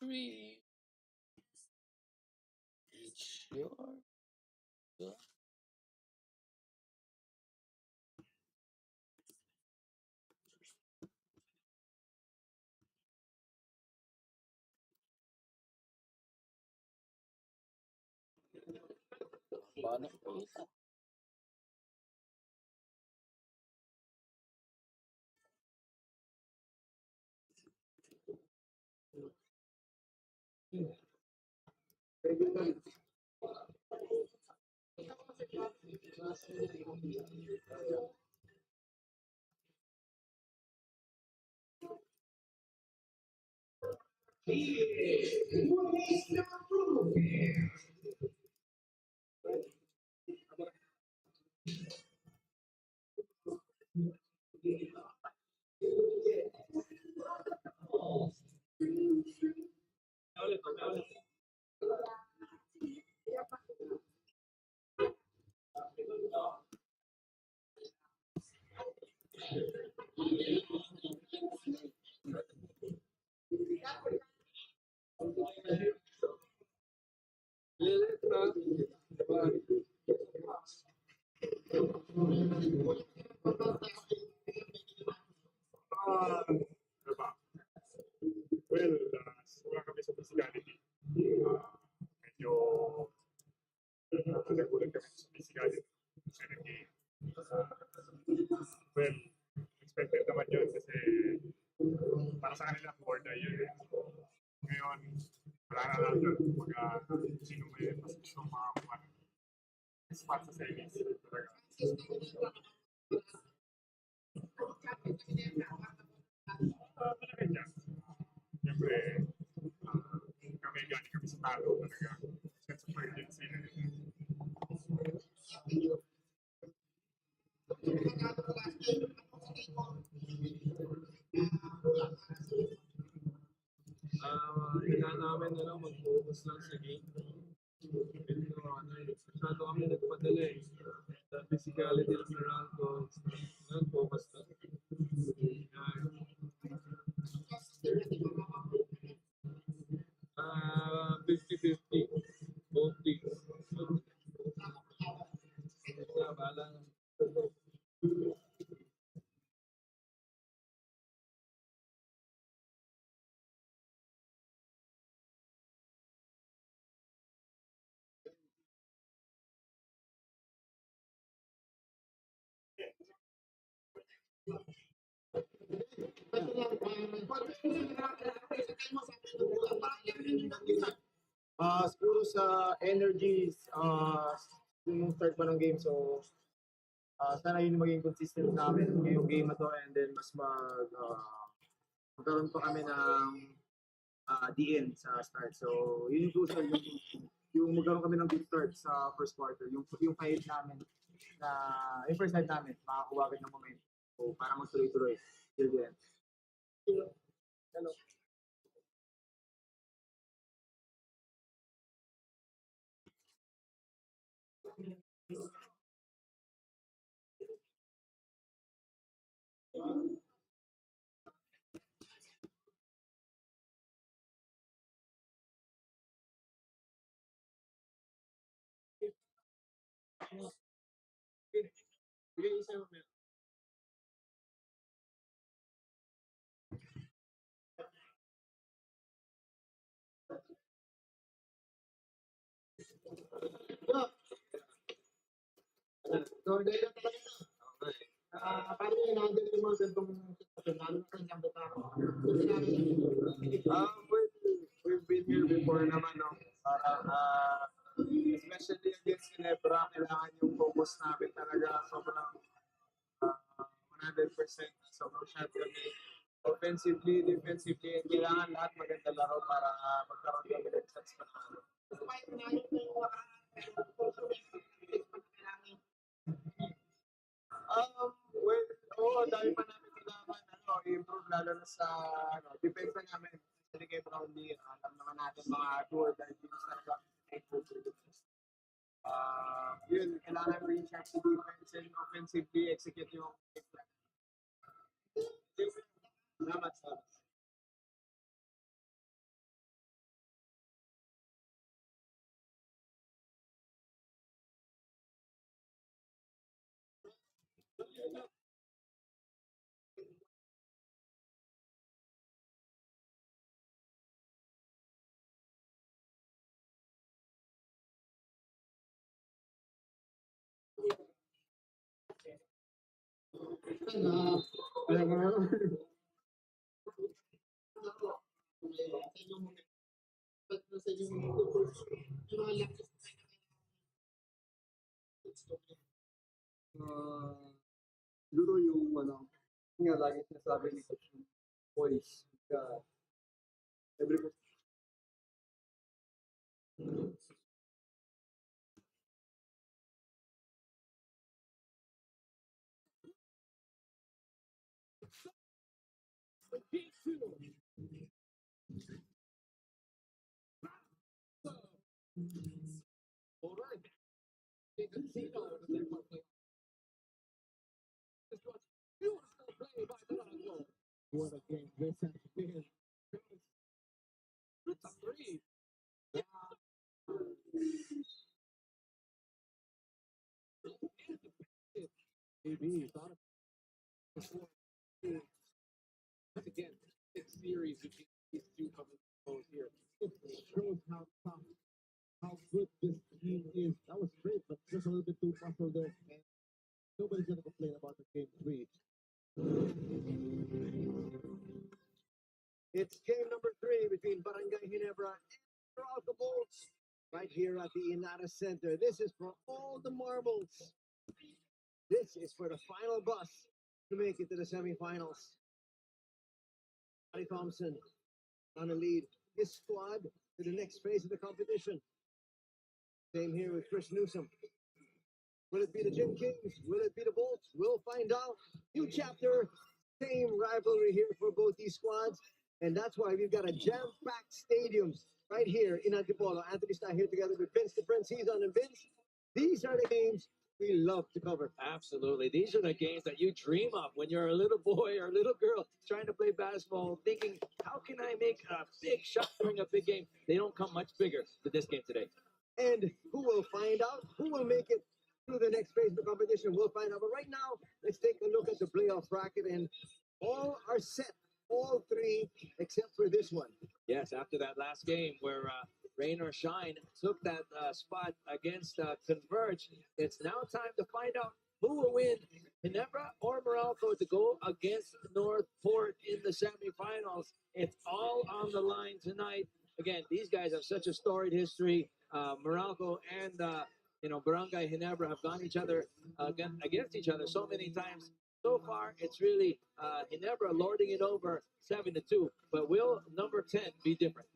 3. It's your go. Paano po ito? Diba? Well, wala kami sa physicality. Medyo nagulat kami sa physicality sa game. Well, expected naman yun kasi para sa kanila, border yun. Ngayon, wala na lang yun. Sino may mas gusto makakuha. Spot sa series. Talaga. Malaki dyan. Siyempre, kami galing kami sa talo talaga. Sense of urgency na yun. Kailangan namin mag-focus lang sa game. Masyado kami nagpadala eh. The physicality of Meralco, focus lang. 50-50. Both teams. Bahala na. Siguro sa energies, yung start pa ng game. So, sana yun yung maging consistent namin ngayong game na to and then mas magkaroon pa kami ng DN sa start. So, yun yung crucial, yung magkaroon kami ng good start sa first quarter. Yung fight namin, yung first night namin, makakuha agad ng moment. So, para magtuloy-tuloy till the end. Hello. Bigay isa mo. So, dahil na talaga ito. Paano yung handle yung mga gantong sitwasyon? Lalo na kanyang butang. We've been here before naman, no? Parang, especially against Ginebra, kailangan yung focus namin talaga sobrang 100%. Sobrang shot kami. Offensively, defensively, kailangan lahat maganda laro para magkaroon kami ng chance pa na well, dahil pa namin kailangan improve lalo na sa defense namin. Especially kay Brownlee, alam naman natin mga 2 or 3 teams talaga. Yun, kailangan rin sharp sa defense and offensively execute yung plan. Salamat. Siguro yung ano, yung nga lagi sinasabi ni Coach, yung boys, every What a game this has been. It's a three. PB thought before. Again, 6 series between these two coming close here. It shows how tough, how good this team is. That was great, but just a little bit too muscle there. And nobody's gonna complain about the game three. It's game number 3 between Barangay Ginebra and Meralco Bolts right here at the Inata Center. This is for all the marbles. This is for the final bus to make it to the semifinals. Ali Thompson on the lead his squad to the next phase of the competition. Same here with Chris Newsom. Will it be the Gym Kings? Will it be the Bolts? We'll find out. New chapter, same rivalry here for both these squads. And that's why we've got a jam-packed stadiums right here in Antipolo. Anthony's not here together with Vince the Prince. He's on. And Vince, these are the games we love to cover. Absolutely. These are the games that you dream of when you're a little boy or a little girl trying to play basketball, thinking, how can I make a big shot during a big game? They don't come much bigger than this game today. And who will find out? Who will make it through the next phase of the competition? We'll find out. But right now, let's take a look at the playoff bracket. And all are set. All 3 except for this one. Yes, after that last game where Rain or Shine took that spot against Converge, it's now time to find out who will win, Ginebra or Meralco, to go against Northport in the semifinals. It's all on the line tonight. Again, these guys have such a storied history. Meralco and Barangay Ginebra have gone against each other so many times. So far, it's really Ginebra lording it over 7-2. But will number 10 be different?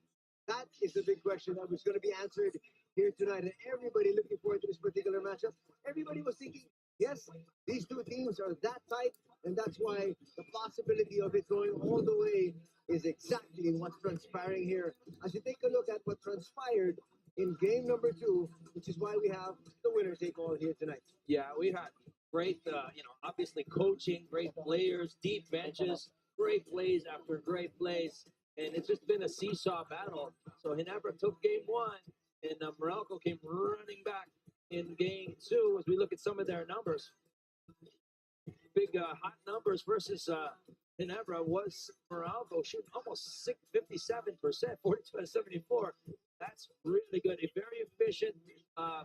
That is the big question that was going to be answered here tonight. And everybody looking forward to this particular matchup. Everybody was thinking, yes, these two teams are that tight. And that's why the possibility of it going all the way is exactly what's transpiring here. As you take a look at what transpired in game number 2, which is why we have the winner take all here tonight. Yeah, we had great, obviously coaching, great players, deep benches, great plays after great plays. And it's just been a seesaw battle. So Ginebra took game 1, and Meralco came running back in game 2 as we look at some of their numbers. Big hot numbers versus Ginebra was Meralco shooting almost 57%, 42 out of 74. That's really good. A very efficient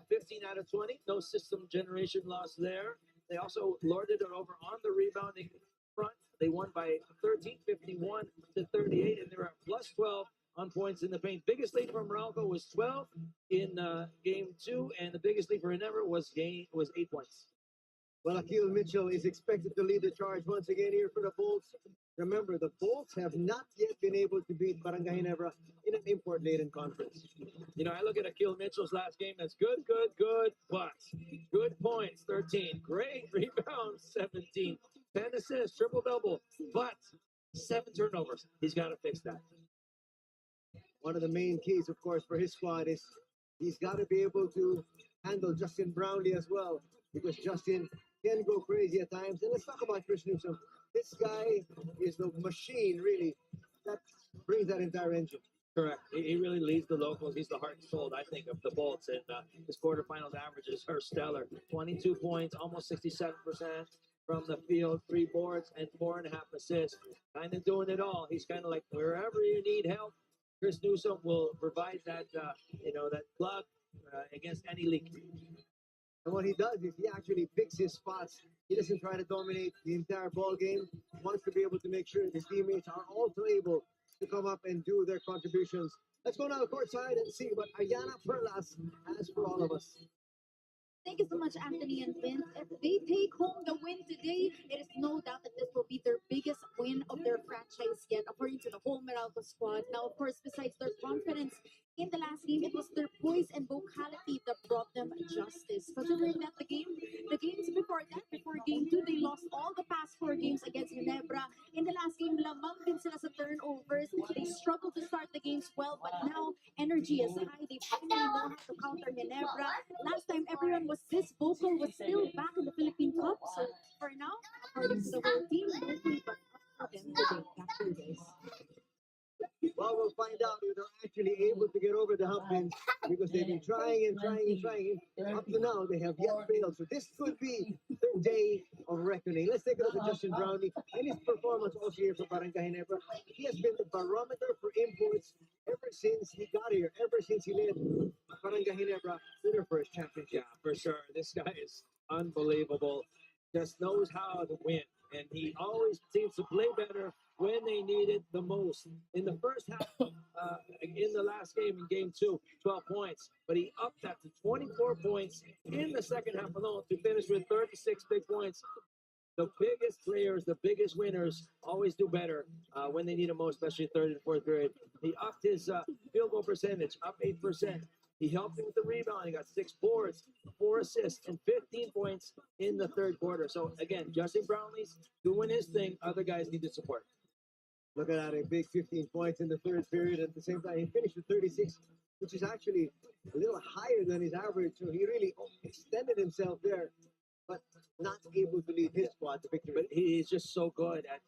15 out of 20. No system generation loss there. They also lorded it over on the rebounding front. They won by 13, 51 to 38, and they were at plus 12 on points in the paint. Biggest lead for Meralco was 12 in game 2, and the biggest lead for Ginebra was 8 points. Well, Akil Mitchell is expected to lead the charge once again here for the Bolts. Remember, the Bolts have not yet been able to beat Barangay Ginebra in an import-laden conference. I look at Akil Mitchell's last game. That's good, but good points, 13. Great rebounds, 17. 10 assists, triple-double, but 7 turnovers. He's got to fix that. One of the main keys, of course, for his squad is he's got to be able to handle Justin Brownlee as well, because Justin can go crazy at times. And let's talk about Chris Newsom. This guy is the machine, really, that brings that entire engine. Correct. He really leads the locals. He's the heart and soul, I think, of the Bolts. And his quarterfinals averages are stellar. 22 points, almost 67%. from the field, 3 boards and 4.5 assists. Kind of doing it all. He's kind of like wherever you need help, Chris Newsom will provide that, that plug against any leak. And what he does is he actually picks his spots. He doesn't try to dominate the entire ball game. He wants to be able to make sure his teammates are also able to come up and do their contributions. Let's go now courtside and see what Ayana Perlas has for all of us. Thank you so much, Anthony and Vince. If they take home the win today, it is no doubt that this will be their biggest win of their franchise yet, according to the whole Meralco squad. Now, of course, besides their confidence in the last game, it was their poise and vocality that brought them justice. Considering that the games before that, before game 2, they lost all the past 4 games against Ginebra. In the last game, lamang din sila sa turnovers. They struggled to start the games well, but now energy is high. They finally know how to counter Ginebra. Last time everyone was this vocal was still back in the Philippine Cup. So for now, according to the whole team, hopefully, but up to them today. Back to you guys. Well, we'll find out if they're actually able to get over the hump, Vince, because they've been trying and trying and trying. Up to now, they have yet failed. So this could be their day of reckoning. Let's take a look at Justin Brownlee and his performance also here for Barangay Ginebra. He has been the barometer for imports ever since he got here, ever since he led Barangay Ginebra to their first championship. Yeah, for sure. This guy is unbelievable. Just knows how to win. And he always seems to play better when they need it the most. In the first half, in the last game, in game 2, 12 points. But he upped that to 24 points in the second half alone to finish with 36 big points. The biggest players, the biggest winners, always do better when they need it most, especially third and fourth period. He upped his field goal percentage, up 8%. He helped him with the rebound. He got 6 boards, 4 assists, and 15 points in the third quarter. So, again, Justin Brownlee's doing his thing. Other guys need to support. Look at that, a big 15 points in the third period. At the same time, he finished with 36, which is actually a little higher than his average. So he really extended himself there, but not able to lead his squad to victory. But he's just so good at,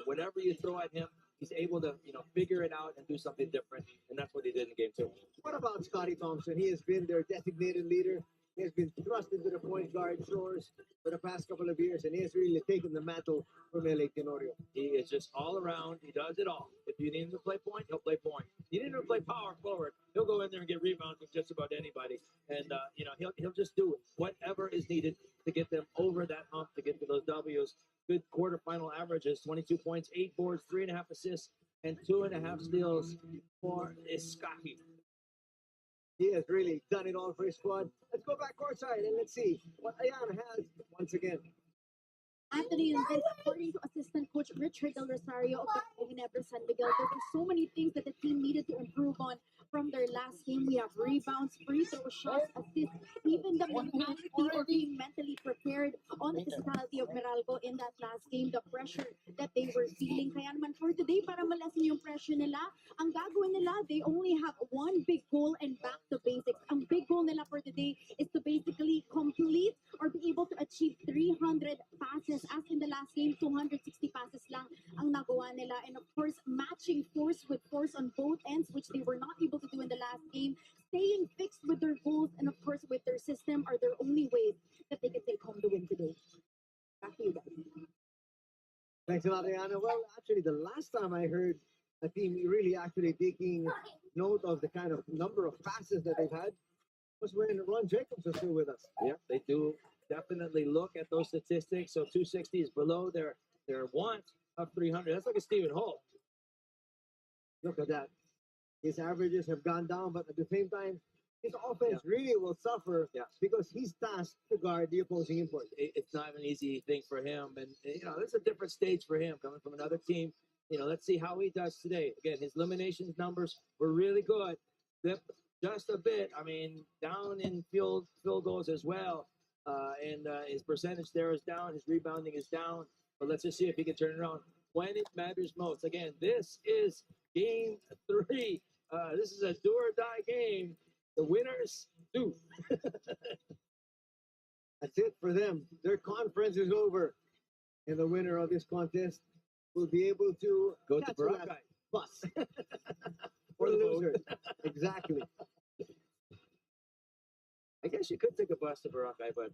whatever you throw at him, he's able to, figure it out and do something different. And that's what he did in game 2. What about Scotty Thompson? He has been their designated leader. He has been thrust into the point guard shores for the past couple of years, and he has really taken the mantle from L.A. Tenorio. He is just all around. He does it all. If you need him to play point, he'll play point. You need him to play power forward, he'll go in there and get rebounds with just about anybody. And, he'll just do whatever is needed to get them over that hump, to get to those W's. Good quarterfinal averages, 22 points, 8 boards, 3.5 assists, and 2.5 steals for Scotty. He has really done it all for his squad. Let's go back courtside and let's see what Ayana has once again. Anthony and Vince, according to assistant coach Richard Del Rosario of the Ginebra San Miguel, there were so many things that the team needed to improve on from their last game. We have rebounds, free throw shots, assists, even the mentality or being mentally prepared on the physicality of Meralco in that last game, the pressure that they were feeling. Kaya naman for today, para malasin yung pressure nila, ang gagawin nila, they only have one big goal and back to basics. Ang big goal nila for today is to basically complete or be able to achieve 300 passes. As in the last game, 260 passes lang ang nagawa nila. And of course, matching force with force on both ends, which they were not able to do in the last game. Staying fixed with their goals and of course with their system are their only ways that they can take home the win today. Back to you guys. Thanks a lot, Ayana. Well, actually, the last time I heard a team really actually taking note of the kind of number of passes that they've had was when Ron Jacobs was still with us. Yeah, they do definitely look at those statistics. So 260 is below their want of 300. That's like a Stephen Holt. Look at that. His averages have gone down, but at the same time, his offense really will suffer because he's tasked to guard the opposing import. It's not an easy thing for him. And, it's a different stage for him coming from another team. Let's see how he does today. Again, his eliminations numbers were really good. Dipped just a bit. I mean, down in field goals as well. And his percentage there is down. His rebounding is down. But let's just see if he can turn it around when it matters most. Again, this is game 3. This is a do or die game. The winners do. That's it for them. Their conference is over. And the winner of this contest will be able to Go to catch Barangay. that bus. For the losers. Exactly. I guess you could take a bus to Barangay, but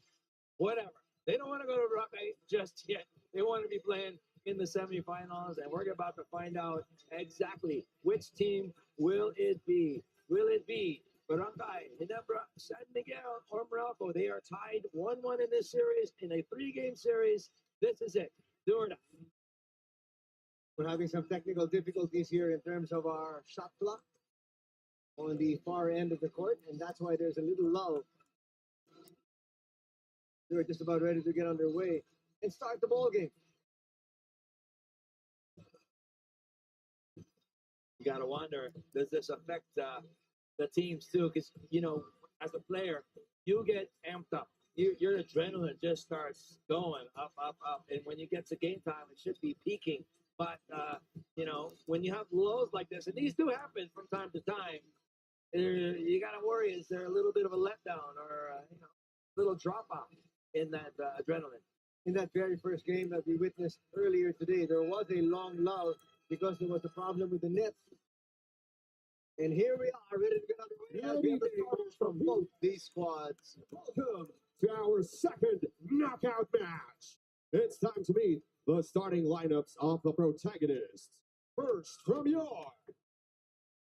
whatever. They don't want to go to Barangay just yet. They want to be playing in the semifinals, and we're about to find out exactly which team will it be. Will it be Barangay, Ginebra, San Miguel, or Meralco? They are tied 1-1 in this series, in a 3-game series. This is it. Do or die. We're having some technical difficulties here in terms of our shot clock on the far end of the court, and that's why there's a little lull. They're just about ready to get underway and start the ball game. You got to wonder, does this affect the teams too? Because, you know, as a player, you get amped up. Your adrenaline just starts going up, up, up. And when you get to game time, it should be peaking. But, you know, when you have lows like this, and these do happen from time to time, you got to worry, is there a little bit of a letdown or, you know, a little drop off in that adrenaline? In that very first game that we witnessed earlier today, there was a long lull because there was a problem with the net. And here we are, ready to get underway as we have the starters from both these squads. Welcome to our second knockout match. It's time to meet the starting lineups of the protagonists. First from your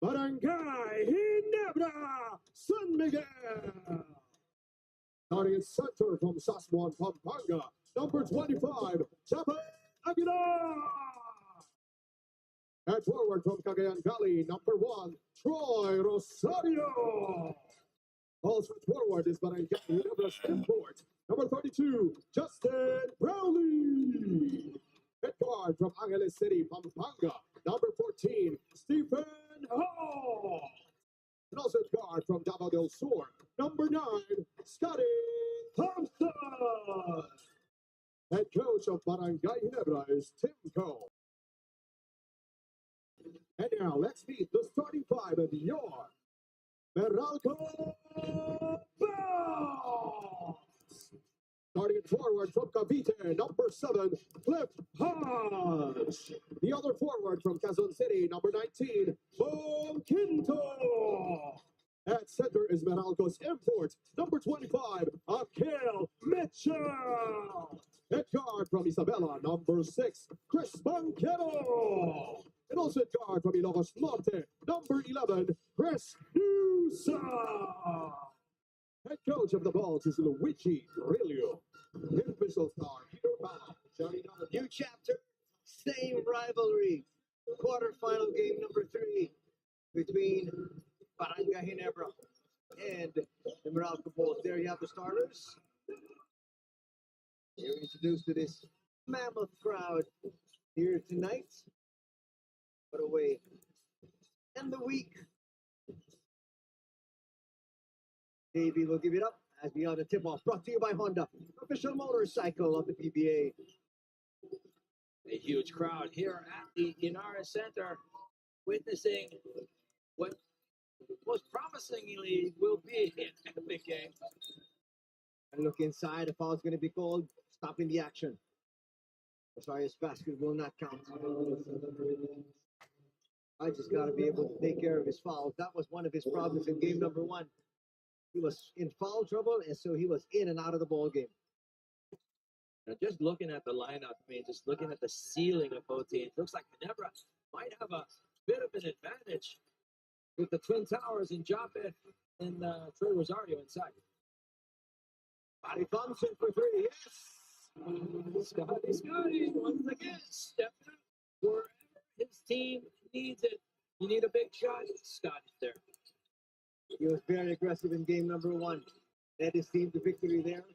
Barangay Ginebra, San Miguel. Starting at center from Sasmuan, Pampanga, number 25, Chapa Aguilar. At forward from Cagayan Valley, number 1, Troy Rosario. Also at forward is Barangay Ginebra's import, number 32, Justin Brownlee. At guard from Angeles City, Pampanga, number 14, Stephen Hall. And also at guard from Davao del Sur, number 9, Scotty Thompson. Head coach of Barangay Ginebra is Tim Cole. And now let's meet the starting five of your Meralco Bombs. Starting it forward from Cavite, number 7, Cliff Hodge. The other forward from Quezon City, number 19, Boom Quinto. At center is Meralco's import, number 25, Akil Mitchell. At guard from Isabela, number 6, Chris Banquero. And also at guard from Ilocos Norte, number 11, Chris Newsom. Head coach of the Balls is Luigi Rillo. Official star, Peter Bala. New chapter, same rivalry. Quarterfinal game number 3 between Barangay Ginebra and the Meralco Bulls. There you have the starters. You're introduced to this mammoth crowd here tonight. What a way to end the week. Davey will give it up as we are the tip-off. Brought to you by Honda, official motorcycle of the PBA. A huge crowd here at the Inara Center, witnessing what most promisingly will be an epic game. And look inside, a foul's going to be called, stopping the action. Rosario's basket will not count. I just got to be able to take care of his fouls. That was one of his problems in game number 1. He was in foul trouble, and so he was in and out of the ball game. Now, just looking at the lineup, I mean, just looking at the ceiling of both teams, looks like Ginebra might have a bit of an advantage with the Twin Towers and Japet and Trey Rosario inside. Body Thompson for 3, yes! Scotty, once again, stepping up wherever his team needs it. You need a big shot, Scotty's there. He was very aggressive in game number 1. Led his team to victory there.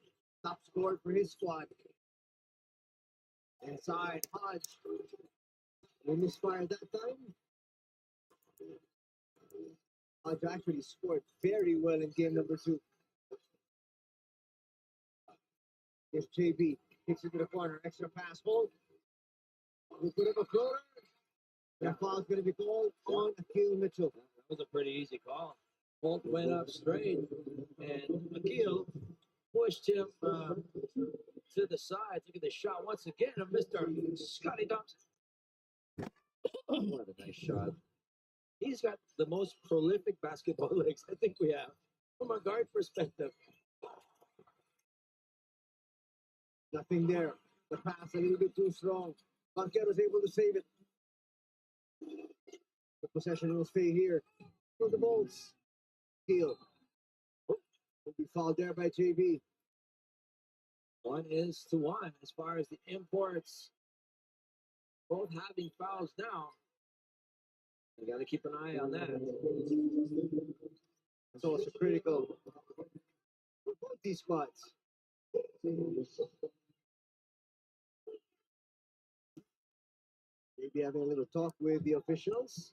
Top scored for his squad. Inside, Hodge. Will misfire that time. Hodge actually scored very well in game number 2. Here's JB. Kicks it to the corner. Extra pass hold. We put up a floater. That foul's going to be called on Akil Mitchell. That was a pretty easy call. Bolt went up straight, and Akil pushed him to the side. Look at the shot once again of Mr. Scotty Thompson. What a nice shot. He's got the most prolific basketball legs I think we have from a guard perspective. Nothing there. The pass a little bit too strong. Banquero's able to save it. The possession will stay here for the Bolts. Heel. Will be fouled there by JB. 1-1 as far as the imports. Both having fouls now. You got to keep an eye on that. It's also critical for both these spots. Maybe having a little talk with the officials.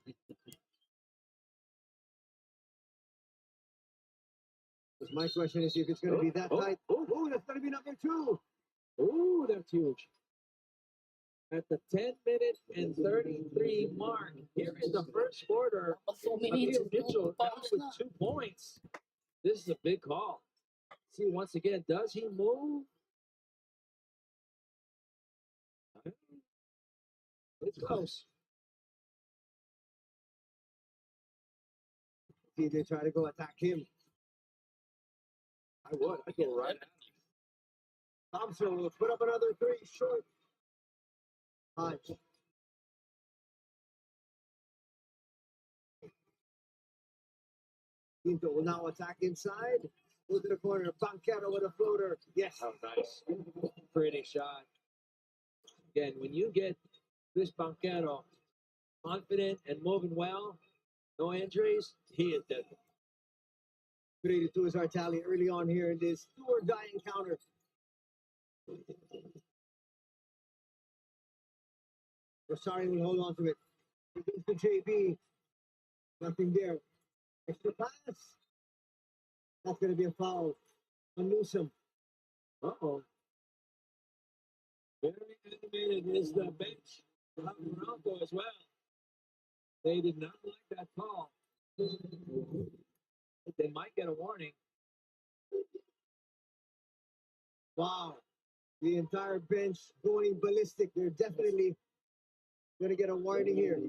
Because my question is if it's going to be that tight. Oh, that's going to be number 2. Ooh, that's huge. At the 10-minute and 33 mark, here in the first quarter, Miguel Mitchell now with 2 points. This is a big call. See, once again, does he move? It's close. See, they try to go attack him. I would. I'd go right at him. Thompson will put up another 3 short. Hodge. Quinto will now attack inside. Go to the corner. Banquero with a floater. Yes. Oh, nice. Pretty shot. Again, when you get Chris Banquero confident and moving well, no injuries, he is dead. 3-2 is our tally early on here in this do-or-die encounter. Rosario will hold on to it. He gives to JB. Nothing there. Extra pass. That's going to be a foul on Newsom. Uh-oh. Very animated is the bench of Meralco as well. They did not like that call. They might get a warning. Wow. The entire bench going ballistic. They're definitely going to get a warning here.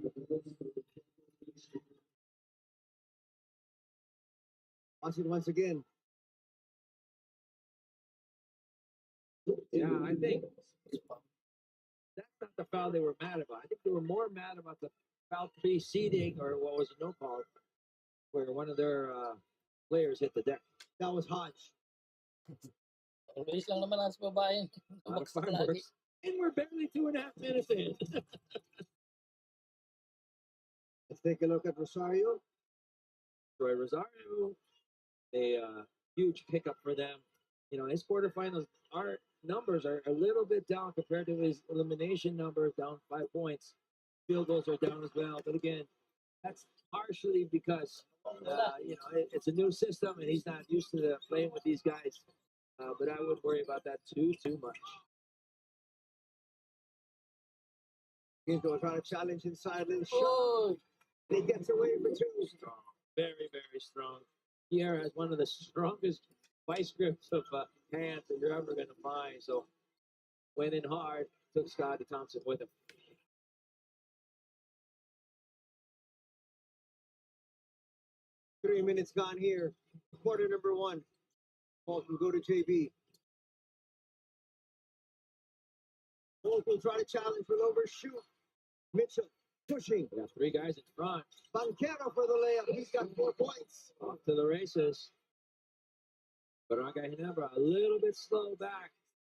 Watch it once again. Yeah, I think that's not the foul they were mad about. I think they were more mad about the foul preceding, or what was a no call, where one of their players hit the deck. That was Hodge. Always lang naman ang babae. A lot of fireworks. And we're barely 2.5 minutes in. Let's take a look at Rosario. Troy Rosario, a huge pickup for them. You know, his quarterfinals numbers are a little bit down compared to his elimination numbers, down 5 points. Field goals are down as well. But again, that's partially because, it's a new system and he's not used to playing with these guys. But I wouldn't worry about that too much. Quinto trying to challenge inside little shot. Oh, And he gets away for 2. Strong. Very, very strong. Pierre has one of the strongest vice grips of hands that you're ever going to find. So went in hard, took Scotty Thompson with him. Three minutes gone here. Quarter number 1. Bolt will go to JB. Bolt will try to challenge with overshoot. Mitchell pushing. We got 3 guys in front. Banquero for the layup. He's got 4 points. Off to the races. Barangay Ginebra a little bit slow back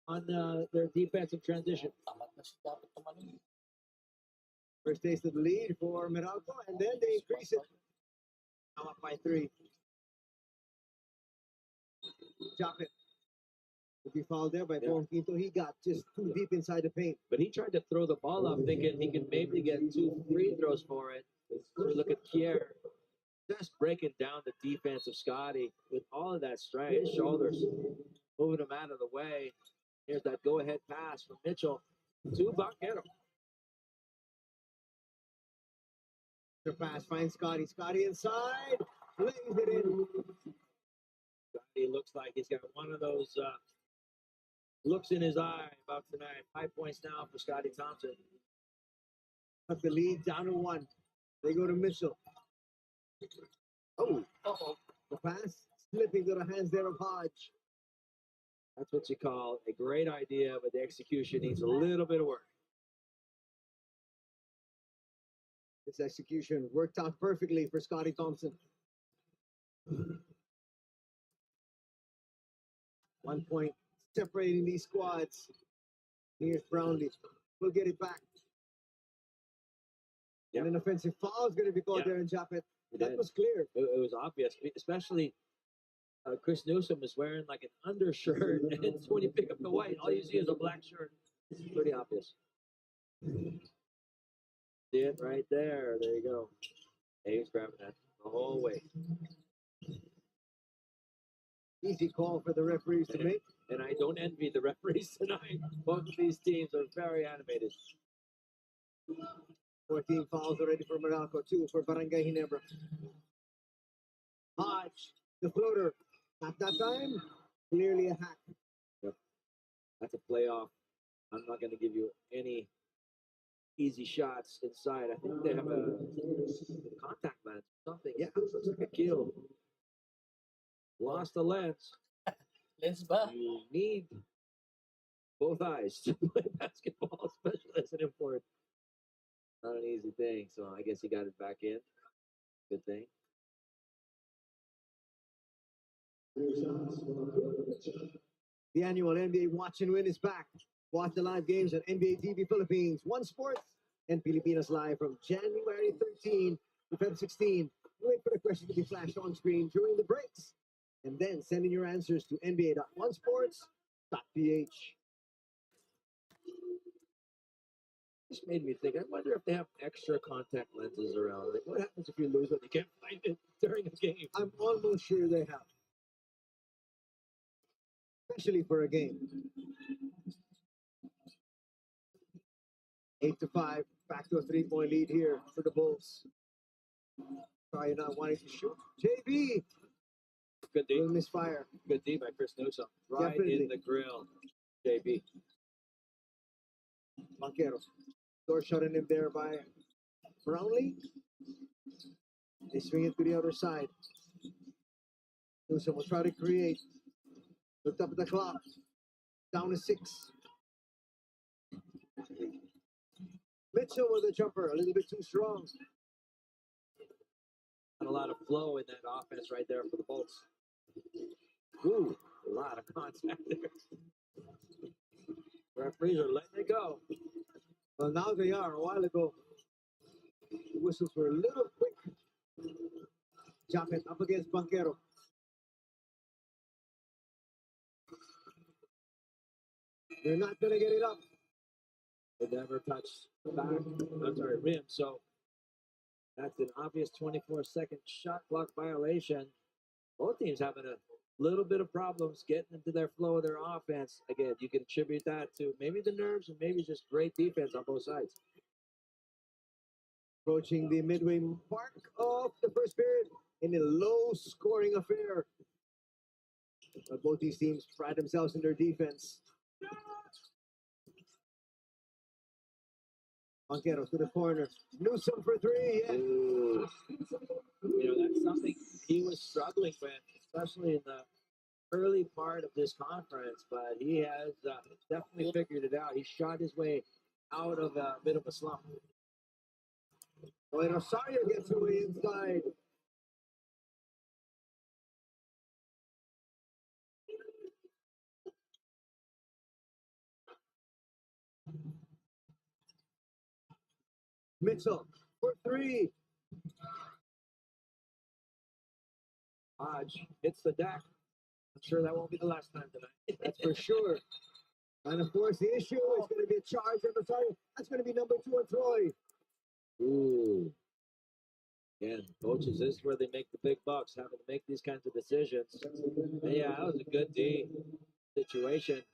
on their defensive transition. tamat na siya dapat tumalon. First taste of the lead for Meralco, and then they increase it. Now up by 3. Japet will be fouled there by Bon Quinto. He got just too deep inside the paint. But he tried to throw the ball up thinking he could maybe get 2 free throws for it. So look at Pierre just breaking down the defense of Scotty with all of that strength. His shoulders moving him out of the way. Here's that go-ahead pass from Mitchell to Banquero. The pass finds Scotty. Scotty inside. Lays it in. Scotty looks like he's got one of those looks in his eye about tonight. 5 points now for Scotty Thompson. Cut the lead down to 1. They go to Mitchell. Oh, Uh-oh. the pass slipping to the hands there of Hodge. That's what you call a great idea, but the execution needs a little bit of work. This execution worked out perfectly for Scotty Thompson. 1 point separating these squads. Here's Brownlee. We'll get it back. Yep. And an offensive foul is going to be called there in Japet. That was clear. It was obvious, especially Chris Newsom is wearing like an undershirt, and it's when you pick up the white, all you see is a black shirt. It's pretty obvious. See it right there. There you go. Hey, he's grabbing that the whole way. Easy call for the referees to make. And I don't envy the referees tonight. Both of these teams are very animated. 14 fouls already for Meralco, 2 for Barangay Ginebra. Hodge, the floater. At that time, clearly a hack. Yep. That's a playoff. I'm not going to give you any easy shots inside. I think they have a contact lens or something. Yeah, it looks like a kill. Lost the lens. Lens ba? You need both eyes to play basketball, especially as an import. Not an easy thing, so I guess he got it back in. Good thing. The annual NBA Watch and Win is back. Watch the live games on NBA TV Philippines, One Sports, and Pilipinas Live from January 13 to Feb 16. Wait for the question to be flashed on screen during the breaks. And then send in your answers to nba.onesports.ph. This made me think, I wonder if they have extra contact lenses around. Like, what happens if you lose when you can't find it during a game? I'm almost sure they have. Especially for a game. 8-5, back to a 3-point lead here for the Bulls. Probably not wanting to shoot. JB Good D. will misfire. Good D by Chris Newsom. Right Definitely. in the grill. JB. Banquero. Door shut in him there by Brownlee. They swing it to the other side. Newsom will try to create. Looked up at the clock. Down to 6. Mitchell with a jumper, a little bit too strong. Not a lot of flow in that offense right there for the Bolts. Ooh, a lot of contact there. Referees are letting it go. Well, now they are. A while ago, the whistles were a little quick. Japet up against Banquero. They're not going to get it up. They never touched the back. I'm sorry, rim. So that's an obvious 24-second shot clock violation. Both teams having a little bit of problems getting into their flow of their offense. Again, you can attribute that to maybe the nerves and maybe just great defense on both sides. Approaching the midway mark of the first period in a low-scoring affair. But both these teams pride themselves in their defense. Banquero to the corner. Newsom for 3. Yeah. Ooh. That's something he was struggling with, especially in the early part of this conference, but he has definitely figured it out. He shot his way out of a bit of a slump. Boy, Rosario gets away inside. Mitchell for 3. Hodge hits the deck. I'm sure that won't be the last time tonight. That's for sure. And of course, the issue is going to be a charge on Rosario. That's going to be number 2 on Troy. Ooh. Again, coaches, this is where they make the big bucks, having to make these kinds of decisions. And yeah, that was a good D situation.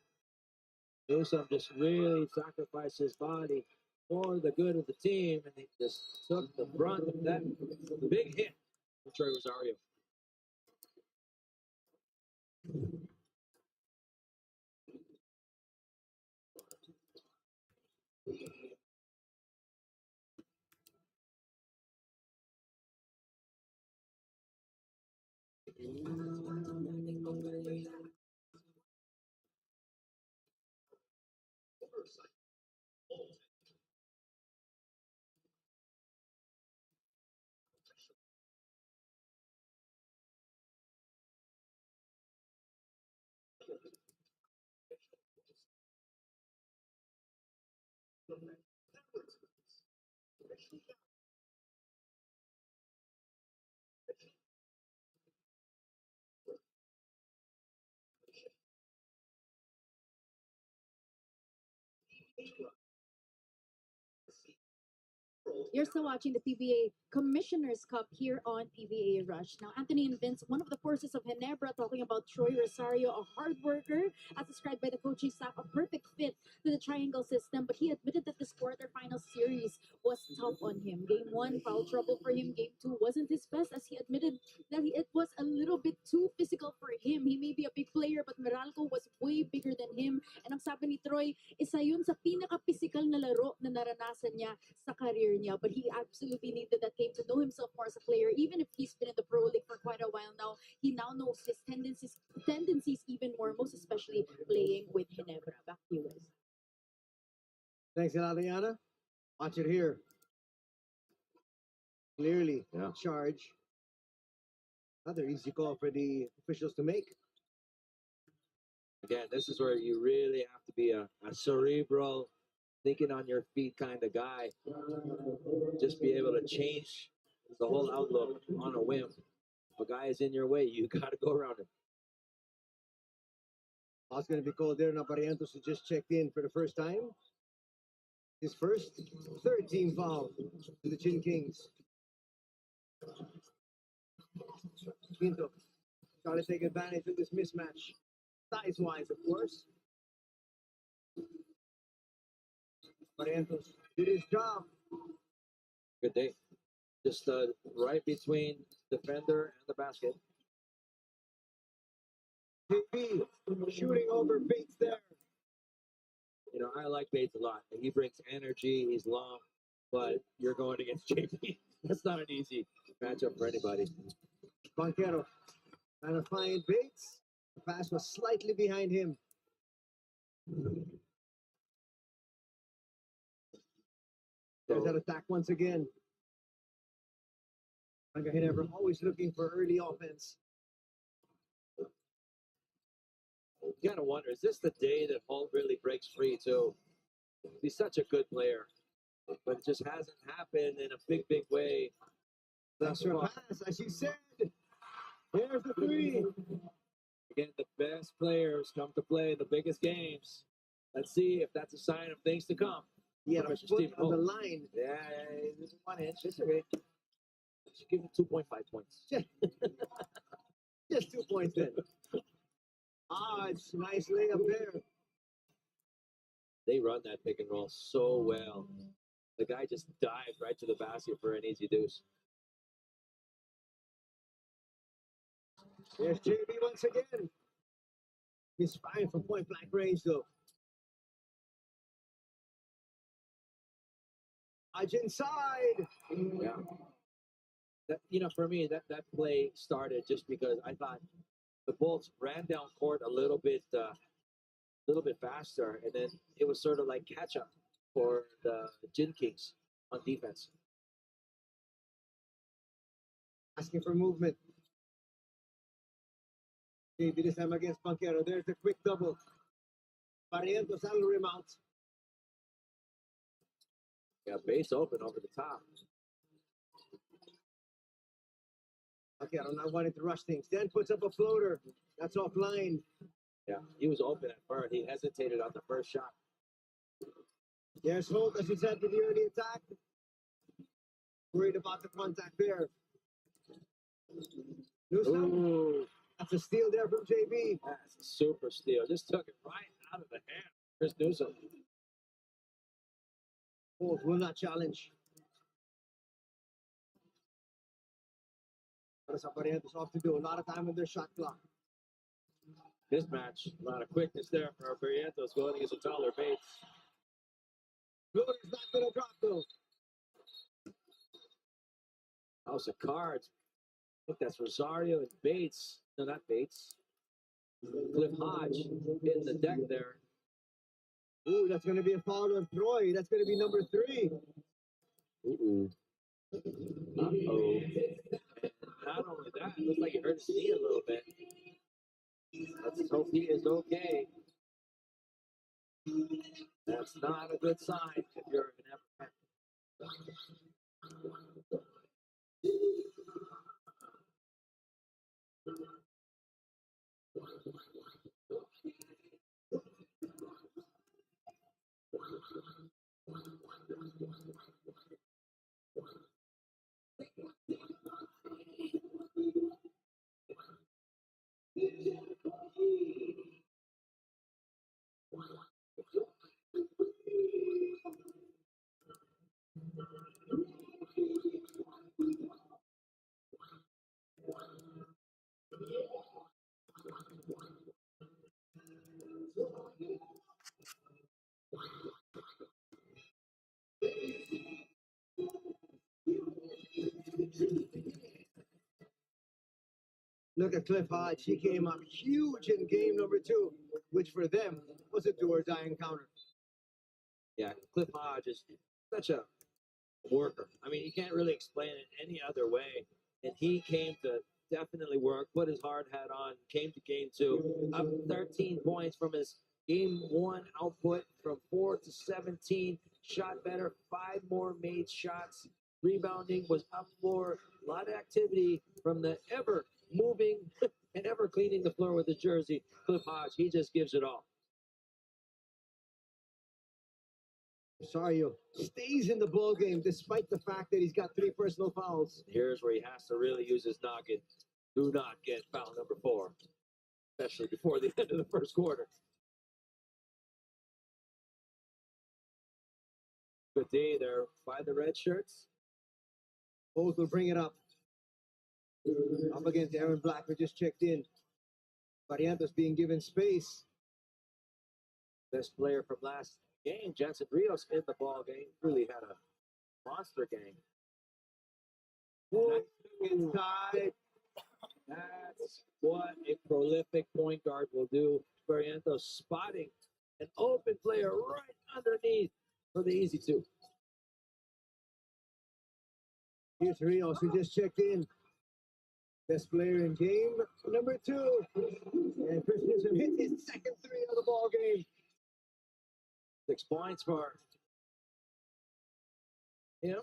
Newsom just really sacrificed his body for the good of the team, and he just took the brunt of that big hit from Troy Rosario. You're still watching the PBA Commissioner's Cup here on PBA Rush. Now, Anthony and Vince, one of the forces of Ginebra, talking about Troy Rosario, a hard worker, as described by the coaching staff, a perfect fit to the triangle system. But he admitted that this quarterfinal series was tough on him. Game 1, foul trouble for him. Game 2 wasn't his best, as he admitted that it was a little bit too physical for him. He may be a big player, but Meralco was way bigger than him. And ang sabi ni Troy, isa yun sa pinaka-physical na laro na naranasan niya sa career niya. But he absolutely needed that game to know himself more as a player. Even if he's been in the pro league for quite a while now, he now knows his tendencies even more, most especially playing with Ginebra. Back to you guys. Thanks a lot, Liana. Watch it here. Clearly, charge. Another easy call for the officials to make. Again, this is where you really have to be a cerebral, thinking on your feet kind of guy. Just be able to change the whole outlook on a whim. If a guy is in your way, you got to go around him. Foul's going to be called there. Now Barrientos, who just checked in for the first time. His third team foul to the Chin Kings. Quinto trying to take advantage of this mismatch. Size-wise, of course. Barrientos did his job. Good day. Just right between defender and the basket. JB shooting over Bates there. You know, I like Bates a lot. He brings energy. He's long, but you're going against JP. That's not an easy matchup for anybody. Banquero trying to find Bates. The pass was slightly behind him. There's that attack once again. Barangay Ginebra always looking for early offense. You gotta wonder, is this the day that Holt really breaks free too? He's such a good player, but it just hasn't happened in a big way. That's your pass, as you said. Here's the three. Again, the best players come to play the biggest games. Let's see if that's a sign of things to come. He had a Mr. foot Stephen on the Holt. line. Yeah, this is 1 inch. It's okay. Should give him 2.5 points. Just 2 points then. It's a nice layup there. They run that pick and roll so well. The guy just dives right to the basket for an easy deuce. There's JB once again. He's fine from point blank range though. Edge inside. Yeah. That, you know, for me, that play started just because I thought the Bolts ran down court a little bit faster, and then it was sort of like catch up for the Gin Kings on defense. Asking for movement. JB this time against Banquero. There's the quick double. Barrientos on the rim out. Got base open over the top. Banquero not wanting to rush things. Then puts up a floater. That's offline. Yeah, he was open at first. He hesitated on the first shot. There's Holt, as you said, with the early attack. Worried about the contact there. Newsom. Ooh, That's a steal there from JB. that's a super steal. Just took it right out of the hand. Chris Newsom. Holt will not challenge. What is Barrientos off to do? A lot of time on their shot clock. This match, a lot of quickness there for Barrientos going against a taller Bates. Floater's not going to drop though. House of cards. I think that's Rosario and Bates. No, not Bates. Cliff Hodge hitting the deck there. Ooh, that's going to be a foul on Troy. That's going to be number 3. Uh-oh. And not only that, it looks like he hurt his knee a little bit. Let's hope he is okay. That's not a good sign if you're an Look at Cliff Hodge. He came up huge in game number 2, which for them was a do or die encounter. Yeah, Cliff Hodge is such a worker. I mean, you can't really explain it any other way. And he came to definitely work, put his hard hat on, came to game 2, up 13 points from his game 1 output from 4 to 17, shot better, 5 more made shots. Rebounding was up floor, a lot of activity from the ever moving and ever cleaning the floor with his jersey. Cliff Hodge, he just gives it all. Rosario stays in the ball game despite the fact that he's got 3 personal fouls. Here's where he has to really use his noggin. Do not get foul number 4, especially before the end of the first quarter. Good day there by the red shirts. Both will bring it up. Up against Aaron Black, who just checked in. Barrientos being given space. Best player from last game, Jensen Rios, in the ball game. Really had a monster game. Inside. That's what a prolific point guard will do. Barrientos spotting an open player right underneath for the easy 2. Here's Rios, who just checked in. Best player in game number 2. And Chris Newsom hit his second 3 of the ball game. 6 points for him.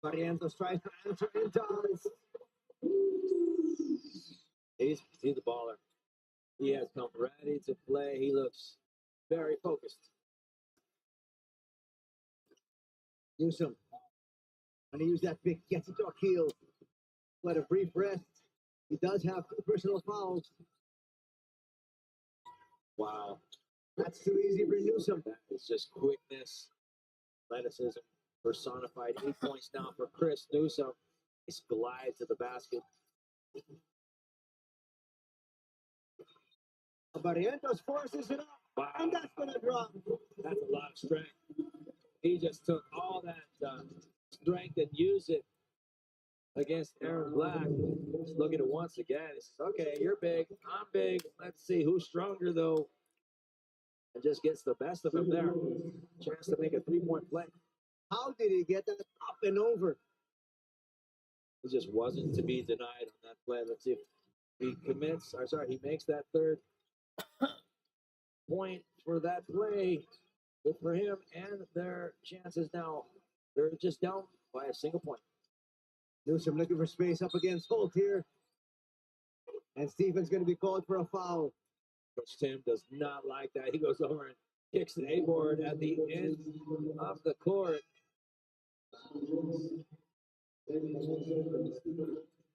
Barrientos tries to answer in time. He's the baller. He has come ready to play. He looks very focused. Newsom. And he used that big gets it to heel. Let a brief rest. He does have 2 personal fouls. Wow. That's too easy for Newsom. That is just quickness, athleticism personified. 8 points now for Chris Newsom. He glides to the basket. Barrientos forces it up. Wow. And that's going to drop. That's a lot of strength. He just took all that strength and used it against Aaron Black. Just look at it once again. He says, okay, you're big. I'm big. Let's see who's stronger, though. And just gets the best of him there. Chance to make a 3-point play. How did he get that up and over? It just wasn't to be denied on that play. Let's see if he makes that 3rd point for that play. Good for him and their chances now. They're just down by a single point. Newsom looking for space up against Holt here. And Stephen's going to be called for a foul. Coach Tim does not like that. He goes over and kicks the A-board at the end of the court.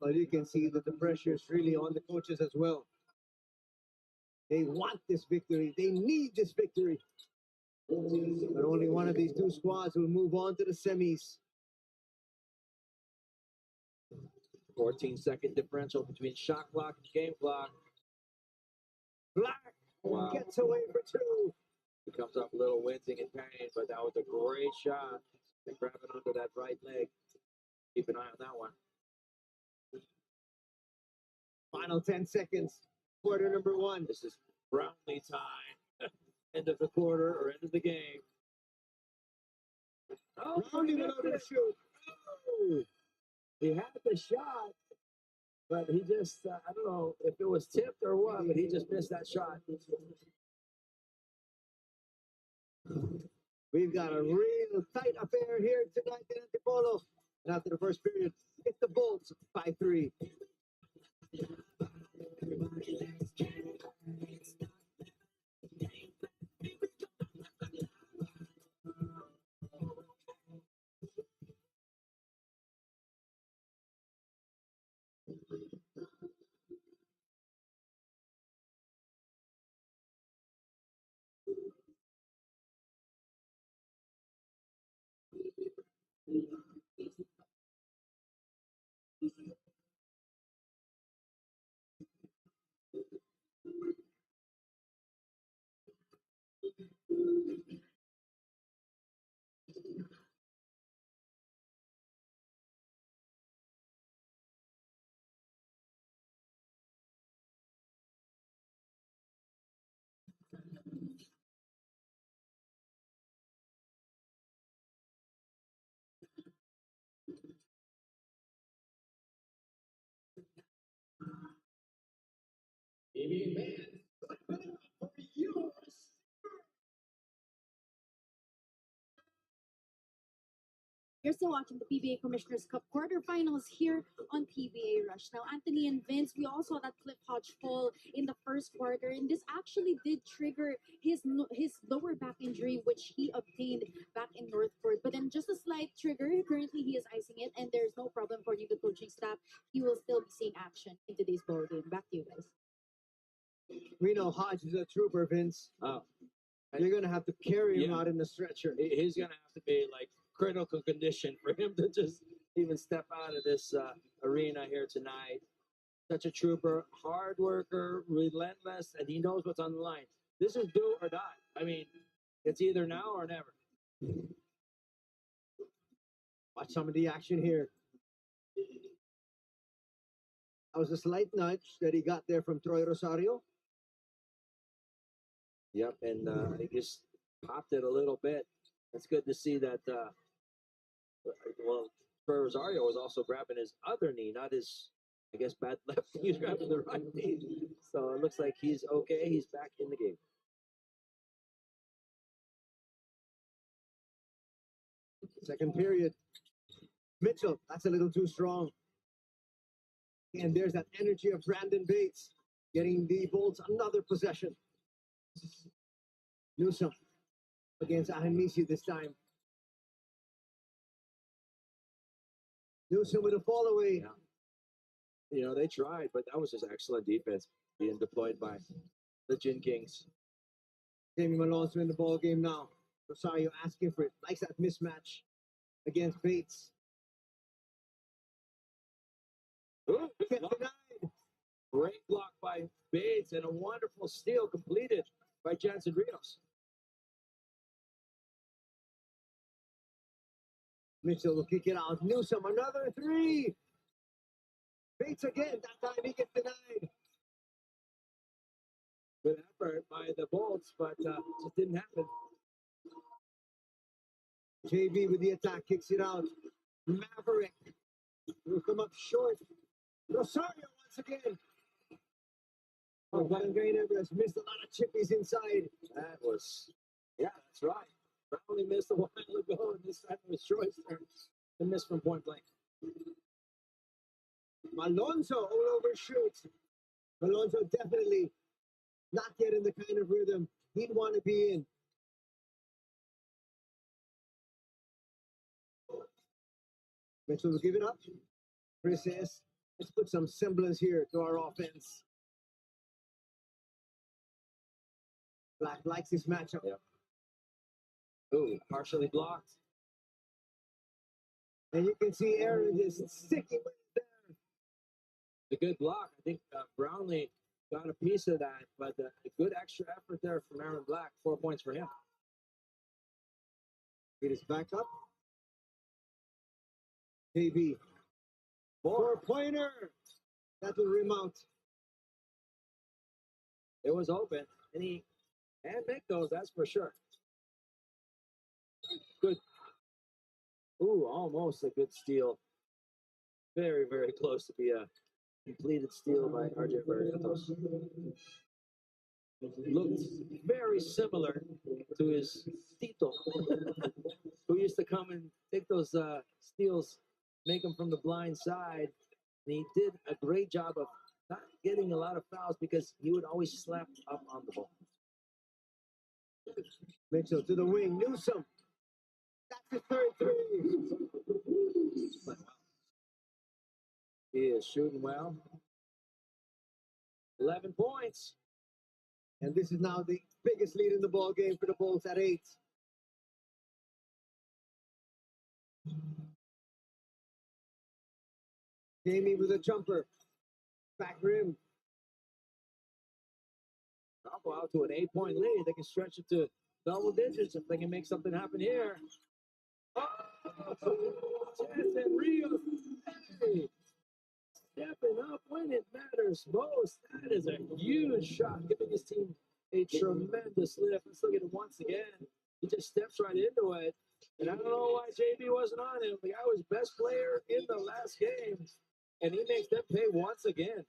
But you can see that the pressure is really on the coaches as well. They want this victory. They need this victory. But only one of these 2 squads will move on to the semis. 14-second differential between shot clock and game clock. Black gets away for 2. He comes up a little wincing in pain, but that was a great shot. They grab it under that right leg. Keep an eye on that one. Final 10 seconds. Quarter number 1. This is Brownlee time. End of the quarter or end of the game. Oh, Brownlee went over to shoot. Oh, he had the shot, but he just, I don't know if it was tipped or what, but he just missed that shot. We've got a real tight affair here tonight in Antipolo. And after the first period, it's the Bolts 5-3. You're still watching the PBA Commissioner's Cup quarterfinals here on PBA Rush. Now, Anthony and Vince, we all saw that Cliff Hodge fall in the first quarter, and this actually did trigger his lower back injury, which he obtained back in Northport. But then just a slight trigger. Currently, he is icing it, and there's no problem for the coaching staff. He will still be seeing action in today's ball game. Back to you guys. We know Hodge is a trooper, Vince. You're going to have to carry him out in the stretcher. He's going to have to be like critical condition for him to just even step out of this arena here tonight. Such a trooper, hard worker, relentless, and he knows what's on the line. This is do or die. I mean, it's either now or never. Watch some of the action here. That was a slight nudge that he got there from Troy Rosario. Yep, and he just popped it a little bit. It's good to see that. Well, Troy Rosario was also grabbing his other knee, not his, I guess, bad left. He's grabbing the right knee. So it looks like he's okay. He's back in the game. Second period. Mitchell, that's a little too strong. And there's that energy of Brandon Bates getting the Bolts another possession. Newsom against Ahanmisi this time. Newsom with a fall away. Yeah. You know, they tried, but that was just excellent defense being deployed by the Gin Kings. Jamie Malonzo in the ball game now. Rosario asking for it. Likes that mismatch against Bates. Ooh, great block by Bates and a wonderful steal completed by Jansen Rios. Mitchell will kick it out. Newsom, another three. Bates again. That time he gets denied. Good effort by the Bolts, but it just didn't happen. JB with the attack, kicks it out. Maverick will come up short. Rosario once again. Oh, Barangay has missed a lot of chippies inside. That was, yeah, that's right. Brownlee missed a while ago, and this time it was Troy's turn to miss from point blank. Malonzo all overshoot. Malonzo definitely not yet in the kind of rhythm he'd want to be in. Mitchell will give it up. Chris says, let's put some semblance here to our offense. Black likes this matchup. Yep. Ooh, partially blocked. And you can see Aaron just sticking with it there. A good block. I think Brownlee got a piece of that, but a good extra effort there from Aaron Black. 4 points for him. It is back up. KB. Four-pointer. That will remount. It was open, and he can make those, that's for sure. Good. Ooh, almost a good steal. Very, very close to be a completed steal by RJ Barrientos. Looked very similar to his Tito, who used to come and take those steals, make them from the blind side. And he did a great job of not getting a lot of fouls because he would always slap up on the ball. Mitchell to the wing. Newsom. That's the third three. He is shooting well. 11 points. And this is now the biggest lead in the ball game for the Bolts at 8. Jamie with a jumper. Back rim. I'll go out to an 8-point lead. They can stretch it to double digits if they can make something happen here. Oh, Jansen Rios. Hey, stepping up when it matters most. That is a huge shot, giving his team a tremendous lift. Let's look at it once again. He just steps right into it. And I don't know why JB wasn't on him. The guy was best player in the last game. And he makes them pay once again.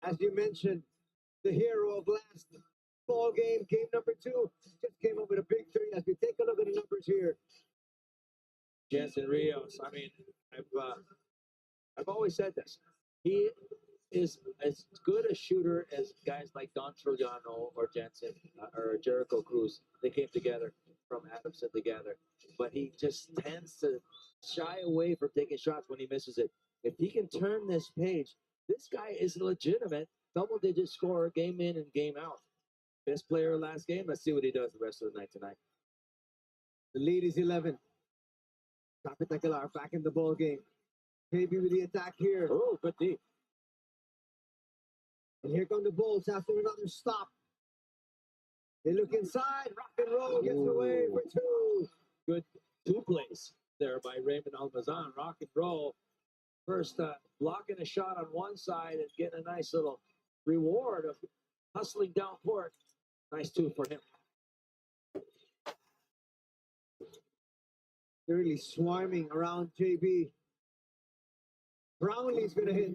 As you mentioned, the hero of last ball game, game number 2, just came up with a big 3. As we take a look at the numbers here, Jensen Rios. I mean, I've always said this. He is as good a shooter as guys like Don Trujano or Jensen or Jericho Cruz. They came together from Adamson together, but he just tends to shy away from taking shots when he misses it. If he can turn this page, this guy is a legitimate double-digit scorer, game in and game out. Best player last game. Let's see what he does the rest of the night tonight. the lead is 11. Kapit Aguilar back in the ball game. KB with the attack here. Oh, good D. And here come the Bulls after another stop. They look inside. Rock and roll gets away for 2. Good 2 plays there by Raymond Almazan. Rock and roll. First, blocking a shot on one side and getting a nice little reward of hustling down court. Nice 2 for him. They're really swarming around JB. Brownlee's going to hit.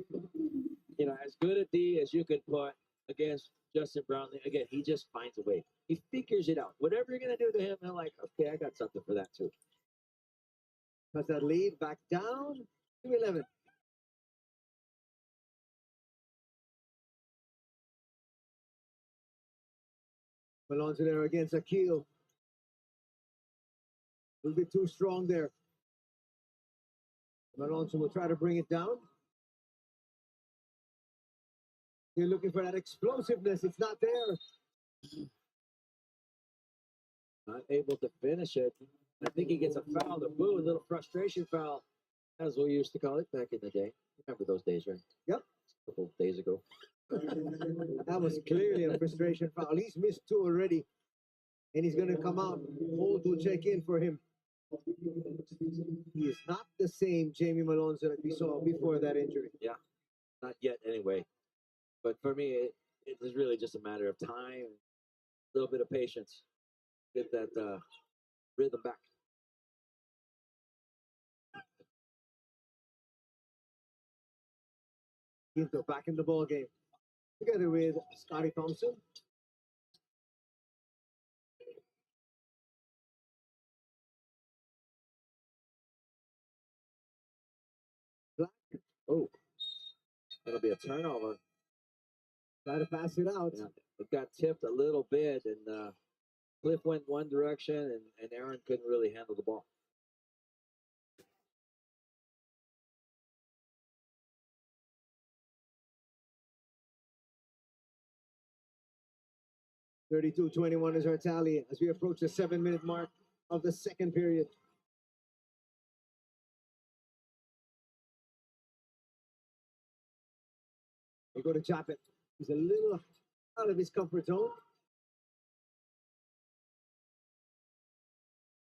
You know, as good a D as you could put against Justin Brownlee. Again, he just finds a way. He figures it out. Whatever you're going to do to him, they're like, okay, I got something for that too. Cuts that lead back down to 11. Malonzo there against Akil. A little bit too strong there. Malonzo will try to bring it down. You're looking for that explosiveness. It's not there. Not able to finish it. I think he gets a foul. The boo, a little frustration foul, as we used to call it back in the day. Remember those days, right? Yep. A couple of days ago. That was clearly a frustration foul. He's missed 2 already. And he's going to come out. Holt will check in for him. He is not the same Jamie Malonzo that we saw before that injury. Yeah, not yet anyway. But for me, it is really just a matter of time, a little bit of patience, get that rhythm back. Quinto back in the ball game, together with Scotty Thompson. Black. Oh, it'll be a turnover. Try to pass it out. Yeah, it got tipped a little bit, and Cliff went one direction, and Aaron couldn't really handle the ball. (32-21) is our tally as we approach the 7-minute mark of the second period. We go to Japet. He's a little out of his comfort zone.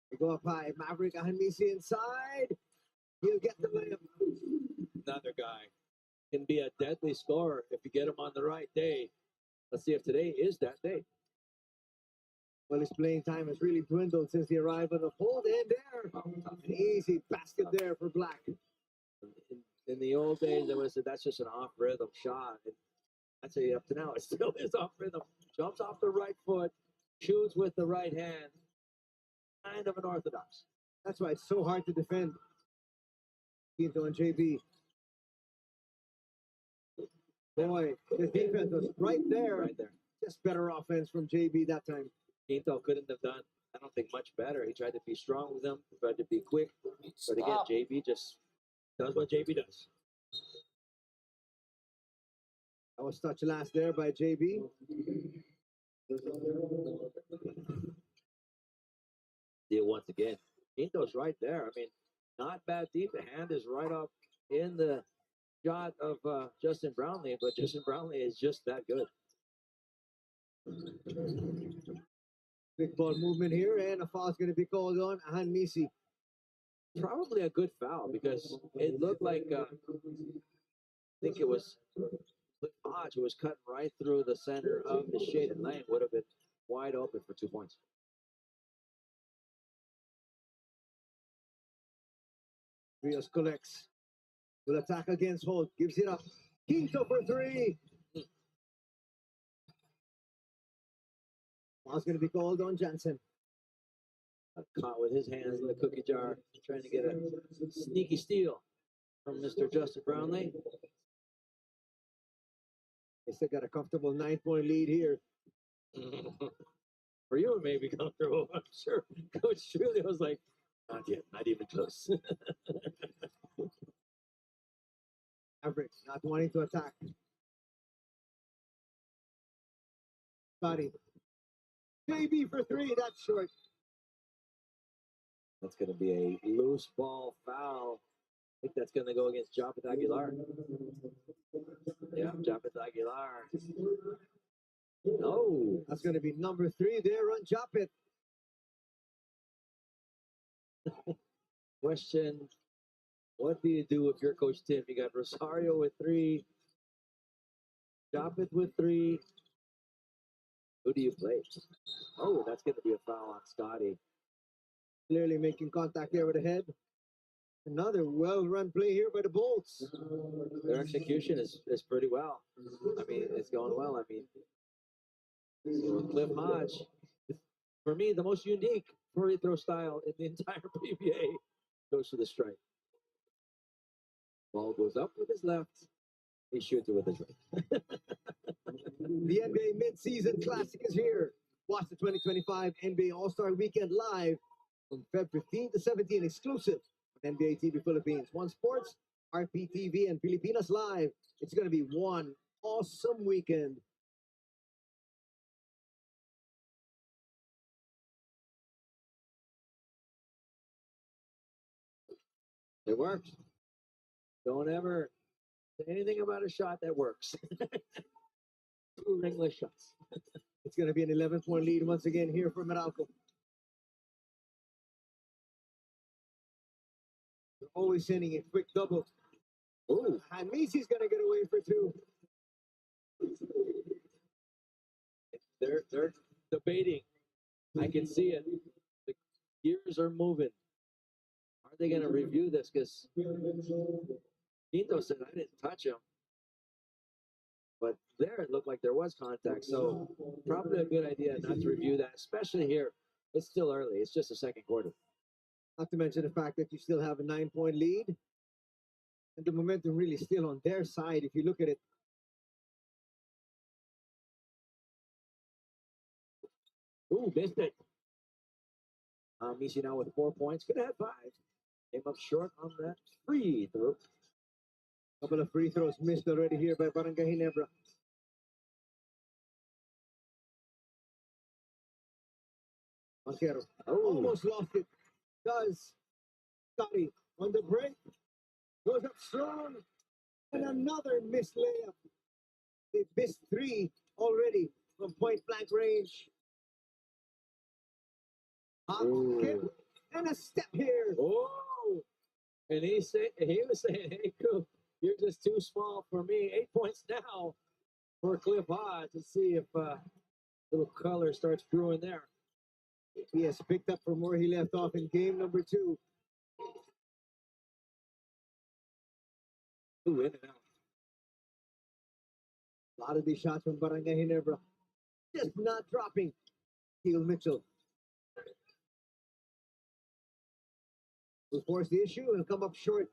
We go up high. Maverick Ahanisi inside. He'll get the layup. Another guy can be a deadly scorer if you get him on the right day. Let's see if today is that day. Well, his playing time has really dwindled since the arrival of Holt. And there, an easy basket there for Black. In the old days, they would have said that's just an off-rhythm shot. And I'd say up to now, it still is off-rhythm. Jumps off the right foot, shoots with the right hand. Kind of an orthodox. That's why it's so hard to defend. Quinto and JB. Boy, the defense was right there. Right there. Just better offense from JB that time. Quinto couldn't have done, I don't think, much better. He tried to be strong with them, tried to be quick. But again, Stop. JB just does what JB does. That was touched last there by JB. See it once again. Quinto's right there. I mean, not bad deep. The hand is right up in the shot of Justin Brownlee, but Justin Brownlee is just that good. Big ball movement here, and a foul is going to be called on Han Misi. Probably a good foul because it looked like I think it was Cliff Hodge who was cutting right through the center of the shaded lane. Would have been wide open for 2 points. Rios collects. Will attack against Holt. Gives it up. Quinto for three. Foul's going to be called on Jansen. Caught with his hands in the cookie jar, trying to get a sneaky steal from Mr. Justin Brownlee. They still got a comfortable 9-point lead here. For you, it may be comfortable. I'm sure Coach Truly was like, not yet, not even close. Maverick not wanting to attack. Scotty. JB for three. That's short. That's going to be a loose ball foul. I think that's going to go against Japeth Aguilar. Yeah, Japeth Aguilar. No. That's going to be number 3 there on Japeth. Question, what do you do if you're Coach Tim? You got Rosario with 3, Japeth with 3. Who do you play? Oh, that's going to be a foul on Scotty. Clearly making contact there with the head. Another well-run play here by the Bolts. Their execution is pretty well. I mean, it's going well. I mean, so Cliff Hodge, for me, the most unique free throw style in the entire PBA, goes to the strike. Ball goes up with his left. He shoots it with his right. The NBA Mid-Season Classic is here. Watch the 2025 NBA All-Star Weekend live from Feb 15 to 17, exclusive on NBA TV Philippines. One Sports, RPTV, and Filipinas Live. It's going to be one awesome weekend. It works. Don't ever say anything about a shot that works. 2 ringless shots. It's going to be an 11-point lead once again here for Meralco. They're always sending a quick double. Ooh. And Macy's going to get away for 2. They're debating. I can see it. The gears are moving. Are they going to review this? Because Quinto said, I didn't touch him. But there it looked like there was contact. So probably a good idea not to review that, especially here. It's still early. It's just the second quarter. Not to mention the fact that you still have a 9-point lead. And the momentum really still on their side if you look at it. Ooh, missed it. Misi now with 4 points. Could have had 5. Came up short on that free throw. Couple of free throws missed already here by Barangay Ginebra. Mancero almost lost it. Does Scotty on the break. Goes up strong. And another missed layup. They missed 3 already from point blank range. Hot skip and a step here. Oh, and he was saying, hey, Coop, you're just too small for me. 8 points now for Cliff Hodge. To see if little color starts brewing there. He has picked up from where he left off in game number 2. Ooh, in and out. A lot of these shots from Barangay Ginebra. Just not dropping. Teal Mitchell will force the issue and come up short.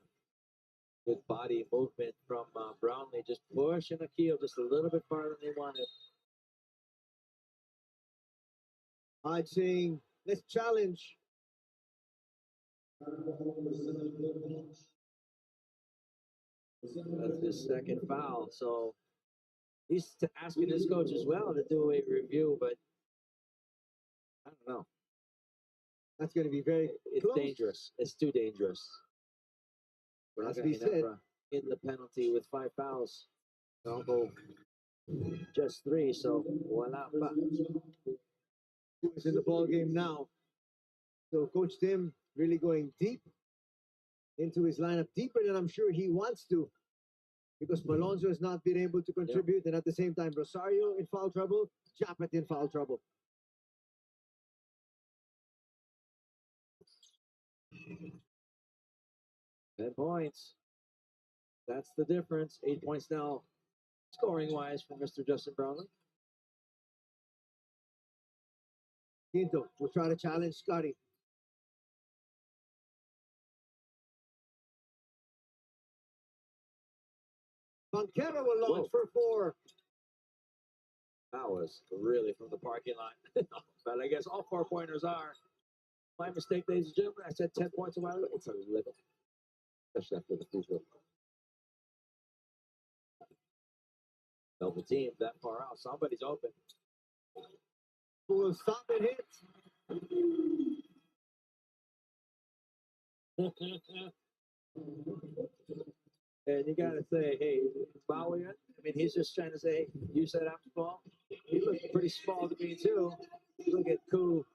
Good body movement from Brownlee, just pushing Akil just a little bit farther than they wanted. Hodge saying, let's challenge. That's his second foul. So he's asking his coach as well to do a review, but I don't know. That's going to be very It's close. dangerous. It's too dangerous. As we said, in the penalty with 5 fouls. Meralco just 3, so wala pa. Who's in the ball game now? So Coach Tim really going deep into his lineup, deeper than I'm sure he wants to, because Malonzo has not been able to contribute, and at the same time, Rosario in foul trouble, Japet in foul trouble. Ten points. That's the difference. 8 points now, scoring-wise, for Mr. Justin Brownlee. Quinto will try to challenge Scotty. Banquero will launch for 4. That was really from the parking lot. But I guess all 4-pointers are. My mistake, ladies and gentlemen. I said 10 points a while ago. It's 11. Especially after the free throw. Double team that far out. Somebody's open. Who will stop and hit? And you gotta say, hey, Bowie. I mean, he's just trying to say, hey, you said I'm small. He looked pretty small to me too. Look at Koo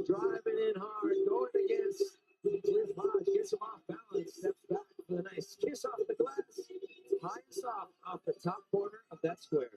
driving in hard, going against Cliff Hodge, gets him off balance, steps back with a nice kiss off the glass, highest off the top corner of that square.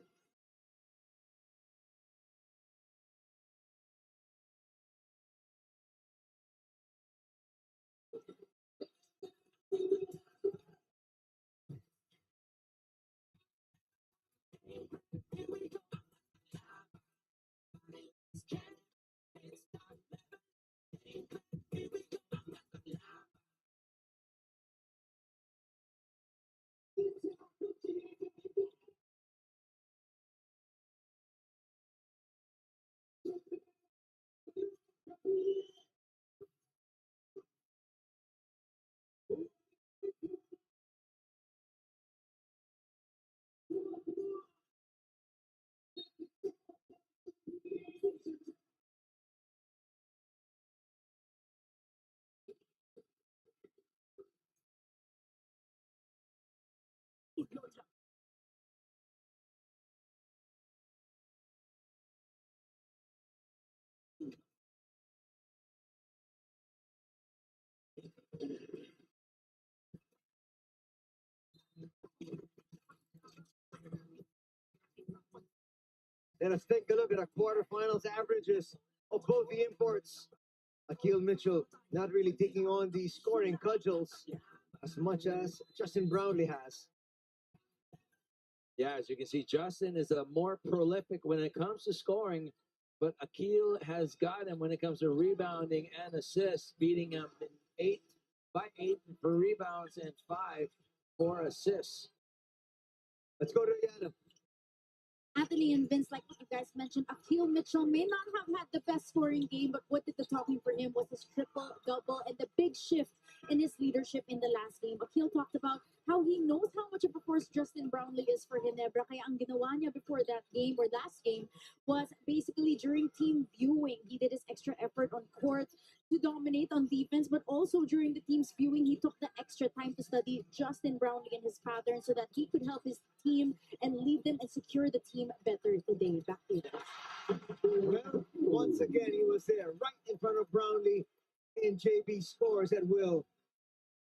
Let us take a look at our quarterfinals averages of both the imports. Akil Mitchell not really taking on the scoring cudgels as much as Justin Brownlee has. Yeah, as you can see, Justin is a more prolific when it comes to scoring, but Akil has got him when it comes to rebounding and assists, beating him in 8 for rebounds and 5 for assists. Let's go to Yana. Anthony and Vince, like what you guys mentioned, Akil Mitchell may not have had the best scoring game, but what did the talking for him was his triple, double, and the big shift in his leadership in the last game. Akil talked about how he knows how much of a force Justin Brownlee is for Ginebra. Kaya ang ginawa niya before that game or last game was basically during team viewing. He did his extra effort on court to dominate on defense, but also during the team's viewing, he took the extra time to study Justin Brownlee and his pattern so that he could help his team and lead them and secure the team better today. Back to you guys. Well, once again, he was there right in front of Brownlee, and JB scores at will.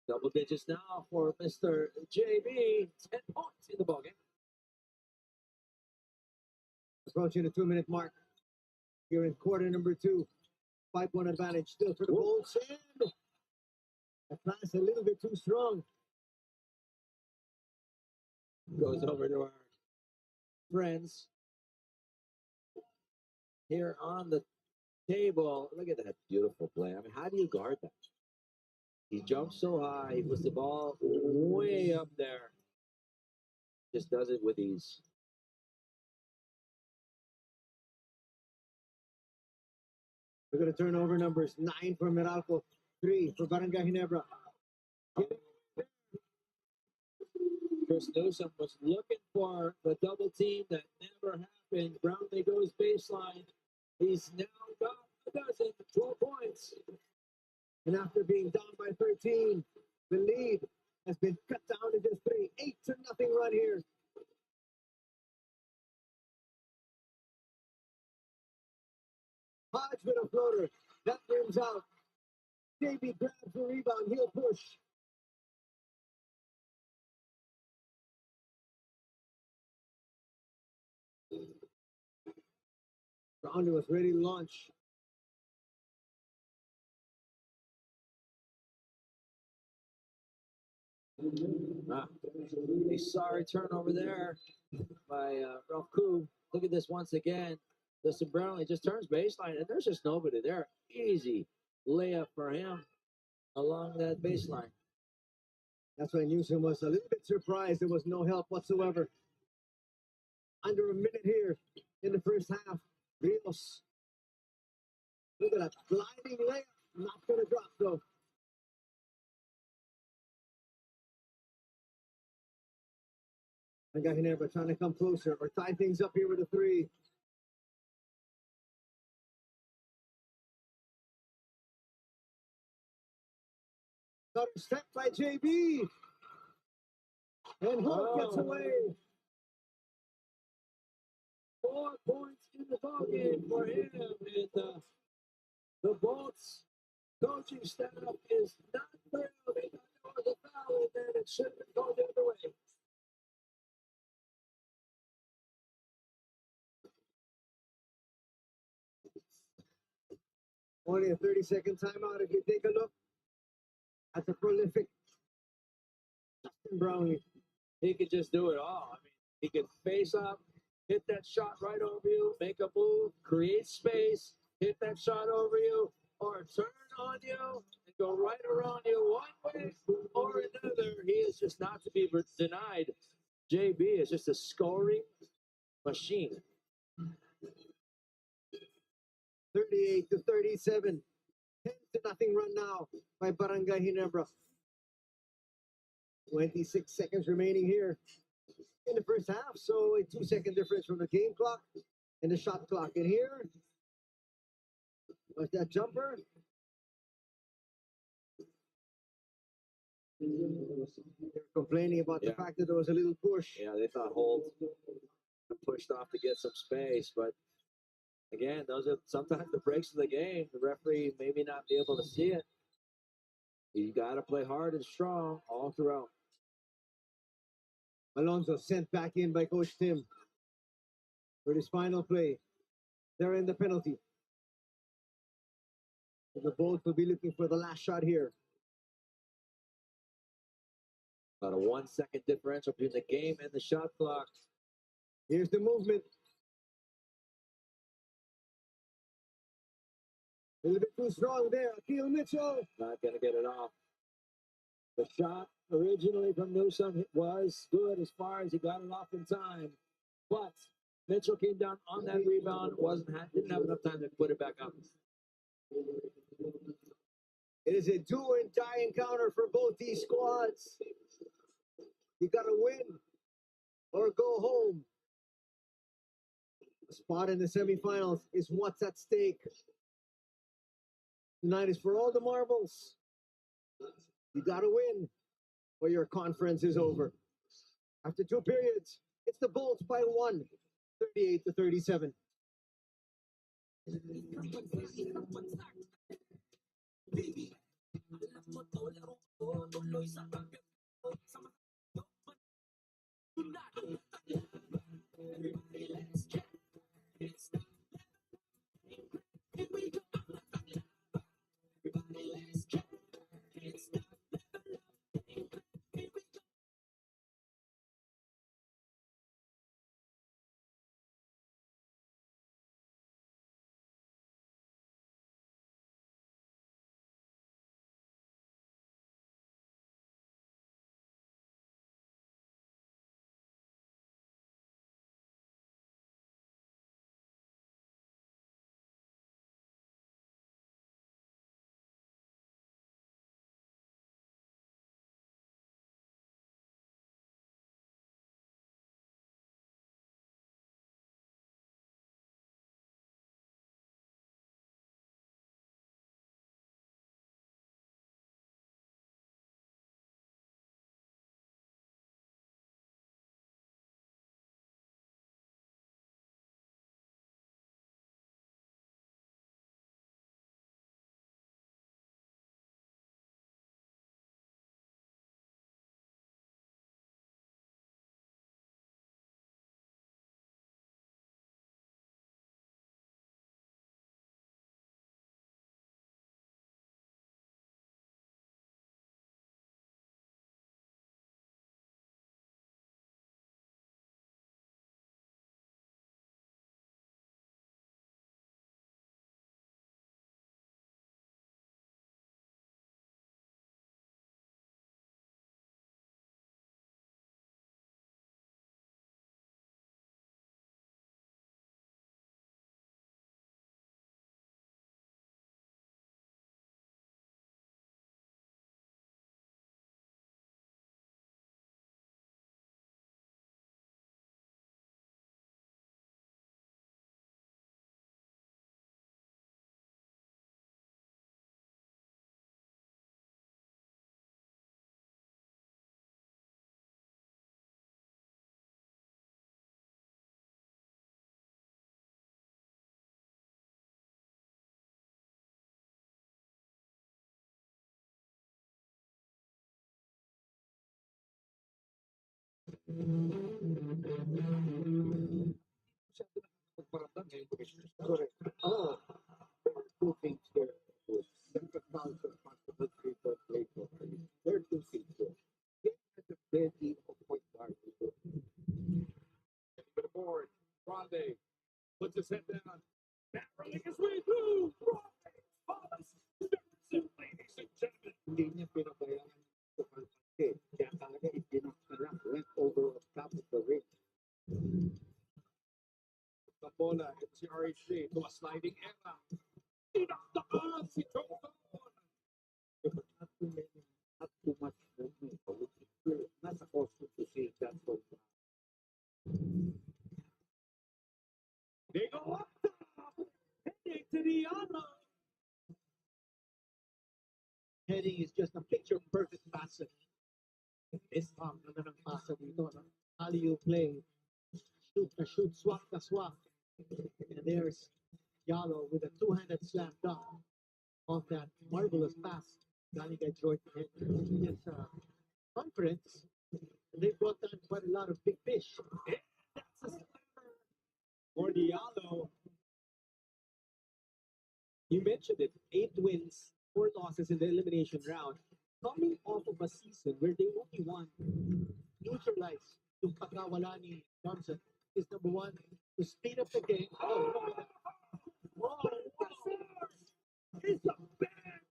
Double digits now for Mr. JB. 10 points in the ballgame. Approaching the 2-minute mark here in quarter number 2. 5-point advantage still for the Bulls. And the pass a little bit too strong. Goes over to our friends here on the table. Look at that beautiful play. I mean, how do you guard that? He jumps so high, he puts the ball way up there. Just does it with ease. We're going to turn over numbers. 9 for Meralco, 3 for Barangay Ginebra. Chris Newsom was looking for the double team that never happened. Brownlee goes baseline. He's now got a dozen, 12 points. And after being down by 13, the lead has been cut down to just 3. 8-0 run here. Hodge with a floater. That rims out. JB grabs the rebound. He'll push. Brownlee was ready to launch. A sorry turnover there by Ralph Koo. Look at this once again. Justin Brownlee just turns baseline, and there's just nobody there. Easy layup for him along that baseline. That's why Newsom was a little bit surprised. There was no help whatsoever. Under a minute here in the first half. Rios. Look at that gliding layup. Not going to drop, though. Barangay Ginebra trying to come closer or tie things up here with a 3. Another step by JB. And Holt gets away. 4 points in the ballgame for him. And the Bolts coaching staff is not thrilled. They thought there was a foul, and then it should have gone the other way. Only a 30-second timeout. If you take a look at the prolific Justin Brownlee. He could just do it all. I mean, he could face up, hit that shot right over you, make a move, create space, hit that shot over you, or turn on you and go right around you one way or another. He is just not to be denied. JB is just a scoring machine. 38-37. 10-0 run now by Barangay Ginebra. 26 seconds remaining here in the first half. So a 2-second difference from the game clock and the shot clock. And here was that jumper. They're complaining about the fact that there was a little push. Yeah, they thought Holt pushed off to get some space, but again, those are sometimes the breaks of the game. The referee maybe not be able to see it. You got to play hard and strong all throughout. Alonso sent back in by Coach Tim for his final play. They're in the penalty. The Bolts will be looking for the last shot here. About a 1-second differential between the game and the shot clock. Here's the movement. A little bit too strong there. Akil Mitchell. Not going to get it off. The shot originally from Newsom was good as far as he got it off in time. But Mitchell came down on that rebound, didn't have enough time to put it back up. It is a do-or-die encounter for both these squads. You got to win or go home. A spot in the semifinals is what's at stake. Tonight is for all the marbles. You got to win or your conference is over. After 2 periods, it's the Bolts by 1, 38-37. Correct. Oh, two things here. Second foul responsible free throw play for there are two things here. At the very of point guard. For the board, Grande puts his head down. Barreling his way through. Grande follows. Jefferson, ladies and gentlemen. Hindi niya pinabayaan sa pansin. Kaya talaga itinakala went over on top of the ring. The bola, MCRHD to a sliding era. Tinaktakan si Johnson. But not too many, not too much movement. Which is clear. Not supposed to see that so far. They go up top. Heading to the other. Heading is just a picture perfect passer. This time, naman ang passer dito. No? How do you play? Shoot na shoot, swap na swap. And there's Yalo with a two-handed slam dunk of that marvelous pass. Galing kay Jordan Henry. Yes, conference. And they brought down quite a lot of big fish. That's a slammer for Diallo. You mentioned it. 8 wins, 4 losses in the elimination round. Coming off of a season where they only won. Neutralize yung pagkawala ni Johnson is number one to speed up the game. Oh, look at that. It's a bad.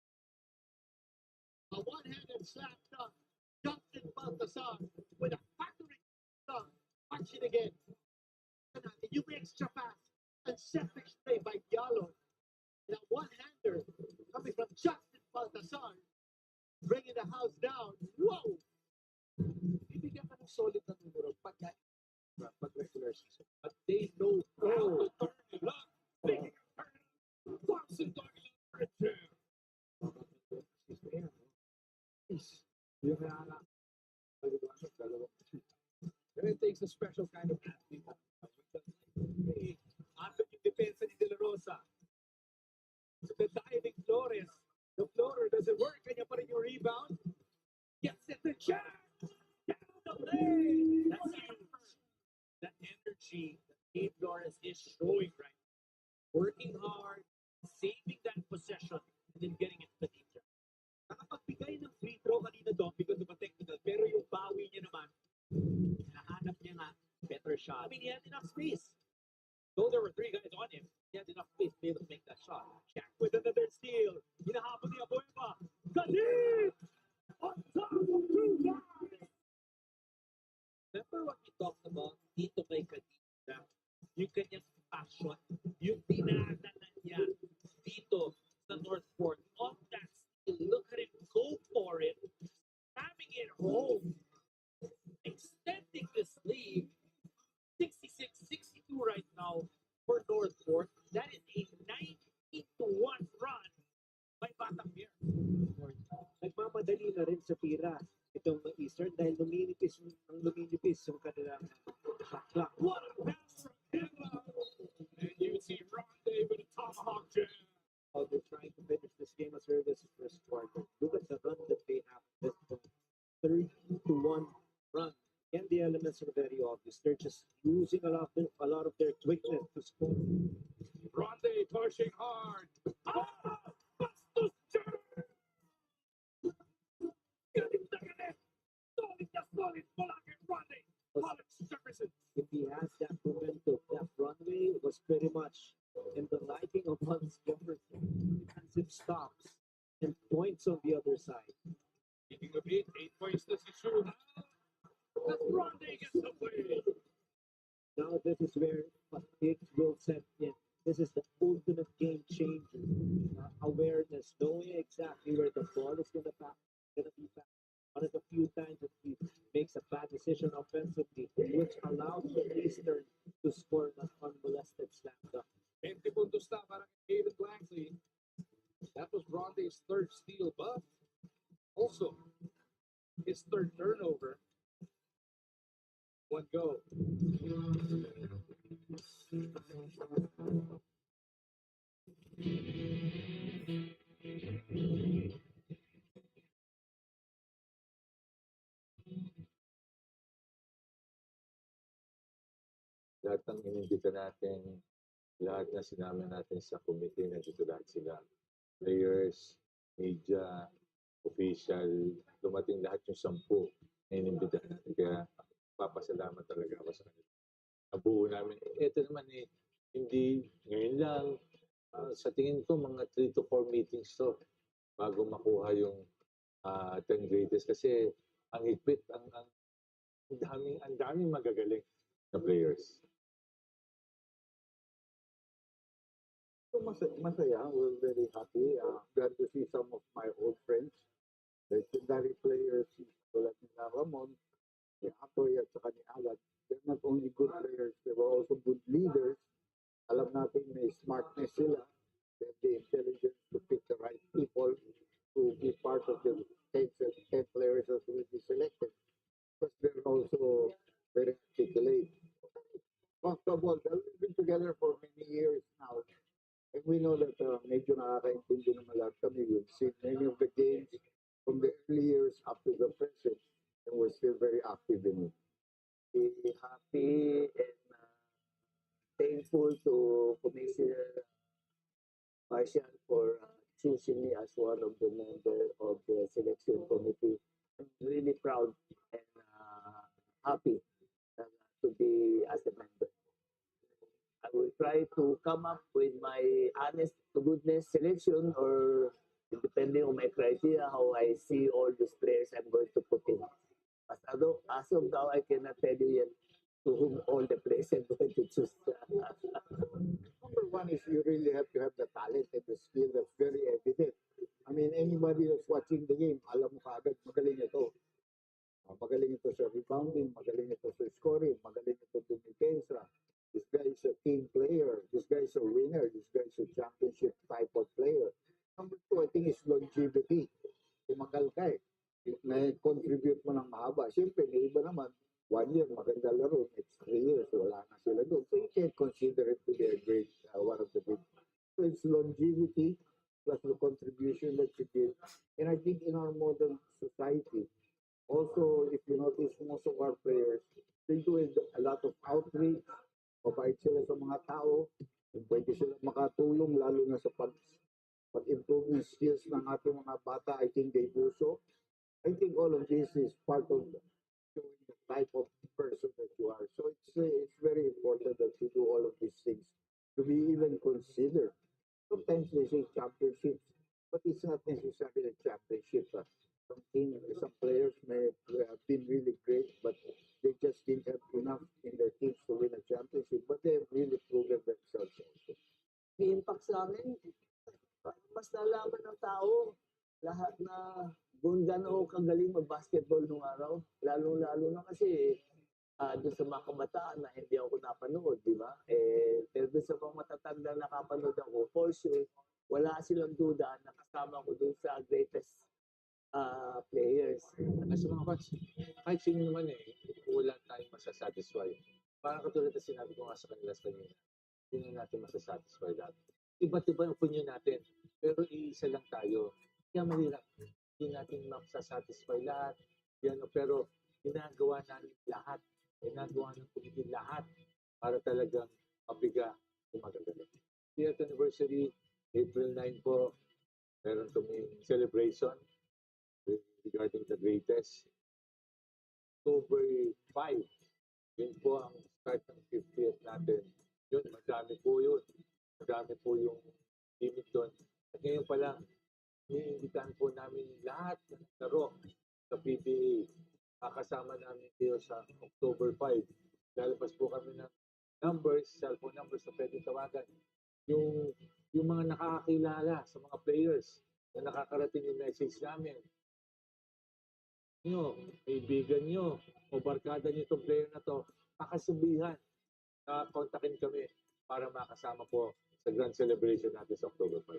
A one-handed slam dunk. Johnson Baltasar with a factory dunk. Watch it again. You extra pass and selfish play by Diallo. And a one-hander coming from Justin Baltasar. Bringing the house down. Whoa! Bibigyan ka ng solid na numero pag regular season. But they know how to turn it up. Speaking of turn it up, Watson talking about it. And it takes a special kind of athlete. Andun yung depensa ni De La Rosa. So the diving Flores. The floater doesn't work. Kanya pa rin yung rebound. Gets it to Jack. Down the lane. That's huge. That energy that Gabe Flores is showing right now. Working hard, saving that possession, and then getting it to the teacher. Nakapagbigay ng free throw kanina doon because of a technical. Pero yung bawi niya naman, nahanap niya nga better shot. I mean, he had enough space. Though there were 3 guys on him, he had enough space to be able to make that shot. Jack with another steal. Hinahabol ni Abueva. Galit! On top of 2 guys! Remember what we talked about dito kay Kadita? Yung kanyang passion, yung dinadala niya dito sa Northport. On that steal, look at him go for it. Having it home. Extending this lead. 66-62 right now for Northport. That is a 19-1 run by Batang Bear. Nagmamadali na rin sa tira itong Eastern dahil luminipis yung kanilang shot clock. What a pass from Ginebra! And you see Ronde with a tomahawk jam. How they're trying to finish this game as early as the first quarter. Look at the run that they have at this point. 3-1 run. And the elements are very obvious. They're just using a lot of their quickness to score. Ronde pushing hard. Ah! Bastos jam! Galit na galit! Solid na solid! Malaki Ronde! Alex Jefferson! If he has that momentum, that runway was pretty much in the liking of Alex Jefferson. Defensive stops and points on the other side. Speaking of 8 points to Sishu. As Ronde gets away. Now this is where it will set in. This is the ultimate game changer. Awareness, knowing exactly where the ball is going to be back. One of the few times that he makes a bad decision offensively, which allows the Eastern to score an unmolested slam dunk. 20 puntos na para kay David Blankley. That was Ronde's 3rd steal, but also his 3rd turnover. 1 go. lahat ng inimbita natin, lahat na sinama natin sa committee, nandito lahat sila. Players, media, official, dumating lahat yung 10 na inimbitahan natin. Kaya papasalamat talaga ako sa kanila. Nabuo namin. Ito naman hindi ngayon lang. Sa tingin ko, mga 3 to 4 meetings to bago makuha yung 10 greatest. Kasi ang higpit, ang daming magagaling na players. So masaya, we're very happy. Glad to see some of my old friends, legendary players, tulad ni Ramon, ni Atoy at saka ni Alan. They're not only good players, they were also good leaders. Alam natin may smartness sila. They have the intelligence to pick the right people to be part of the 10 players that will be selected. Because they're also very articulate. Comfortable. They've been together for many years now. And we know that medyo nakakaintindi naman lahat kami. We've seen many of the games from the early years up to the present. And we're still very active in it. Be happy and thankful to Commissioner Marshall for choosing me as one of the members of the selection committee. I'm really proud and happy to be as a member. I will try to come up with my honest to goodness selection, or depending on my criteria, how I see all these players I'm going to put in. As of now, I cannot tell you yet to whom all the players I'm going to choose. Number one is you really have to have the talent and the skill that's very evident. I mean, anybody that's watching the game, alam mo kaagad, magaling ito. Magaling ito sa rebounding, magaling ito sa scoring, magaling ito dumipensa. This guy is a team player. This guy is a winner. This guy is a championship type of player. Number two, I think is longevity. Tumagal ka na-contribute mo ng mahaba. Siyempre, may iba naman, 1 year, maganda laro. Next 3 years, wala na sila doon. So you can't consider it to be a great, one of the big. So it's longevity plus the contribution that you give. And I think in our modern society, also, if you notice, most of our players, they do a lot of outreach, mabait sila sa mga tao, pwede sila makatulong, lalo na sa pag-improve ng skills ng ating mga bata. I think they do so. I think all of this is part of showing the type of person that you are. So it's very important that you do all of these things to be even considered. Sometimes they say championships, but it's not necessarily a championship. Some players may have been really great, but they just didn't have enough in their teams to win a championship. But they have really proven themselves also. May impact sa amin. Mas nalaman ng tao lahat na kung gano'n kagaling mag-basketball nung araw. Lalo-lalo na kasi doon sa mga kabataan na hindi ako napanood, di ba? Pero doon sa mga matatanda na nakapanood ako, for sure, wala silang duda na kasama ko doon sa greatest players. As mga coach, kahit sino naman wala tayong masasatisfy. Parang katulad na sinabi ko nga sa kanila kanina, hindi na natin masasatisfy lahat. Iba't iba yung opinion natin, pero iisa lang tayo. Kaya mahirap, hindi natin masasatisfy lahat. Pero ginagawa namin lahat. Ginagawa ng committee lahat para talagang mabiga yung magagaling. 10th anniversary, April 9 po, meron kaming celebration regarding the greatest. October 5, yun po ang start ng 50th natin. Yun, madami po yun. Madami po yung limit doon. At ngayon pa lang, iniimbitahan po namin lahat ng laro sa PBA. Kakasama namin kayo sa October 5. Lalabas po kami ng numbers, cellphone numbers na pwede tawagan. Yung mga nakakakilala sa mga players na nakakarating yung message namin. Kaibigan nyo o barkada nyo itong player na to, pakasubihan na kontakin kami para makasama po sa grand celebration natin sa October 5.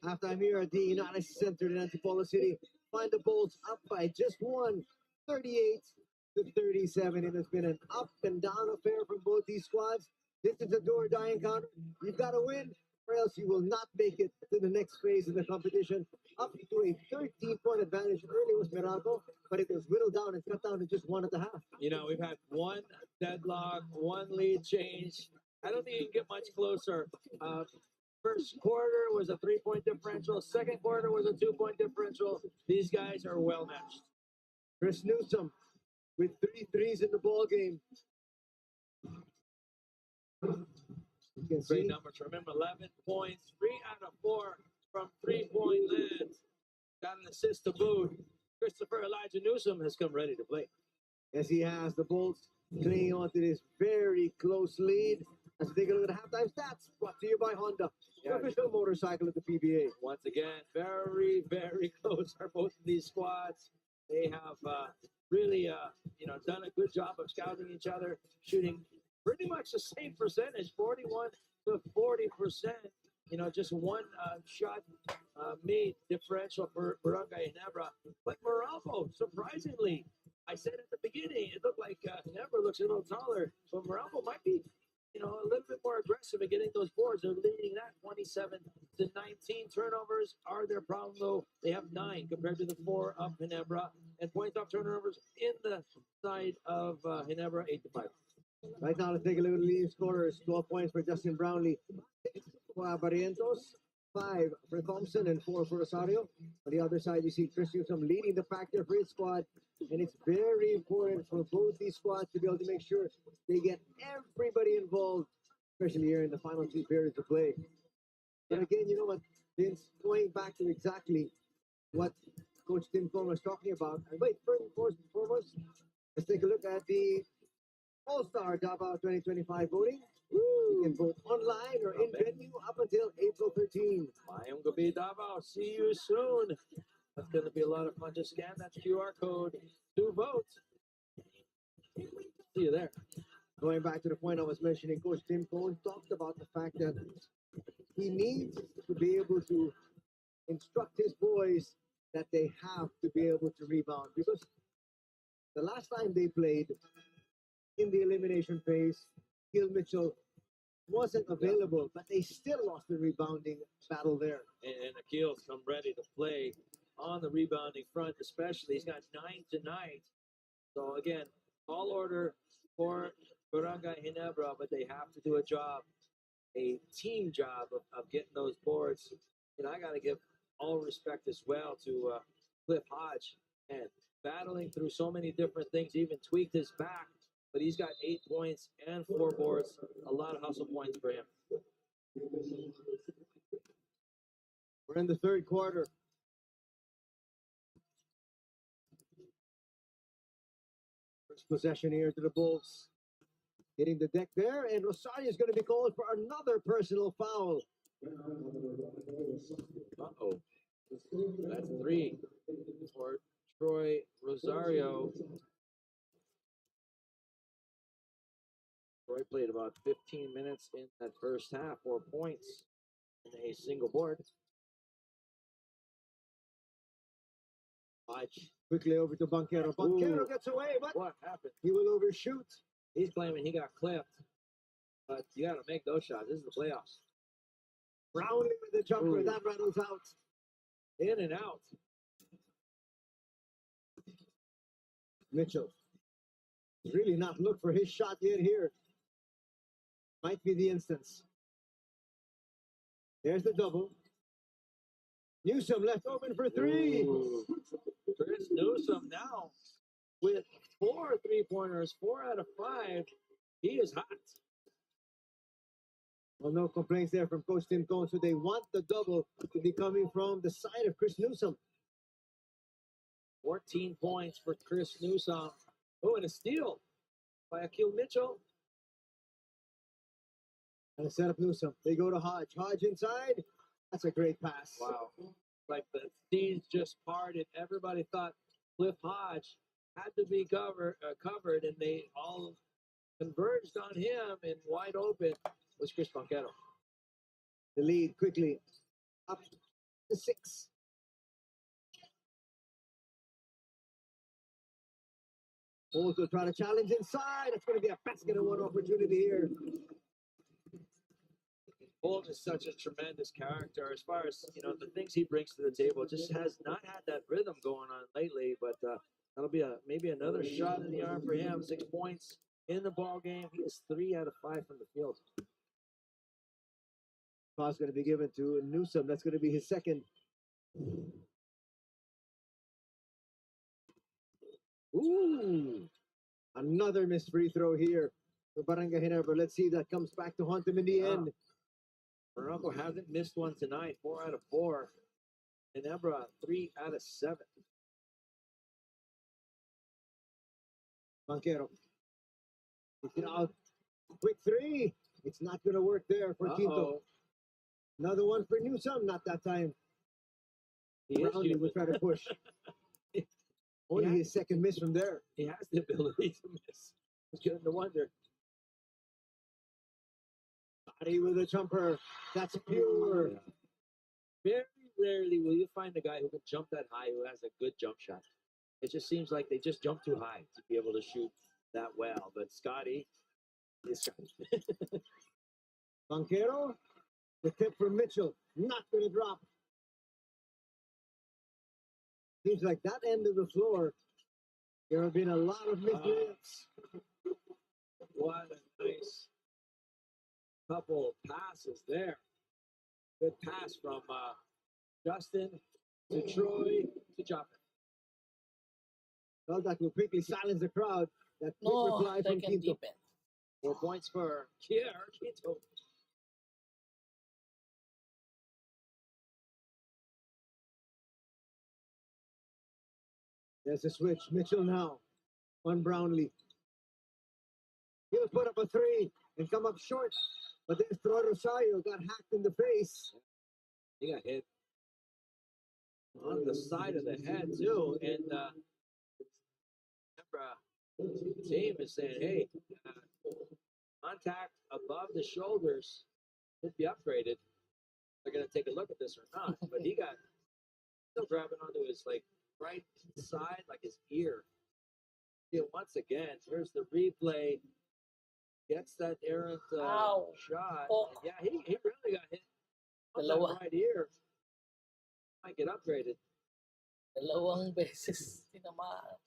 Halftime here at the United Center in Antipolo City. Find the Bulls up by just one, 38-37. It has been an up and down affair from both these squads. This is a do-or-die encounter. You've got to win, or else you will not make it to the next phase of the competition. Up to a 13-point advantage early was Meralco, but it was whittled down and cut down to just 1.5. You know, we've had one deadlock, one lead change. I don't think you can get much closer. First quarter was a 3-point differential. Second quarter was a 2-point differential. These guys are well matched. Chris Newsom with 3 threes in the ball game. You can Great see numbers. Remember, 11 points, 3 out of 4 from 3-point land. Got an assist to boot. Christopher Elijah Newsom has come ready to play. as he has the Bolts clinging on to this very close lead. Let's take a look at halftime stats brought to you by Honda, the official motorcycle of the PBA. Once again, very, very close are both of these squads. They have really, done a good job of scouting each other, shooting pretty much the same percentage, 41 to 40%. You know, just one shot made differential for Barangay Ginebra. But Meralco, surprisingly, I said at the beginning, it looked like Ginebra looks a little taller, but Meralco might be, a little bit more aggressive at getting those boards. They're leading that 27 to 19. Turnovers are their problem, though. They have 9 compared to the 4 of Ginebra. And points off turnovers in the side of Ginebra, 8 to 5. Right now, let's take a look at the leading scorers. 12 points for Justin Brownlee, 6 for Barrientos, 5 for Thompson, and 4 for Rosario. On the other side, you see Chris Newsom leading the pack there for his squad. And it's very important for both these squads to be able to make sure they get everybody involved, especially here in the final 2 periods of play. But again, you know what, Vince, going back to exactly what Coach Tim Cone was talking about. And wait, first and foremost, let's take a look at the All-Star Davao 2025 voting. You can vote online or in venue up until April 13. Mayong gabi, Davao. See you soon. That's going to be a lot of fun. Just scan that QR code to vote. See you there. Going back to the point I was mentioning, Coach Tim Cone talked about the fact that he needs to be able to instruct his boys that they have to be able to rebound, because the last time they played in the elimination phase, Gil Mitchell wasn't available, but they still lost the rebounding battle there. And Akil's come ready to play on the rebounding front, especially. He's got 9 tonight. So again, all order for Barangay Ginebra, but they have to do a team job of getting those boards. And I got to give all respect as well to Cliff Hodge, and battling through so many different things. He even tweaked his back, but he's got 8 points and 4 boards. A lot of hustle points for him. We're in the third quarter. First possession here to the Bulls. Hitting the deck there, and Rosario is going to be called for another personal foul. Uh-oh. That's 3 for Troy Rosario. Troy played about 15 minutes in that first half, 4 points and a single board. Hodge. Quickly over to Banquero. Banquero gets away, but what happened? He will overshoot. He's claiming he got clipped, but you got to make those shots. This is the playoffs. Brownlee with the jumper. That rattles out. In and out. Mitchell. He's really not looked for his shot yet here. Might be the instance. There's the double. Newsom left open for 3. Ooh. Chris Newsom now with 4 3-pointers, 4 out of 5. He is hot. Well, no complaints there from Coach Tim Cone. So they want the double to be coming from the side of Chris Newsom. 14 points for Chris Newsom. Oh, and a steal by Akil Mitchell. And a set up Newsom. They go to Hodge. Hodge inside. That's a great pass. Wow. Like the seas just parted. Everybody thought Cliff Hodge had to be covered, and they all converged on him, and wide open was Chris Banquero. The lead quickly up to 6. Also try to challenge inside. It's going to be a basket and 1 opportunity here. Holt is such a tremendous character as far as the things he brings to the table. Just has not had that rhythm going on lately, but that'll be maybe another shot in the arm for him. 6 points in the ball game. He is 3 out of 5 from the field. Pass going to be given to Newsom. That's going to be his second. Ooh, another missed free throw here for Barangay Ginebra. Let's see if that comes back to haunt him in the end. Meralco hasn't missed one tonight. 4 out of 4. Ginebra 3 out of 7. Banquero. It's out. Quick three. It's not going to work there for Quinto. Another one for Newsom. Not that time. Brownlee will try to push. Only his second miss from there. He has the ability to miss. It's getting to wonder. Body with a jumper. That's pure. Very rarely will you find a guy who can jump that high who has a good jump shot. It just seems like they just jump too high to be able to shoot that well. But Scotty is Scotty. Banquero. The tip from Mitchell. Not going to drop. Seems like that end of the floor, there have been a lot of mistakes. What a nice couple passes there. Good pass from Justin to Troy to Joppa. Well, that will quickly silence the crowd. That quick reply from Quinto. 4 points for Quinto. There's a switch. Mitchell now on Brownlee. He'll put up a three and come up short. But there's Troy Rosario got hacked in the face. He got hit on the side of the head, too. And team is saying, hey, contact above the shoulders should be upgraded. They're going to take a look at this or not. But he got still grabbing onto his right side, like his ear. Once again, here's the replay. Gets that errant shot. And yeah, he really got hit on that right ear. Might get upgraded. Dalawang beses tinamaan.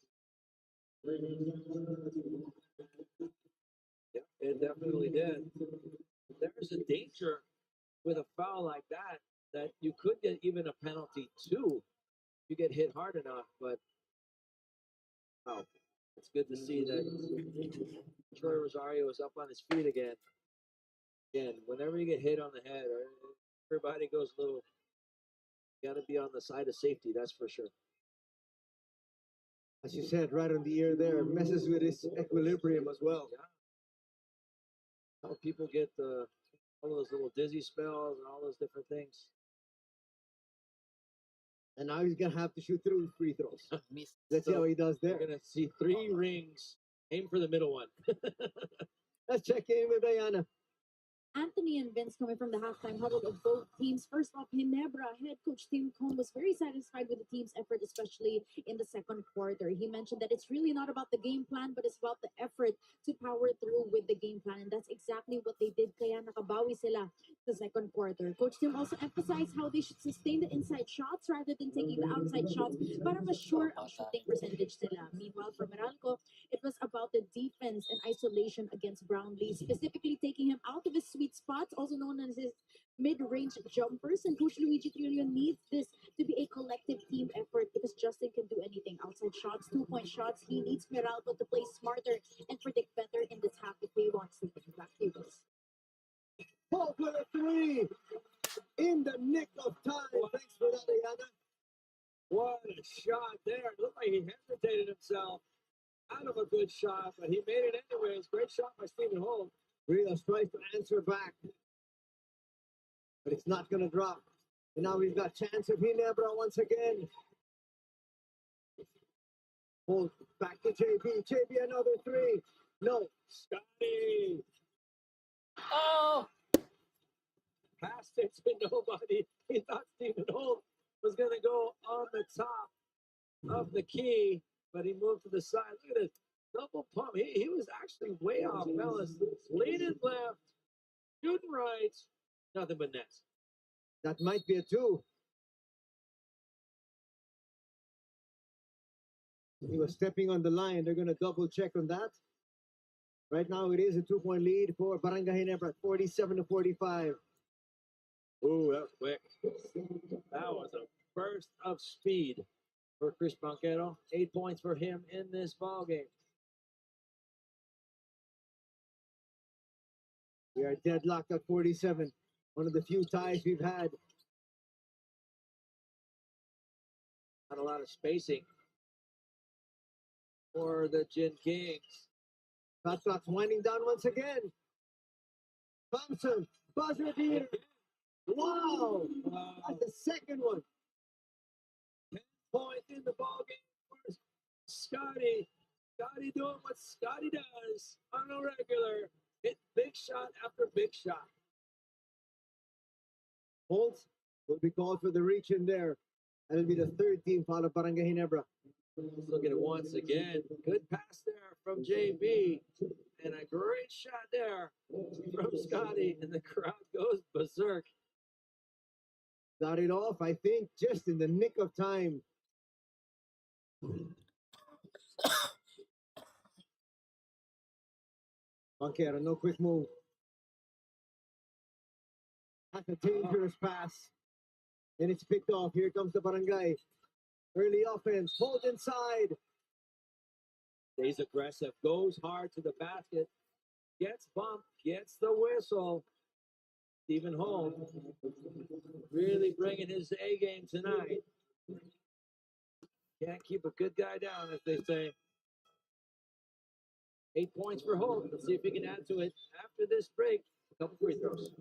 Yeah, it definitely did. There's a danger with a foul like that you could get even a penalty too. You get hit hard enough, but it's good to see that Troy Rosario is up on his feet again. Again, whenever you get hit on the head, everybody goes a little. You got to be on the side of safety, that's for sure. As you said, right on the ear there, messes with his equilibrium as well. Yeah. How people get all those little dizzy spells and all those different things. And now he's going to have to shoot through free throws. Let's see how he does there. We're going to see 3 rings. Aim for the middle one. Let's check in with Diana. Anthony and Vince coming from the halftime huddle of both teams. First off, Ginebra head coach Tim Cone was very satisfied with the team's effort, especially in the second quarter. He mentioned that it's really not about the game plan, but it's about the effort to power through with the game plan. And that's exactly what they did. Kaya nakabawi sila sa second quarter. Coach Tim also emphasized how they should sustain the inside shots rather than taking the outside shots para mas sure ang shooting percentage nila. Meanwhile, for Meralco, it was about the defense and isolation against Brownlee, specifically taking him out of his sweet spots, also known as his mid-range jumpers. And Coach Luigi Trillo needs this to be a collective team effort because Justin can do anything. Outside shots, 2-point shots. He needs Meralco to play smarter and predict better in this half if he wants to win. Back to you, guys. Paul with a three in the nick of time. Thanks for that, Diana. What a shot there. It looked like he hesitated himself out of a good shot, but he made it anyways. Great shot by Stephen Holt. Rios tries to answer back, but it's not going to drop. And now we've got chance of Ginebra once again. Holt back to JB. JB another three. No. Scotty. Oh! Passed it to nobody. He thought Stephen Holt was going to go on the top of the key, but he moved to the side. Look at this. Double pump. He was actually way off balance. Leaning left, shooting right, Nothing but nets. That might be a 2. He was stepping on the line. They're going to double check on that. Right now, it is a 2-point lead for Barangay Ginebra, 47-45. Ooh, that was quick. That was a burst of speed for Chris Banquero. 8 points for him in this ball game. We are deadlocked at 47. One of the few ties we've had. Not a lot of spacing for the Gin Kings. Shot clock's winding down once again. Thompson, buzzer beater. Wow! That's the second one. 10 points in the ball game for Scotty. Scotty doing what Scotty does on a regular. Hit big shot after big shot. Holtz will be called for the reach in there. That'll be the third team foul of Barangay Ginebra. Let's look at it once again. Good pass there from JB. And a great shot there from Scotty. And the crowd goes berserk. Got it off, I think, just in the nick of time. Banquero, no quick move. That's a dangerous pass. And it's picked off. Here comes the Barangay. Early offense. Hold inside. Stays aggressive. Goes hard to the basket. Gets bumped. Gets the whistle. Stephen Holt really bringing his A game tonight. Can't keep a good guy down, as they say. 8 points for Holt. Let's see if he can add to it after this break. A couple free throws.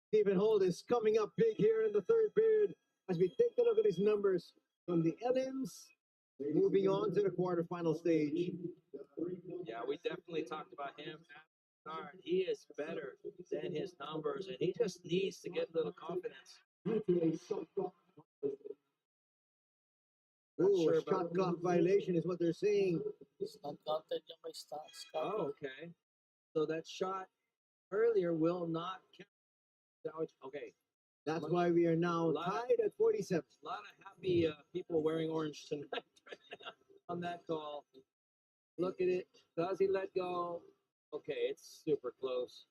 Stephen Holt is coming up big here in the third period as we take a look at his numbers from the LMs, moving on to the quarterfinal stage. Yeah, we definitely talked about him at the start. He is better than his numbers, and he just needs to get a little confidence. Ooh, sure a about- shot clock violation is what they're saying. It's not counted yung may Scotty. Oh, okay. So that shot earlier will not count. Okay. That's why we are now tied at 47. A lot of happy people wearing orange tonight right now on that call. Look at it. Does he let go? Okay, it's super close.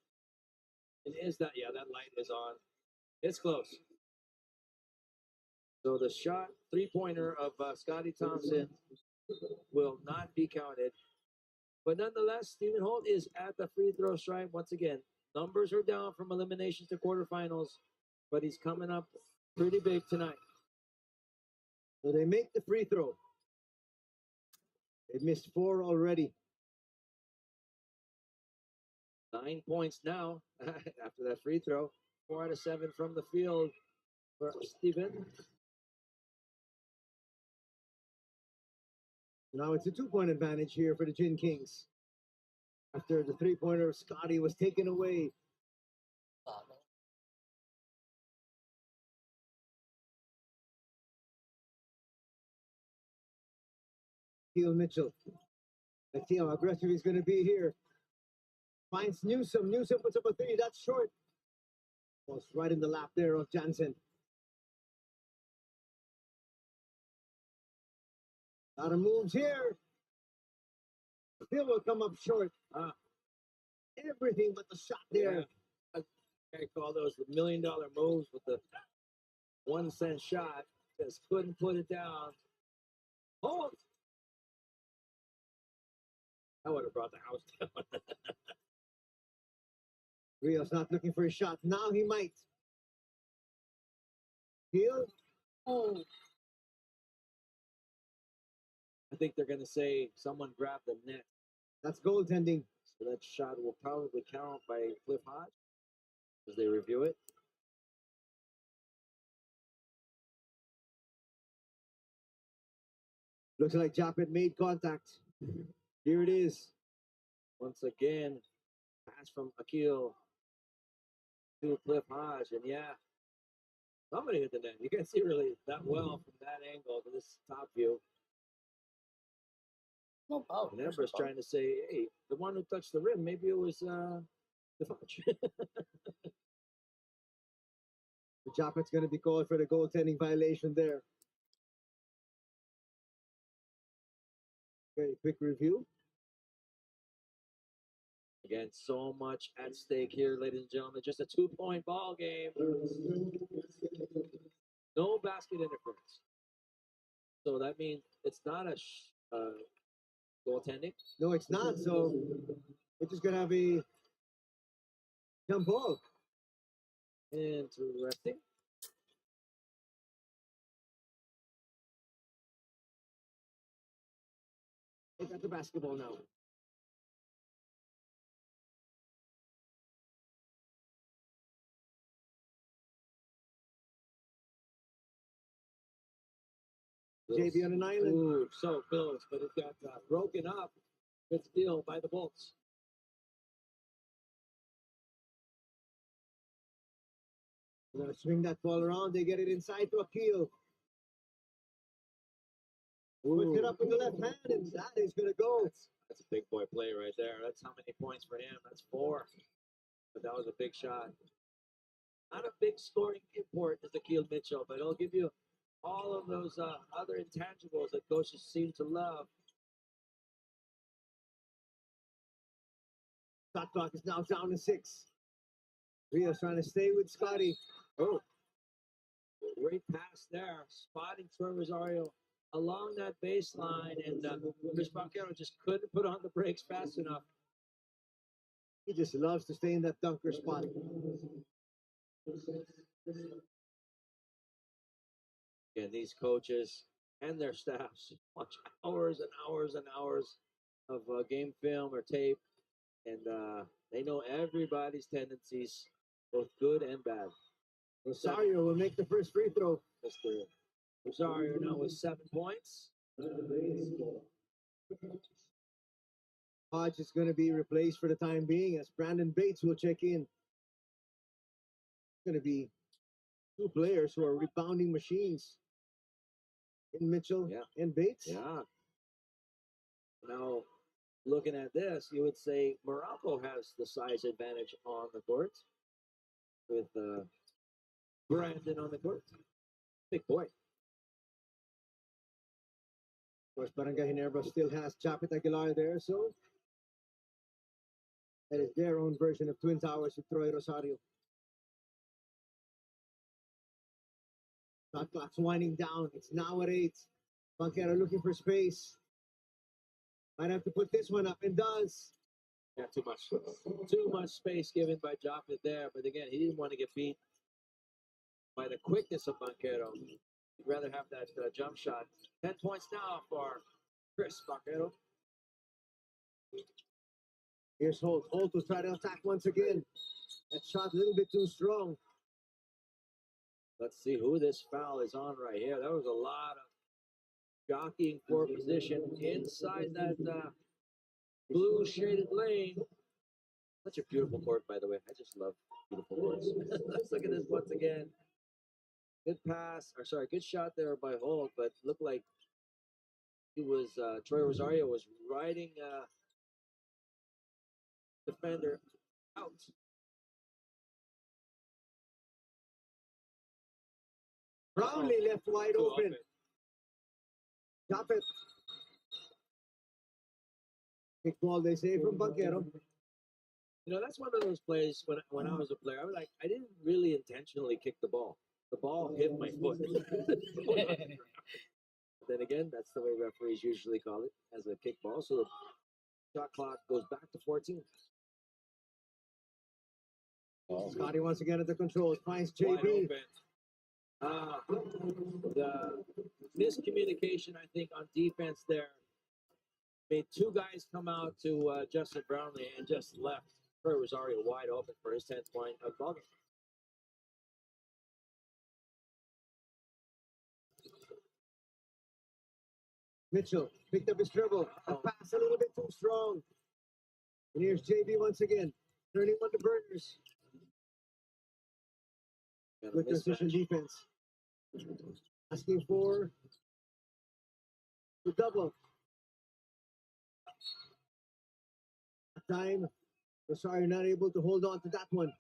And is that, yeah, that light is on. It's close. So the shot, three-pointer of Scotty Thompson will not be counted. But nonetheless, Stephen Holt is at the free throw stripe once again. Numbers are down from eliminations to quarterfinals, but he's coming up pretty big tonight. So they make the free throw. They missed 4 already. 9 points now after that free throw. 4 out of 7 from the field for Stephen. Now it's a 2-point advantage here for the Gin Kings. After the 3-pointer of Scotty was taken away. Teal Mitchell. Let's see how aggressive he's going to be here. Finds Newsom. Newsom puts up a 3. That's short. Was right in the lap there of Jansen. A lot of moves here. Still will come up short. Everything but the shot there. Yeah. I call those the $1 million moves with the 1 cent shot. Just couldn't put it down. Oh! I would have brought the house down. Rios not looking for a shot. Now he might. Heel. Oh. I think they're going to say someone grabbed the net. That's goaltending. So that shot will probably count by Cliff Hodge as they review it. Looks like Japet made contact. Here it is. Once again, pass from Akil to Cliff Hodge. And yeah, somebody hit the net. You can't see really that well from that angle to this top view. No foul. And Embra's trying to say, hey, the one who touched the rim, maybe it was the Hodge. Japet's going to be called for the goaltending violation there. Very quick review. Again, so much at stake here, ladies and gentlemen. Just a 2-point ball game. No basket interference. So that means it's not a goaltending. No, it's not. So we're just going to have a jump ball. Interesting. They got the basketball now. JB on an island. Ooh, so close, but it got broken up. Good steal by the Bolts. They're going to swing that ball around. They get it inside to Akil. Puts it up with the left hand, and that is going to go. That's a big boy play right there. That's how many points for him. That's 4. But that was a big shot. Not a big scoring import is Akil Mitchell, but it'll give you all of those other intangibles that coaches seem to love. Shot clock is now down to 6. Rios trying to stay with Scotty. Oh, great pass there. Spotting Troy Rosario along that baseline, and Chris Banquero just couldn't put on the brakes fast enough. He just loves to stay in that dunker spot. And these coaches and their staffs watch hours and hours and hours of game film or tape, and they know everybody's tendencies, both good and bad. Rosario will make the first free throw. Mr. Rosario now with 7 points. Hodge is going to be replaced for the time being as Brandon Bates will check in. It's going to be 2 players who are rebounding machines. In Mitchell and Bates. Yeah. Now, looking at this, you would say Meralco has the size advantage on the court with Brandon on the court. Big boy. Of course, Barangay Ginebra still has Japet Aguilar there, so that is their own version of Twin Towers with Troy Rosario. Shot clock's winding down. It's now at 8. Banquero looking for space. Might have to put this one up, and does. Yeah, too much space given by Japet there, but again, he didn't want to get beat by the quickness of Banquero. He'd rather have that jump shot. 10 points now for Chris Banquero. Here's Holt. Holt will try to attack once again. That shot a little bit too strong. Let's see who this foul is on right here. That was a lot of jockeying for position inside that blue shaded lane. Such a beautiful court, by the way. I just love beautiful courts. Let's look at this once again. Good pass, or sorry, good shot there by Holt, but looked like he was Troy Rosario was riding defender out. Brownlee left wide open. Japet. Kick ball, they say, from Banquero. You know, that's one of those plays when I was a player. I didn't really intentionally kick the ball. The ball hit my foot. Then again, that's the way referees usually call it, as a kickball. So the shot clock goes back to 14. Scotty once again at the controls, finds Wide JB. open. The miscommunication, I think, on defense there made two guys come out to Justin Brownlee and just left Trey Rosario wide open for his 10th point of ball game. Mitchell picked up his dribble. A pass a little bit too strong. And here's JB once again, turning on the burners. Got a Good transition mismatch. defense. Asking for the double. Time, Rosario not able to hold on to that one.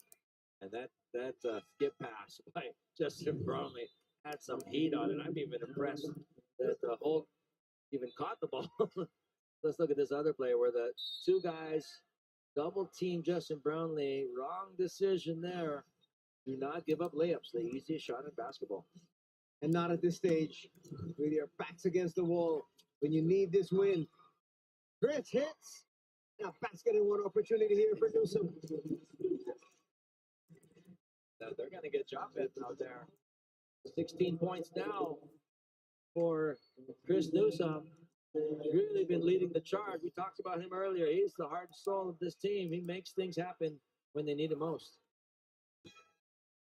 And that skip pass by Justin Brownlee had some heat on it. I'm even impressed that the Holt even caught the ball. Let's look at this other play where the two guys double team Justin Brownlee. Wrong decision there. Do not give up layups. The easiest shot in basketball. And not at this stage, with your backs against the wall. When you need this win, Chris hits. Now basket in one opportunity here for Newsom. Now they're going to get job hits out there. 16 points now for Chris Newsom. He's really been leading the charge. We talked about him earlier. He's the heart and soul of this team. He makes things happen when they need it most.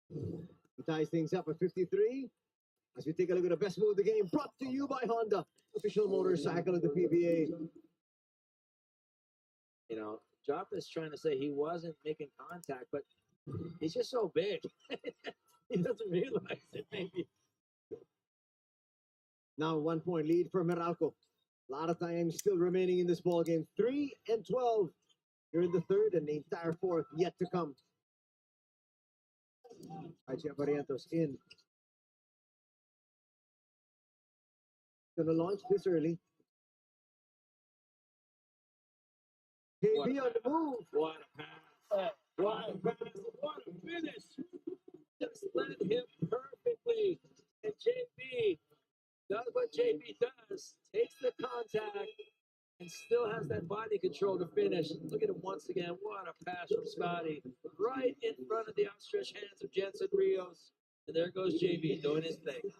He ties things up at 53. As we take a look at the best move of the game, brought to you by Honda, official motorcycle of the PBA. You know, Joppa is trying to say he wasn't making contact, but he's just so big. He doesn't realize it, maybe. Now 1 point lead for Meralco. A lot of time still remaining in this ball game. 3 and 12. Here in the third and the entire fourth yet to come. Archie Barrientos in. Gonna launch this early. JB on the move. What a pass. What a pass. What a finish. Just led him perfectly. And JB does what JB does. Takes the contact and still has that body control to finish. Look at him once again. What a pass from Scotty. Right in front of the outstretched hands of Jensen Rios. And there goes JB doing his thing.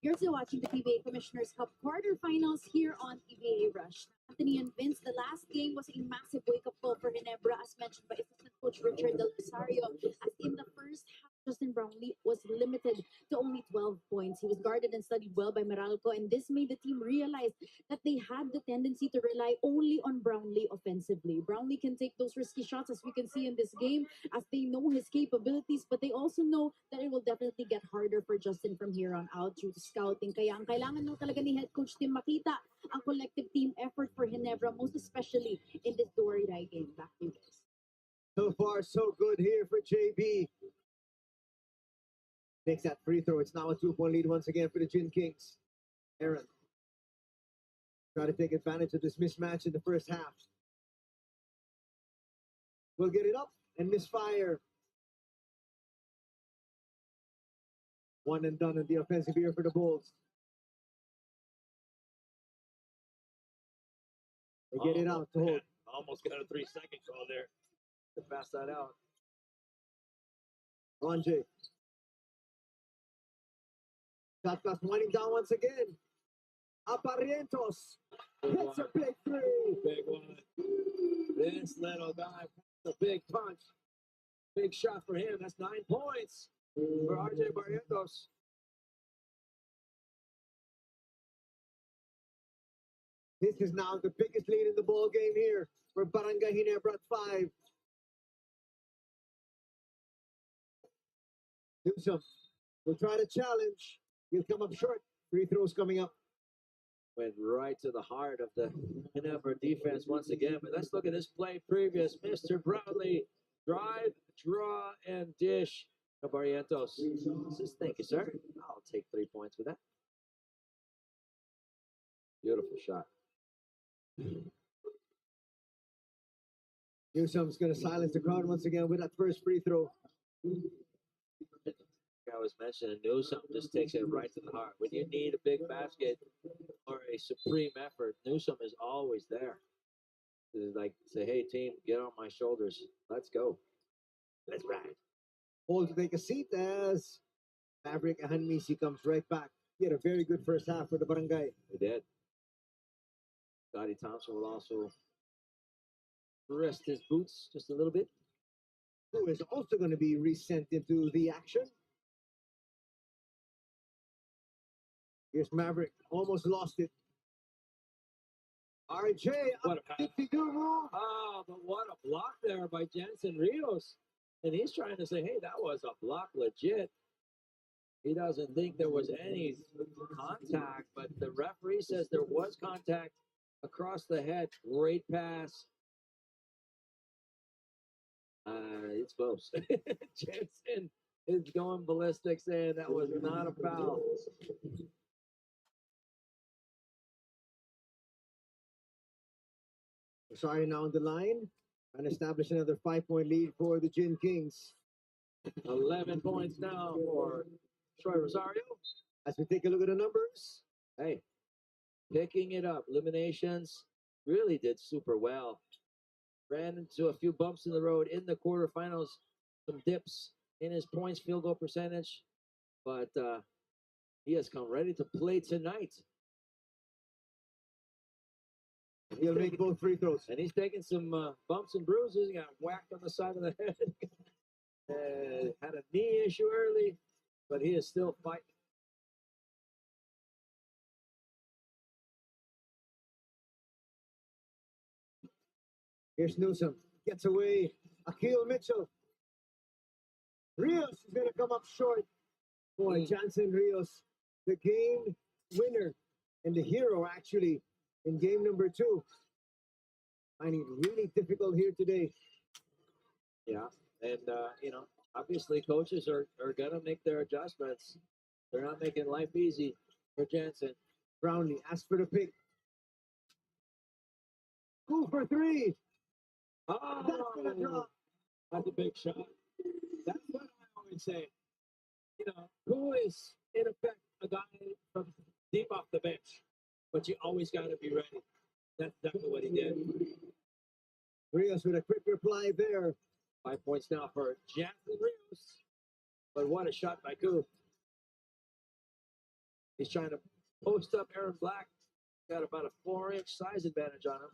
You're still watching the PBA Commissioner's Cup quarterfinals here on PBA Rush. Anthony and Vince, the last game was a massive wake-up call for Ginebra, as mentioned by assistant coach Richard Del Rosario, as in the first half, Justin Brownlee was limited to only 12 points. He was guarded and studied well by Meralco, and this made the team realize that they had the tendency to rely only on Brownlee offensively. Brownlee can take those risky shots, as we can see in this game, as they know his capabilities, but they also know that it will definitely get harder for Justin from here on out due to scouting. Kaya ang kailangan lang talaga ni head coach Tim makita ang collective team effort for Ginebra, most especially in this do or die game. Back to you guys. So far, so good here for JB. Makes that free throw. It's now a 2 point lead once again for the Gin Kings. Aaron. Try to take advantage of this mismatch in the first half. We'll get it up and misfire. One and done in the offensive here for the Bulls. They get it out to hold. Almost got a 3-second call there to pass that out. Ronje. Shot clock winding down once again. Aparrientos hits a big three. Big one. This little guy, a big punch. Big shot for him. That's 9 points for RJ Barrientos. This is now the biggest lead in the ball game here for Barangay Ginebra at 5. Newsom will try to challenge. He'll come up short. Free throws coming up. Went right to the heart of the Ginebra defense once again. But let's look at this play previous. Mr. Bradley, drive, draw, and dish to Barrientos. Says, thank you, sir. I'll take 3 points with that. Beautiful shot. Newsom's going to silence the crowd once again with that first free throw. I was mentioning, Newsom just takes it right to the heart. When you need a big basket or a supreme effort, Newsom is always there. It's like, say, hey, team, get on my shoulders. Let's go. Let's ride. Hold to take a seat as Maverick Ahanmisi comes right back. He had a very good first half for the Barangay. They did. Scotty Thompson will also rest his boots just a little bit. Who is also going to be resent into the action. Here's Maverick. Almost lost it. RJ, What up a 52 move. Oh, but what a block there by Jensen Rios. And he's trying to say, hey, that was a block legit. He doesn't think there was any contact, but the referee says there was contact across the head. Great pass. It's close. Jensen is going ballistic, saying that was not a foul. Sorry, now on the line. And establish another 5-point lead for the Gin Kings. 11 points now for Troy Rosario. As we take a look at the numbers. Hey, picking it up. Eliminations really did super well. Ran into a few bumps in the road in the quarterfinals. Some dips in his points, field goal percentage. But he has come ready to play tonight. He'll make both free throws. And he's taking some bumps and bruises. He got whacked on the side of the head. Had a knee issue early, but he is still fighting. Here's Newsom. Gets away. Akil Mitchell. Rios is going to come up short. Boy, Jansen Rios, the game winner and the hero, actually, in game number 2. Finding it really difficult here today. Yeah, and, obviously coaches are going to make their adjustments. They're not making life easy for Jansen. Brownlee asks for the pick. 2 for 3. Oh, That's going to drop. That's a big shot. That's what I always say. Who is, in effect, a guy from deep off the bench? But you always got to be ready. That's definitely what he did. Rios with a quick reply there. 5 points now for Jansen Rios. But what a shot by Koo. He's trying to post up Aaron Black. Got about a 4-inch size advantage on him.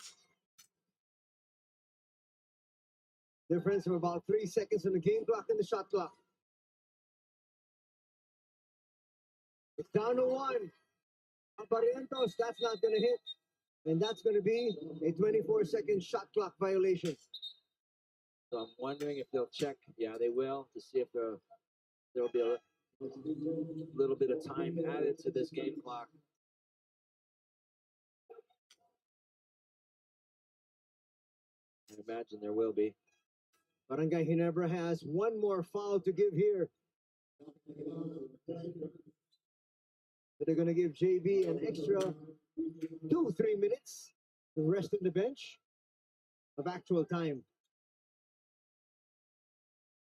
Difference of about 3 seconds on the game clock and the shot clock. It's down to 1. Barrientos, that's not going to hit. And that's going to be a 24-second shot clock violation. So I'm wondering if they'll check. Yeah, they will, to see if there'll be a little bit of time added to this game clock. I imagine there will be. Barangay Ginebra has one more foul to give here. But they're going to give JB an extra 2-3 minutes. The rest on the bench of actual time.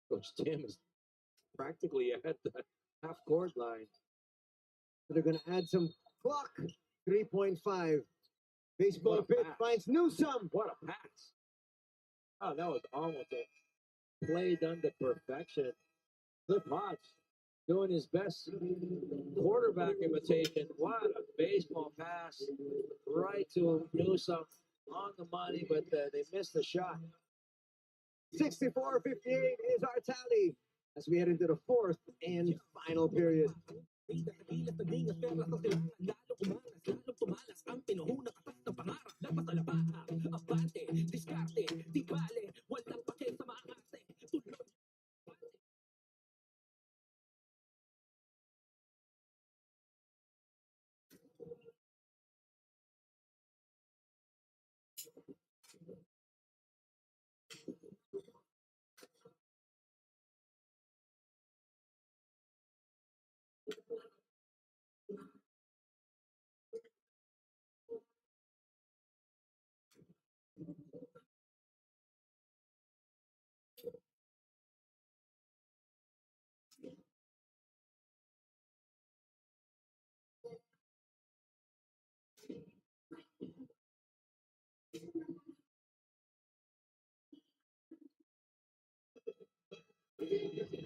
Coach Tim is practically at the half-court line. So they're going to add some clock. 3.5. Baseball What a pitch pass. finds Newsome. What a pass. Oh, that was almost a play done to perfection. Cliff Hodge doing his best quarterback imitation. What a baseball pass right to Newsome on the money, but they missed the shot. 64-58 is our tally as we head into the fourth and final period.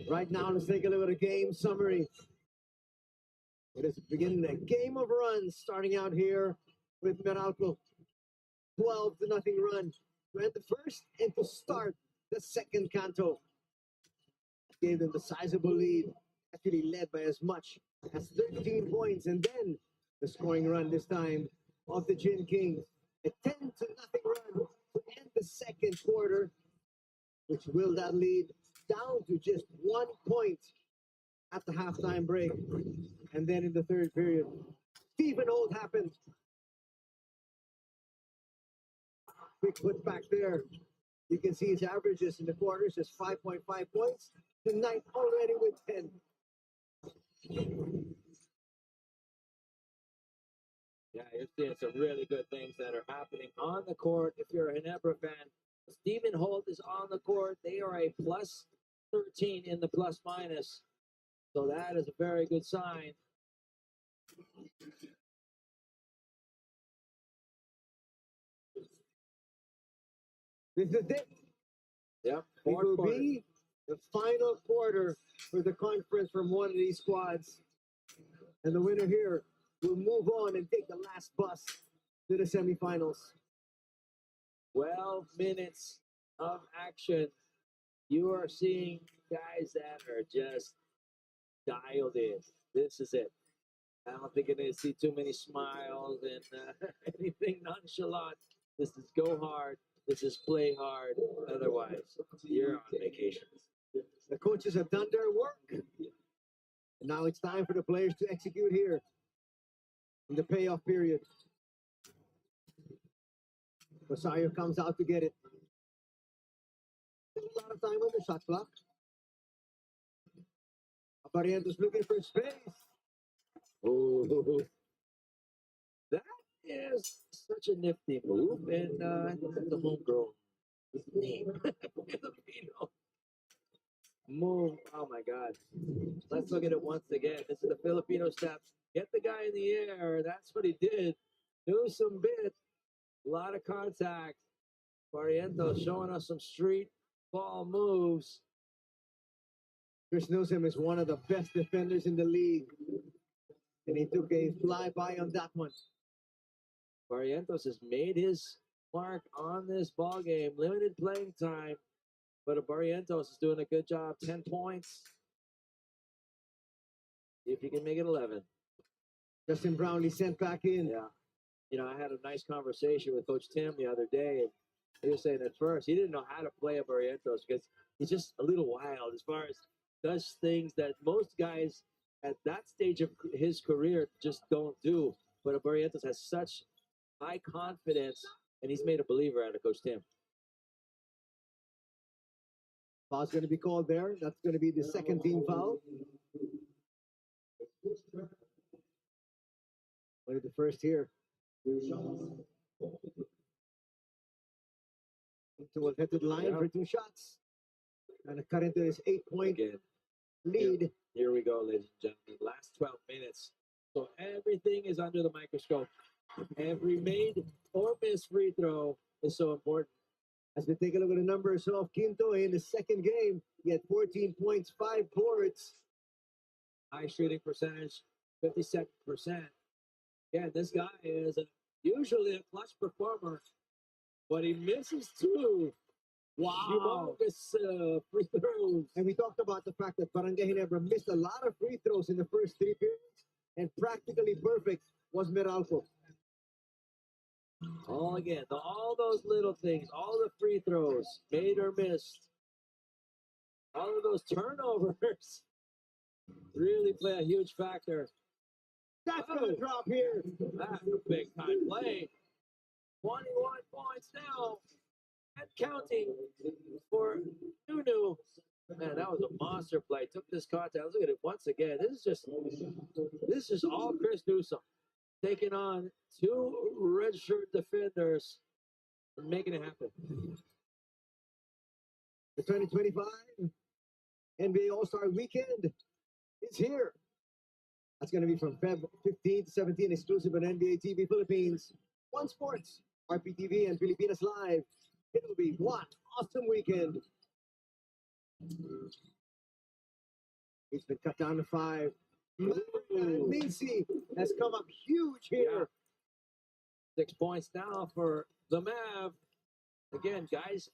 Right now, let's take a look at a game summary. It is beginning a game of runs starting out here with Meralco. 12-0 run to end the first and to start the second canto. Gave them the sizable lead, actually led by as much as 13 points, and then the scoring run this time of the Gin Kings. A 10-0 run to end the second quarter, which will that lead down to just 1 point at the halftime break. And then in the third period, Stephen Holt happened. Quick put back there. You can see his averages in the quarters is 5.5 points. Tonight already with 10. Yeah, you're seeing some really good things that are happening on the court. If you're a Ginebra fan, Stephen Holt is on the court. They are a plus 13 in the plus minus. So that is a very good sign. This is it. Yep. It will be the final quarter for the conference from one of these squads. And the winner here will move on and take the last bus to the semifinals. 12 minutes of action. You are seeing guys that are just dialed in. This is it. I don't think you're going to see too many smiles and anything nonchalant. This is go hard. This is play hard. Otherwise, you're on vacation. The coaches have done their work. And now it's time for the players to execute here in the payoff period. Rosario comes out to get it. There's a lot of time on the shot clock. Barrientos looking for space. Oh, that is such a nifty move. And I think that's the homegrown name. Filipino move. Oh my God. Let's look at it once again. This is the Filipino step. Get the guy in the air. That's what he did. Do some bit. A lot of contact. Barrientos showing us some street ball moves. Chris Newsome is one of the best defenders in the league. And he took a flyby on that one. Barrientos has made his mark on this ball game. Limited playing time. But Barrientos is doing a good job. 10 points. See if he can make it 11. Justin Brownlee sent back in. Yeah. You know, I had a nice conversation with Coach Tim the other day, and he was saying at first he didn't know how to play a Barrientos because he's just a little wild as far as does things that most guys at that stage of his career just don't do. But Barrientos has such high confidence, and he's made a believer out of Coach Tim. Foul's going to be called there. That's going to be the second team foul. Only the first here Will head to the line for 2 shots. And to cut into his 8-point Again, lead. here we go, ladies and gentlemen. Last 12 minutes. So everything is under the microscope. Every made or missed free throw is so important. As we take a look at the numbers of Quinto in the second game, he had 14 points, 5 boards. High shooting percentage, 57%. Again, this guy is usually a clutch performer, but he misses 2. Wow. Humongous free throws. And we talked about the fact that Barangay Ginebra missed a lot of free throws in the first 3 periods, and practically perfect was Meralco. All those little things, all the free throws, made or missed, all of those turnovers really play a huge factor. That's going to drop here. That's a big time play. 21 points now and counting for Nunu. Man, that was a monster play. Took this contest. Look at it once again. This is all Chris Newsom taking on 2 redshirt defenders and making it happen. The 2025 NBA All-Star Weekend is here. That's going to be from Feb 15 to 17, exclusive on NBA TV Philippines, One Sports, RPTV, and Filipinas Live. It will be one awesome weekend. He's been cut down to 5. Mincy has come up huge here. 6 points now for the Mav. Again, guys,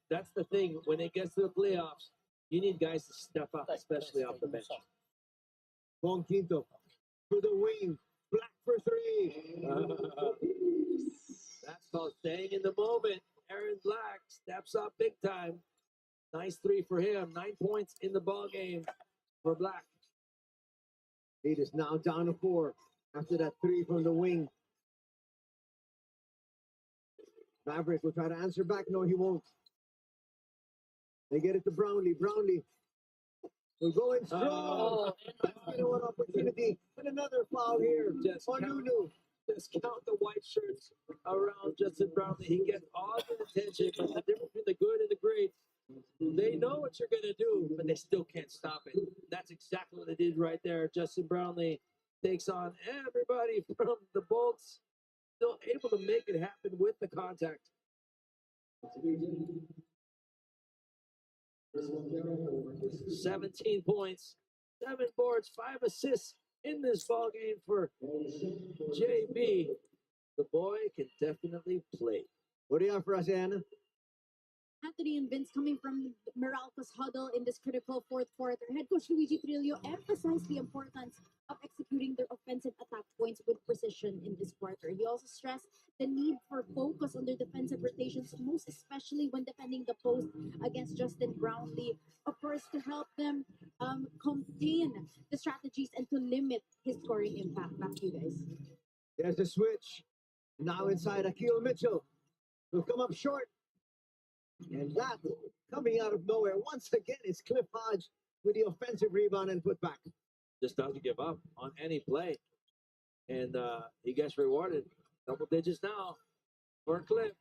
that's the thing. When it gets to the playoffs, you need guys to step up, especially off the bench. Bong Quinto to the wing. Black for 3. That's called staying in the moment. Aaron Black steps up big time. Nice 3 for him. 9 points in the ball game for Black. Lead is now down to 4 after that 3 from the wing. Maverick will try to answer back. No, he won't. They get it to Brownlee. Brownlee will go in strong. One opportunity. And another foul here. Just count the white shirts around Justin Brownlee. He gets all the attention, but the difference between the good and the great, they know what you're going to do, but they still can't stop it. That's exactly what they did right there. Justin Brownlee takes on everybody from the Bolts, still able to make it happen with the contact. 17 points, 7 boards, 5 assists in this ball game for JB. The boy can definitely play. What do you have for us, Anna? Anthony and Vince coming from Meralco's huddle in this critical 4th quarter. Head coach Luigi Trillo emphasized the importance of executing their offensive attack points with precision in this quarter. He also stressed the need for focus on their defensive rotations, most especially when defending the post against Justin Brownlee. Of course, to help them contain the strategies and to limit his scoring impact. Back to you guys. There's the switch. Now inside Akil Mitchell. Will come up short. And that, coming out of nowhere, once again, is Cliff Hodge with the offensive rebound and putback. Just doesn't give up on any play. And he gets rewarded. Double digits now for Cliff.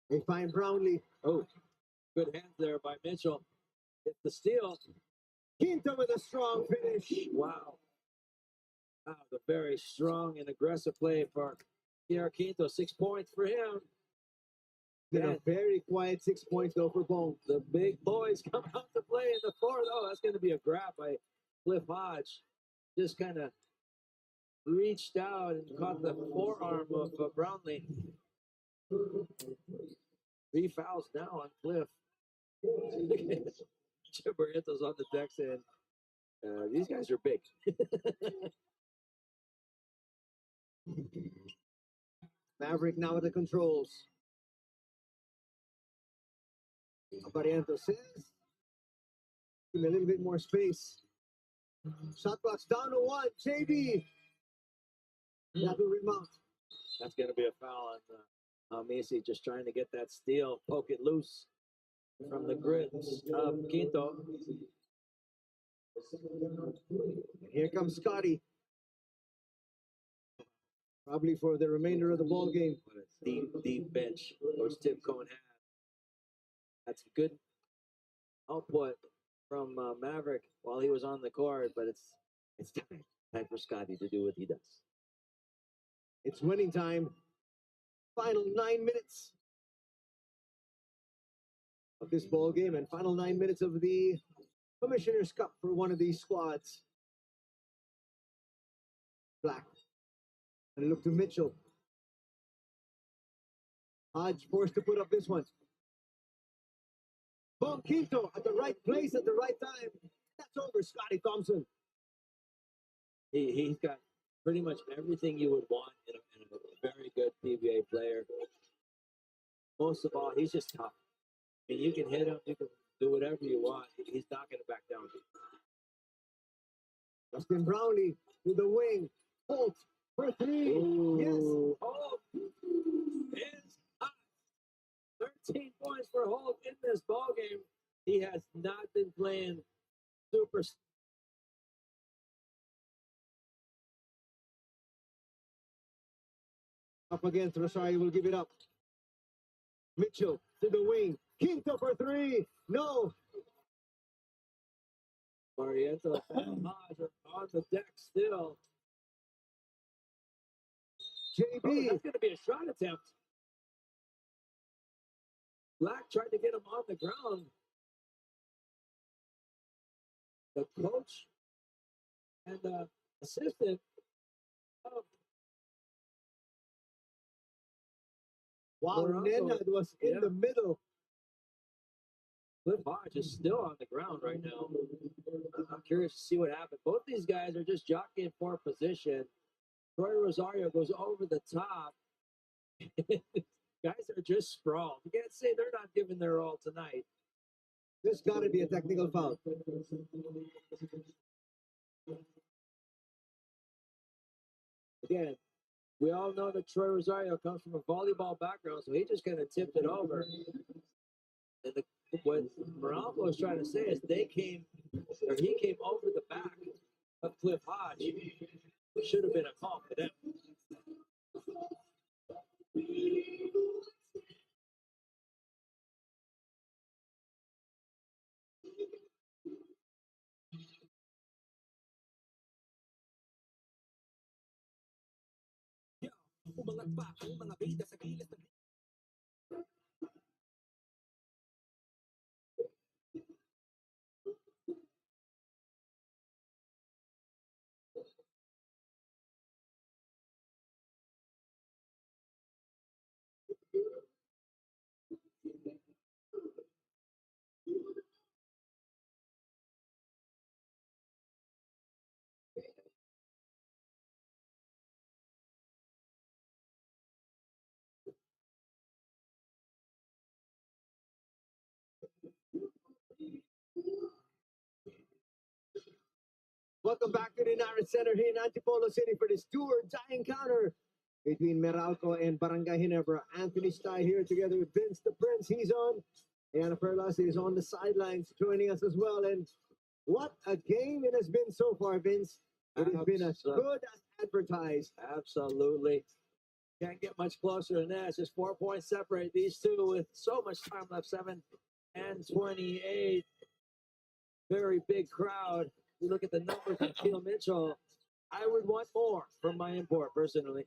They find Brownlee. Oh, good hands there by Mitchell. Hit the steal. Quinto with a strong finish. Wow. Wow, the very strong and aggressive play for Pierre Quinto. 6 points for him. Been a very quiet 6 points though for Bone. The big boys come out to play in the 4th. Oh, that's going to be a grab by Cliff Hodge. Just kind of reached out and caught the forearm of Brownlee. 3 fouls now on Cliff. Chibarriento's on the deck saying, these guys are big. Maverick now with the controls. Barrientos says, give me a little bit more space. Shot clock's down to 1. JB. That will remount. That's going to be a foul on Messi, just trying to get that steal, poke it loose from the grips of Quinto. Here comes Scotty. Probably for the remainder of the ball game. What a deep bench Coach Tim Cohen had. That's good output from Maverick while he was on the court, but it's time for Scotty to do what he does. It's winning time. Final 9 minutes of this ball game and final 9 minutes of the Commissioner's Cup for one of these squads. Black. And look to Mitchell. Hodge forced to put up this one. Boom, Quinto at the right place at the right time. That's over, Scotty Thompson. He's got pretty much everything you would want in a very good PBA player. Most of all, he's just tough. I mean, you can hit him, you can do whatever you want. He's not going to back down. Justin Brownlee to the wing. Holt for three. Ooh. Yes. Holt is hot. 13 points for Holt in this ball game. He has not been playing super. Up against Rosario will give it up. Mitchell to the wing. Quinto for three. No. Barrientos and Hodge are on the deck still. JB. Oh, that's going to be a shot attempt. Black tried to get him on the ground. The coach and the assistant of Wow, Nenad was in the middle. Cliff Hodge is still on the ground right now. I'm curious to see what happened. Both these guys are just jockeying for position. Troy Rosario goes over the top. Guys are just sprawled. You can't say they're not giving their all tonight. There's got to be a technical foul. Again, we all know that Troy Rosario comes from a volleyball background, so he just kind of tipped it over. And what Meralco was trying to say is he came over the back of Cliff Hodge. It should have been a call for them. Welcome back to the United Center here in Antipolo City for this do-or-die encounter between Meralco and Barangay Ginebra. Anthony Stye here together with Vince the Prince. He's on. Anna Perlas is on the sidelines joining us as well. And what a game it has been so far, Vince. It has been as good as advertised. Absolutely. Can't get much closer than that. It's just 4 points separate these two with so much time left. 7 and 28. Very big crowd. You look at the numbers of Keel Mitchell. I would want more from my import, personally.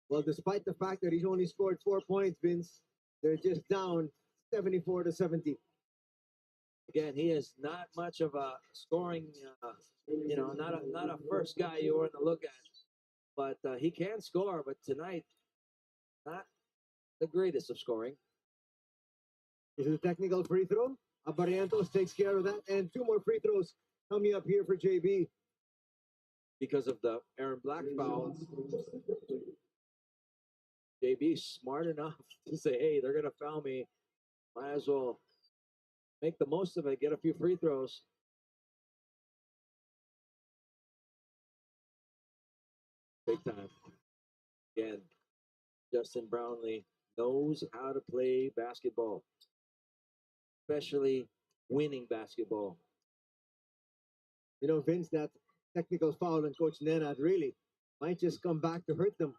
Well, despite the fact that he's only scored 4 points, Vince, they're just down 74-70. Again, he is not much of a scoring, not a first guy you want to look at. But he can score, but tonight, not the greatest of scoring. This is a technical free throw. Barrientos takes care of that. And 2 more free throws coming up here for JB. Because of the Aaron Black foul. JB smart enough to say, hey, they're going to foul me. Might as well make the most of it, get a few free throws. Big time. Again, Justin Brownlee knows how to play basketball, especially winning basketball. You know, Vince, that technical foul on Coach Nenad really might just come back to hurt them.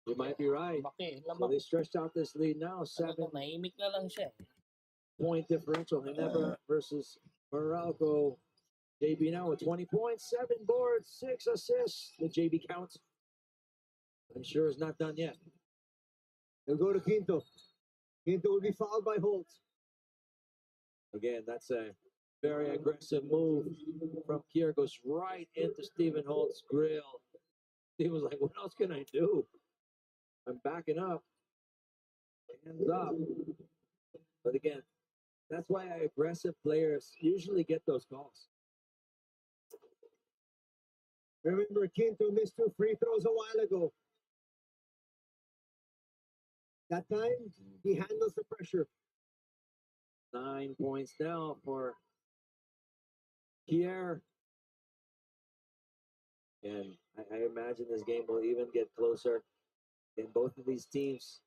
You might be right. Laki, So lamang. they stretched out this lead now, Talagang nahimik na lang siya. 7-point differential. Ginebra versus Meralco. JB now with 20 points, 7 boards, 6 assists. The JB count. I'm sure is not done yet. They'll go to Quinto. Quinto will be fouled by Holt. Again, that's a very aggressive move from Kier. Goes right into Stephen Holt's grill. He was like, what else can I do? I'm backing up. Hands up. But again, that's why aggressive players usually get those calls. Remember, Quinto missed 2 free throws a while ago. That time, he handles the pressure. 9 points now for Kier. And I imagine this game will even get closer. And both of these teams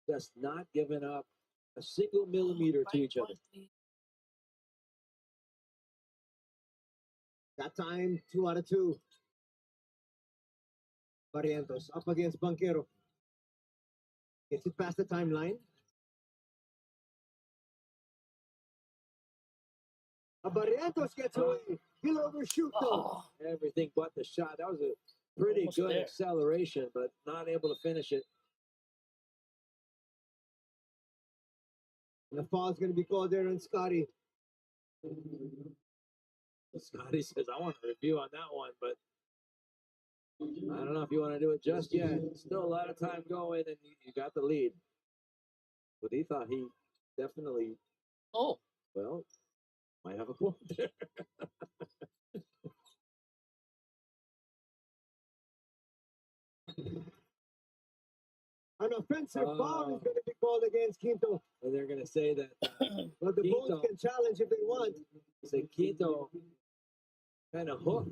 just not giving up a single millimeter to each other. That time, 2 out of 2. Barrientos up against Banquero. Gets it past the timeline. Barrientos gets away. He'll overshoot though. Everything but the shot. That was a pretty Almost good there. acceleration, but not able to finish it. And the foul's going to be called there on Scotty. Scotty says, I want a review on that one, but I don't know if you want to do it just yet. Still a lot of time going, and you got the lead. But he thought he definitely, Oh, well, might have a point there. An offensive foul is going to be called against Quinto. And they're going to say that But the Quinto- Bulls can challenge if they want. say Quinto kind of hooked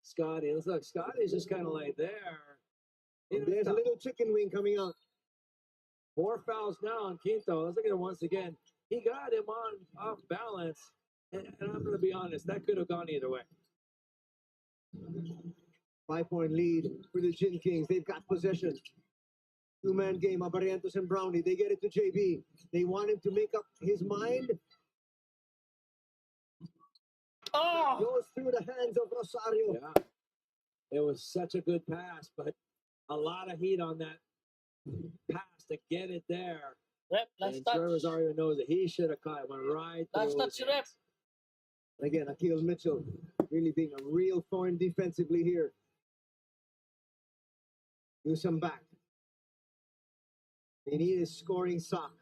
Scotty. It looks like Scotty's just kind of like there. And there's a little chicken wing coming out. 4 fouls now on Quinto. Let's look at it once again. He got him off balance. And I'm going to be honest, that could have gone either way. 5-point lead for the Gin Kings. They've got possession. 2-man game. Barrientos and Brownie. They get it to JB. They want him to make up his mind. oh, Goes through the hands of Rosario. Yeah. It was such a good pass, but a lot of heat on that pass to get it there. rep, last And touch. Sir Rosario knows that he should have caught it. Went right Last through touch, his rep. hands. Again, Akil Mitchell really being a real thorn defensively here. Newsome back. They need a scoring sock.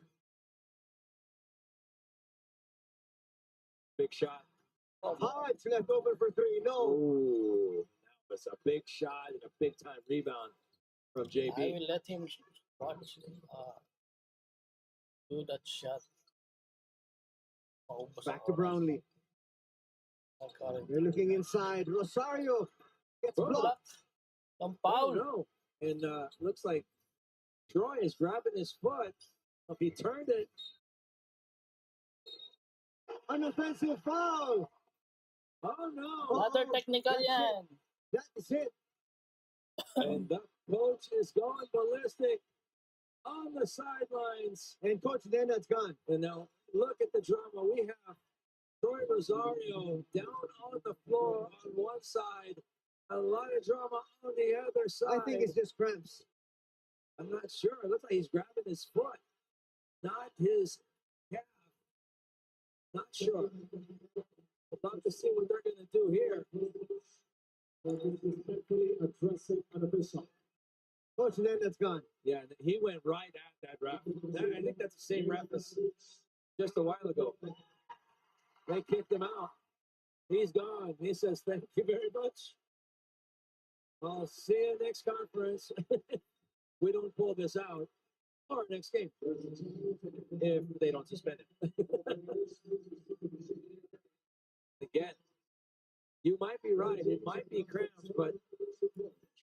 Big shot. Hart's left open for 3. No. Oh, that was a big shot and a big time rebound from I JB. will let him watch, do that shot. Oh, Back to Brownlee. Brownlee. They're looking inside. Rosario gets Oh, blocked. Ang Oh, foul. no. And looks like Troy is grabbing his foot. If he turned it, An offensive foul. oh no. Another technical That's it. yan. That's it. And the coach is going ballistic on the sidelines. And Coach Nenad's gone. And now look at the drama. We have Troy Rosario down on the floor on one side, a lot of drama on the other side. I think it's just cramps. I'm not sure. It looks like he's grabbing his foot, not his calf. Not sure. I'd love to see what they're going to do here. Addressing an official. Coach Nenad's gone. Yeah, he went right at that ref. I think that's the same ref as just a while ago. They kicked him out. He's gone. He says, thank you very much. I'll see you next conference. We don't pull this out. Or next game. If they don't suspend it. Again, you might be right. It might be cramps, but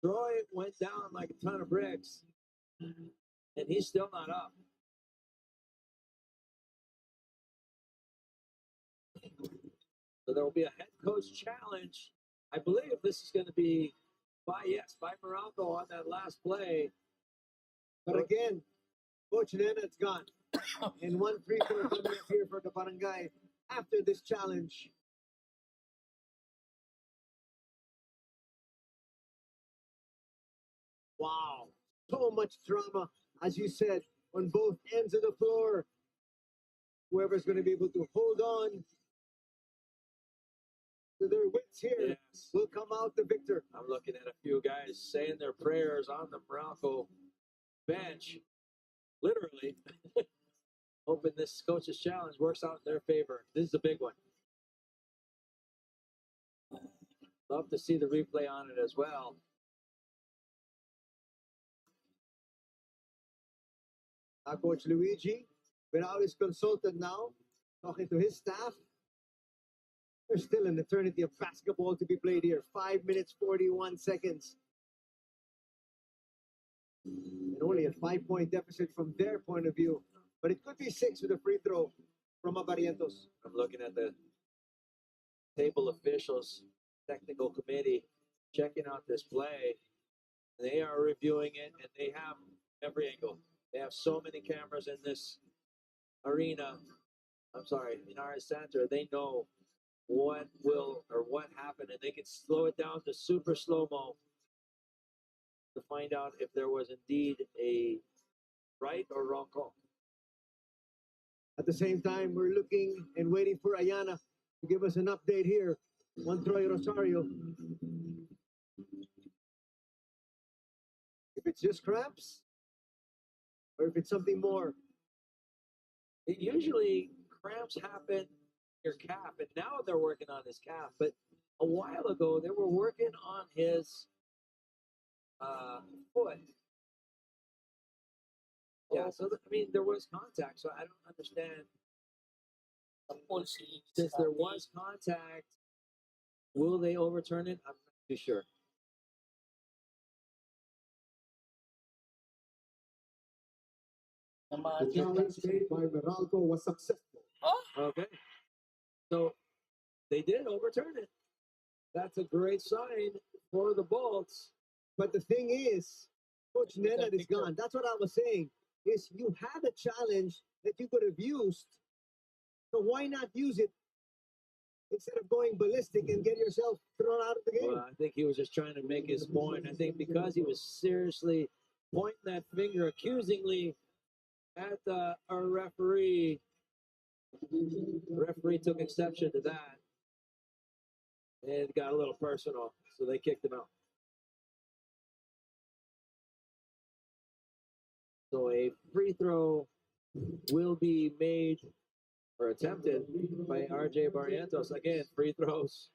Troy went down like a ton of bricks. And he's still not up. So there will be a head coach challenge. I believe this is going to be by Meralco on that last play. But again, Coach Nenad's gone. And one free throw coming up here for the Barangay after this challenge. Wow. So much drama, as you said, on both ends of the floor. Whoever's going to be able to hold on to their wits here will come out the victor. I'm looking at a few guys saying their prayers on the Meralco bench, literally, hoping this coach's challenge works out in their favor. This is a big one. Love to see the replay on it as well. Coach Luigi, without his consultant now, talking to his staff. There's still an eternity of basketball to be played here. 5 minutes, 41 seconds. And only a 5-point deficit from their point of view. But it could be 6 with a free throw from Barrientos. I'm looking at the table officials, technical committee, checking out this play. They are reviewing it, and they have every angle. They have so many cameras in this arena. I'm sorry, in our center. They know what happened, and they can slow it down to super slow-mo to find out if there was indeed a right or wrong call. At the same time, we're looking and waiting for Ayana to give us an update here on Troy Rosario. If it's just cramps, or if it's something more. Usually cramps happen in your calf, and now they're working on his calf. But a while ago, they were working on his foot. Yeah, so there was contact, so I don't understand. Since there was contact, will they overturn it? I'm not too sure. The challenge made by Meralco was successful. Okay. So they did overturn it. That's a great sign for the Bolts. But the thing is, Coach Nenad is gone. That's what I was saying. Is you had a challenge that you could have used. So why not use it instead of going ballistic and get yourself thrown out of the game? Well, I think he was just trying to make his point. I think because he was seriously pointing that finger accusingly at our referee, the referee took exception to that. And it got a little personal, so they kicked him out. So a free throw will be made or attempted by RJ Barrientos. Again, free throws.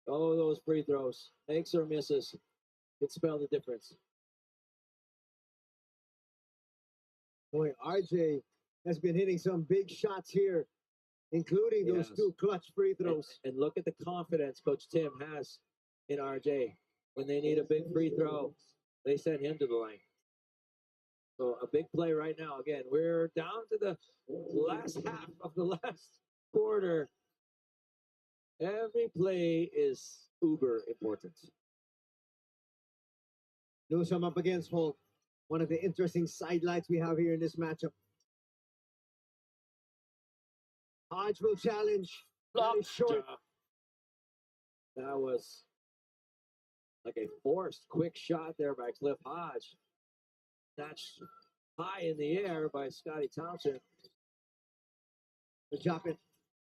Oh, those free throws. Makes or misses. Could spell the difference. Boy, RJ has been hitting some big shots here, including those two clutch free throws. And look at the confidence Coach Tim has in RJ. When they need a big free throw, they send him to the line. So a big play right now. Again, we're down to the last half of the last quarter. Every play is uber important. Newsome up against Holt. One of the interesting sidelights we have here in this matchup. Hodge will challenge. Very short. That was like a forced quick shot there by Cliff Hodge. That's high in the air by Scotty Thompson. The drop it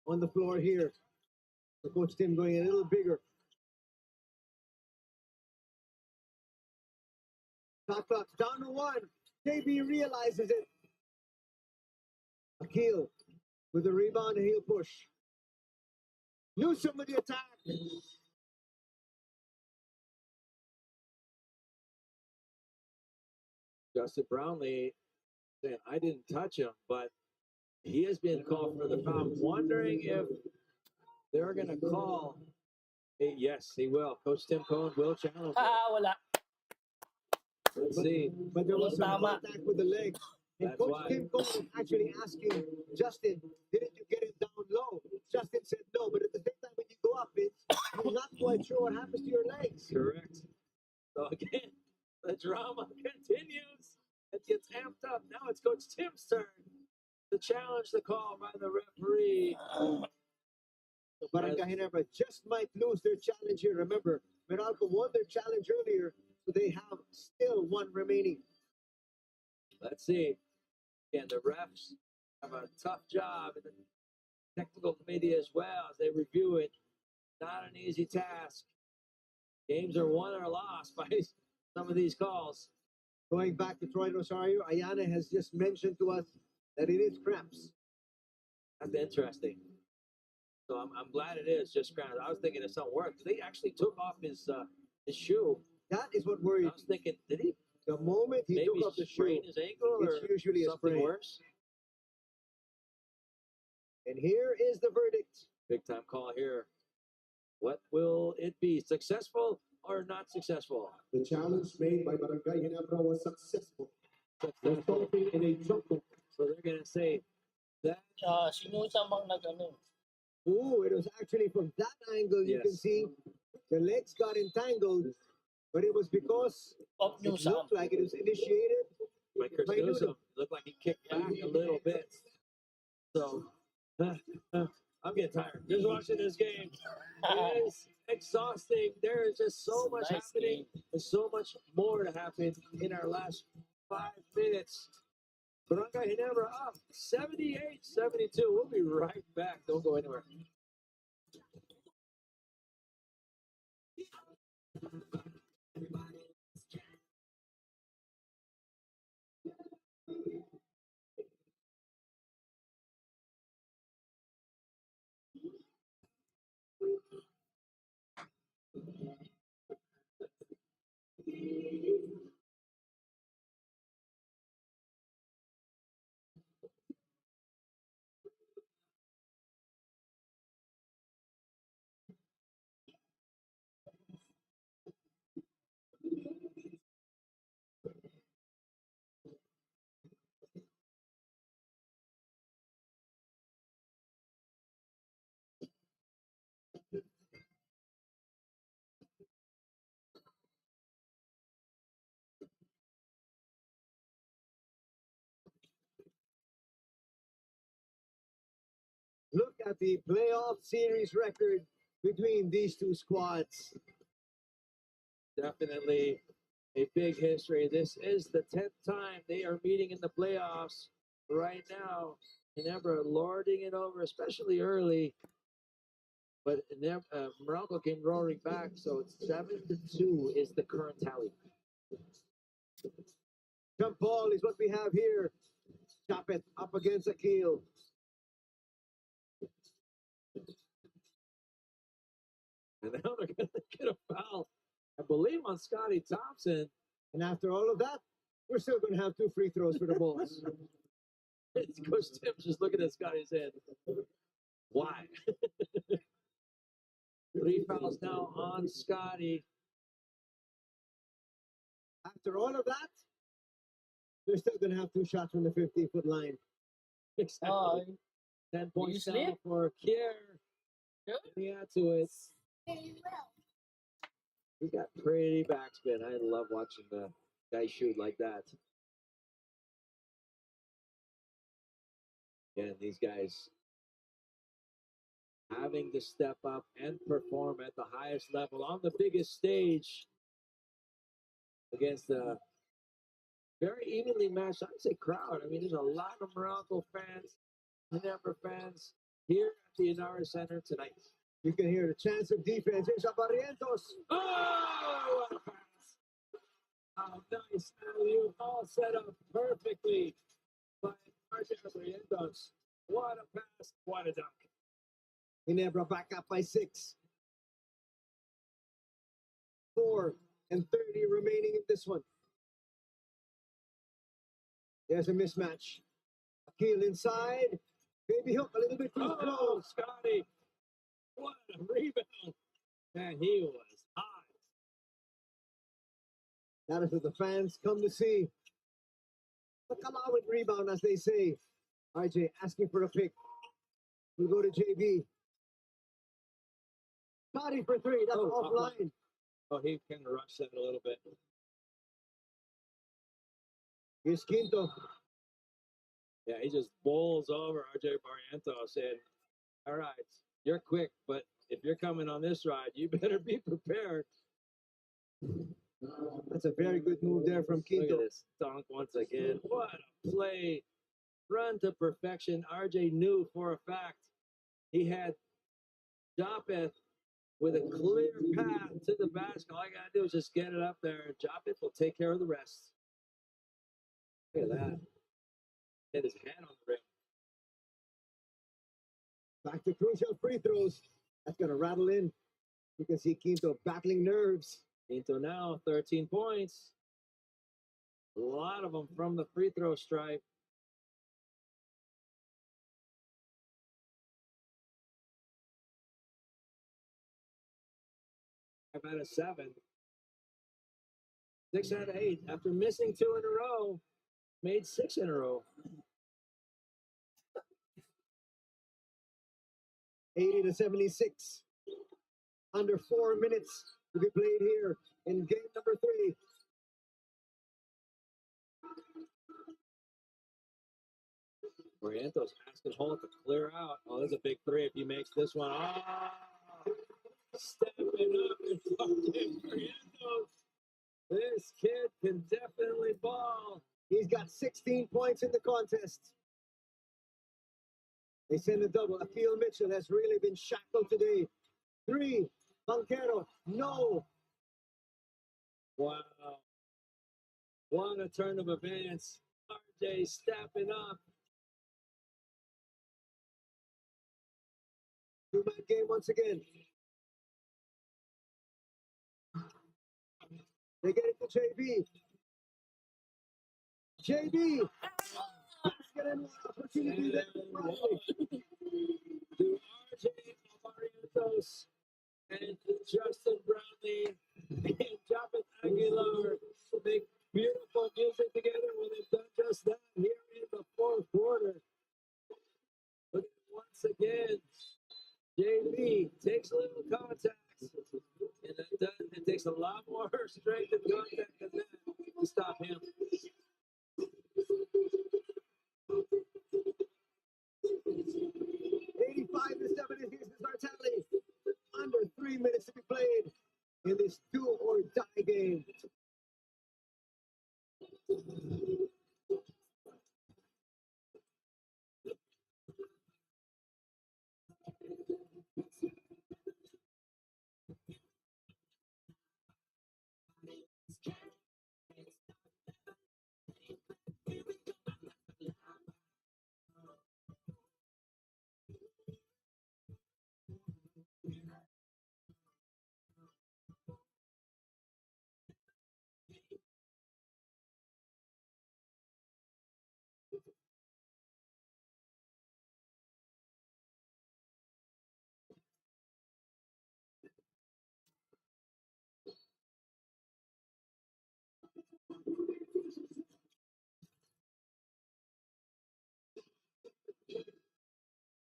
on the floor here. The Coach Tim going a little bigger. Shot clock down to 1. JB realizes it. Akil with the rebound and heel push. Newsome with the attack. Justin Brownlee saying, I didn't touch him, but he has been called for the foul. I'm wondering if they're going to call. Yes, he will. Coach Tim Cohen will challenge. Wala. Let's see. But there was some Tama. contact with the leg. And That's Coach why. Tim Cohen actually asking Justin, didn't you get it down low? Justin said no, but at the same time, when quite sure what happens to your legs. Correct. So again, the drama continues. It gets amped up. Now it's Coach Tim's turn to challenge the call by the referee. So Barangay Ginebra just might lose their challenge here. Remember, Meralco won their challenge earlier, so they have still one remaining. Let's see. Again, the refs have a tough job, and the technical committee as well as they review it. Not an easy task. Games are won or lost by some of these calls. Going back to Troy Rosario, Ayana has just mentioned to us that it is cramps. That's interesting. So I'm glad it is just cramps. I was thinking of some work. They actually took off his shoe. That is what I worried was thinking, did he the moment he maybe took off the shoe. sprain his ankle or It's usually a something sprain. worse? And here is the verdict. Big time call here. What will it be? Successful or not successful? The challenge made by Barangay Ginebra was successful, Successful. resulting in a jump. So they're going to say that. Sino sa mga nag-ano? Oh, it was actually from that angle you can Yes. see the legs got entangled, but it was because Pop it nyo sa looked like it was initiated. By Chris By Newsom. Looked like he kicked back a little bit. So I'm getting tired. Just watching this game. It is exhausting. There is just so much Nice happening and so much more to happen in our last 5 minutes. Barangay Ginebra up 78-72. We'll be right back. Don't go anywhere. Look at the playoff series record between these two squads. Definitely a big history. This is the 10th time they are meeting in the playoffs right now. Ginebra lording it over, especially early. But Meralco came roaring back, so it's 7-2 is the current tally. Jump ball is what we have here. Chop it up against Akil. And now they're going to get a foul, I believe, on Scotty Thompson. And after all of that, we're still going to have 2 free throws for the Bulls. Coach Tim's just looking at Scotty's head. Why? 3 fouls now on Scotty. After all of that, we're still going to have 2 shots from the 15-foot line. Exactly. 10 points now for Kier. Yeah, to it. He's got pretty backspin. I love watching the guy shoot like that. Again, these guys having to step up and perform at the highest level on the biggest stage against a very evenly matched, I'd say, crowd. I mean, there's a lot of Meralco fans, Ginebra fans here at the Inara Center tonight. You can hear the chants of defense. Here's Barrientos. Oh, what a pass. Oh, nice. You all set up perfectly by Barrientos. What a pass. What a dunk. Ginebra back up by 6. 4 and 30 remaining in this one. There's a mismatch. Akil inside. Baby hook a little bit too Oh, close. Scotty. What a rebound. And he was hot. That is what the fans come to see. A Kalawit rebound, as they say. RJ asking for a pick. We'll go to JB. Scotty for three. That's offline. Oh, he kind of rushed that a little bit. Here's Quinto. Yeah, he just bowls over RJ Barrientos, saying, all right, you're quick, but if you're coming on this ride, you better be prepared. That's a very good move there from Look Quinto. at this dunk once again. What a play. Run to perfection. RJ knew for a fact he had Japeth with a clear path to the basket. All I got to do is just get it up there. Japeth will take care of the rest. Look at that. Hit his hand on the rim. Back to crucial free throws. That's going to rattle in. You can see Quinto battling nerves. Quinto now, 13 points. A lot of them from the free throw stripe. Out of 7. 6 out of 8. After missing 2 in a row, made 6 in a row. 80-76. Under 4 minutes to be played here in game number 3. Barrientos asking Holt to clear out. Oh, there's a big 3 if he makes this one. Oh, stepping up and fucking Barrientos. This kid can definitely ball. He's got 16 points in the contest. They send a double. Akil Mitchell has really been shackled today. 3. Banquero. No. Wow. What a turn of events. RJ stepping up. 2-man game once again. They get it to JB. JB. Basket and opportunity there. To RJ Barrientos and Justin Brownlee and Japeth Aguilar make beautiful music together when they've done just that here in the 4th quarter. But once again, JB takes a little contact, and it takes a lot more strength and contact than that to stop him. 85-70 is our tally. Under 3 minutes to be played in this do or die game.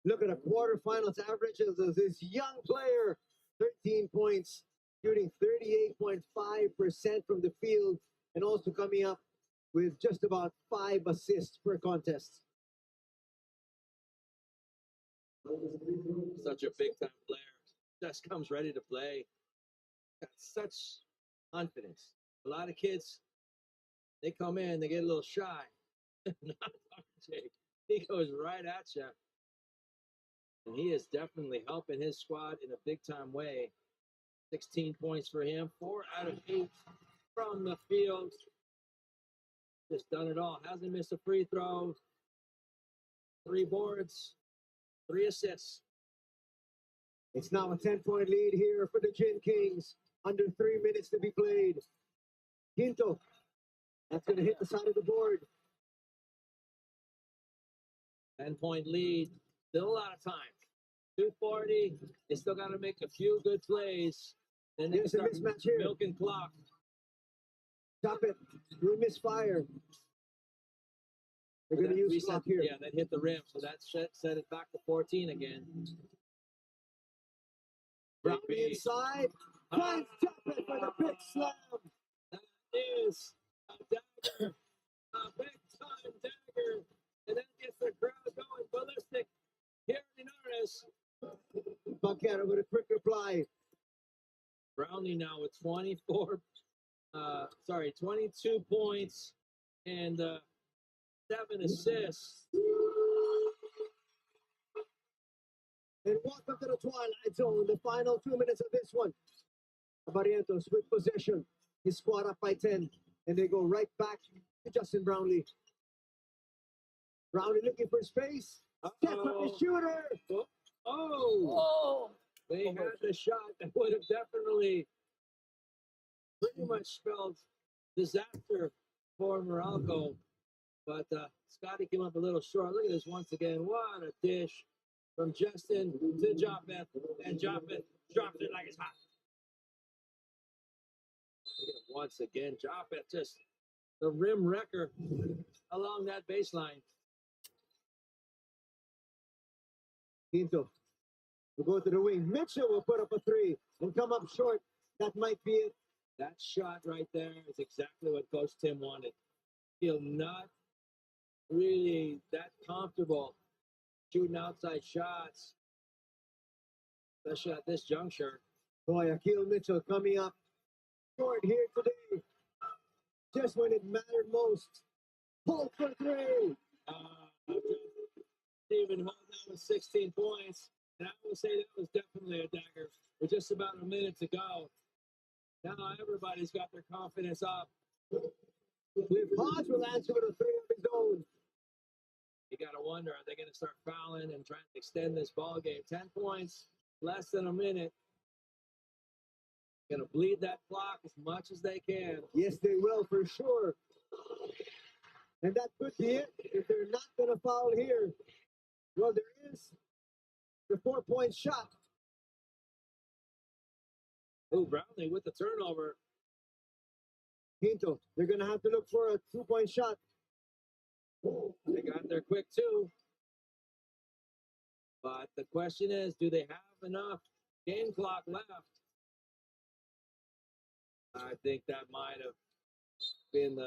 Look at a quarterfinals averages of this young player. 13 points, shooting 38.5% from the field, and also coming up with just about 5 assists per contest. Such a big time player. Just comes ready to play. Got such confidence. A lot of kids, they come in, they get a little shy. Not RJ. He goes right at you. And he is definitely helping his squad in a big time way. 16 points for him, 4 out of 8 from the field. Just done it all. Hasn't missed a free throw. 3 boards, 3 assists. It's now a 10-point lead here for the Gin Kings. Under 3 minutes to be played. Quinto. That's going to hit the side of the board. 10-point lead. Still a lot of time. 2:40. They still got to make a few good plays. Then they Here's a start mismatch here. milking clock. Stop it. We misfire. They're going to use Reset, clock here. yeah, that hit the rim. So that set it back to 14 again. Brownie inside. Finds Chapman for the big slam. That is a dagger, a big time dagger, and that gets the crowd going ballistic here in Linares. Banquero with a quick reply. Brownie now with 22 points and 7 assists. And welcome to the Twilight Zone, the final 2 minutes of this one. Barrientos with possession. His squad up by 10. And they go right back to Justin Brownlee. Brownlee looking for space. Step with the shooter. Oh, they had the shot that would have definitely pretty much spelled disaster for Meralco. But Scotty came up a little short. Look at this once again. What a dish from Justin to Japheth. And Japheth dropped it like it's hot. Once again, Japheth just the rim wrecker along that baseline. Quinto will go to the wing. Mitchell will put up a 3 and come up short. That might be it. That shot right there is exactly what Coach Tim wanted. He'll not really that comfortable shooting outside shots, especially at this juncture. Boy, Akil Mitchell coming up short here today. Just when it mattered most. Pull for 3. Stephen Holt now with 16 points. And I will say that was definitely a dagger with just about a minute to go. Now everybody's got their confidence up. Cliff Hodge will answer with a 3 of his own. You got to wonder, are they going to start fouling and trying to extend this ball game? 10 points, less than a minute. Going to bleed that clock as much as they can. Yes, they will for sure. And that could be it if they're not going to foul here. Well, there is the 4-point shot. Oh, Brownlee with the turnover. Quinto, they're going to have to look for a 2-point shot. They got there quick too. But the question is, do they have enough game clock left? I think that might have been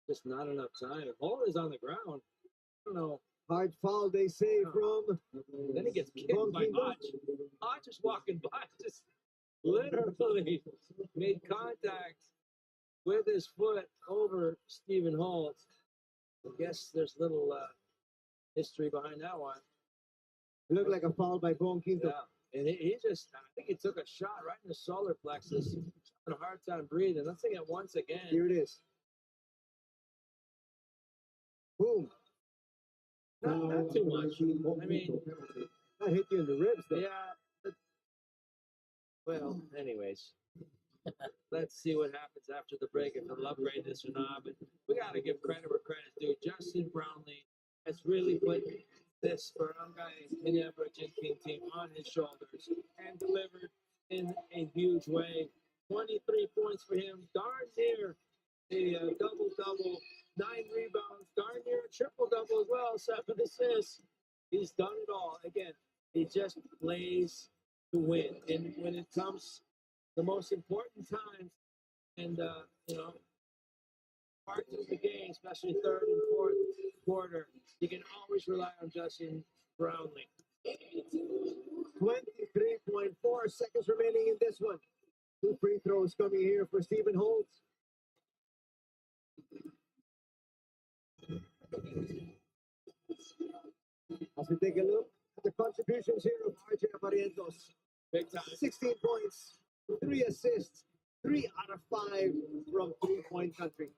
just not enough time. Holt is on the ground. I don't know. Hard foul, they say, from. Then he gets kicked by Hodge. Hodge is walking by, just literally made contact with his foot over Stephen Holt. I guess there's little history behind that one. It looked like a foul by Bon Quinto. Yeah. And he just, I think he took a shot right in the solar plexus. Having a hard time breathing. Let's see it once again. Here it is. Boom. Not too much. I mean, that hit you in the ribs, though. Yeah. Well, anyways, let's see what happens after the break, if they'll upgrade this or not. But we got to give credit where credit's due. Justin Brownlee has really put this Barangay Ginebra Gin King team on his shoulders and delivered in a huge way. 23 points for him, darn near a double-double, 9 rebounds, darn near a triple-double as well, 7 assists. He's done it all. Again, he just plays to win. And when it comes the most important times and, parts of the game, especially third and fourth quarter, you can always rely on Justin Brownlee. 23.4 seconds remaining in this one. 2 free throws coming here for Stephen Holt. As we take a look at the contributions here of RJ Barrientos. Big time. 16 points, 3 assists, 3 out of 5 from 3-point country.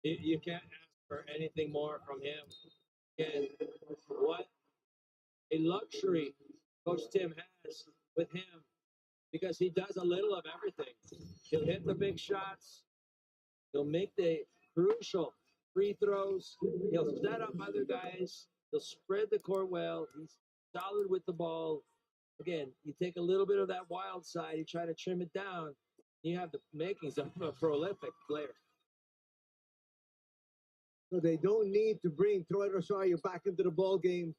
You can't ask for anything more from him. And what a luxury Coach Tim has with him, because he does a little of everything. He'll hit the big shots. He'll make the crucial free throws. He'll set up other guys. He'll spread the court well. He's solid with the ball. Again, you take a little bit of that wild side, you try to trim it down, you have the makings of a prolific player. So they don't need to bring Troy Rosario back into the ball game.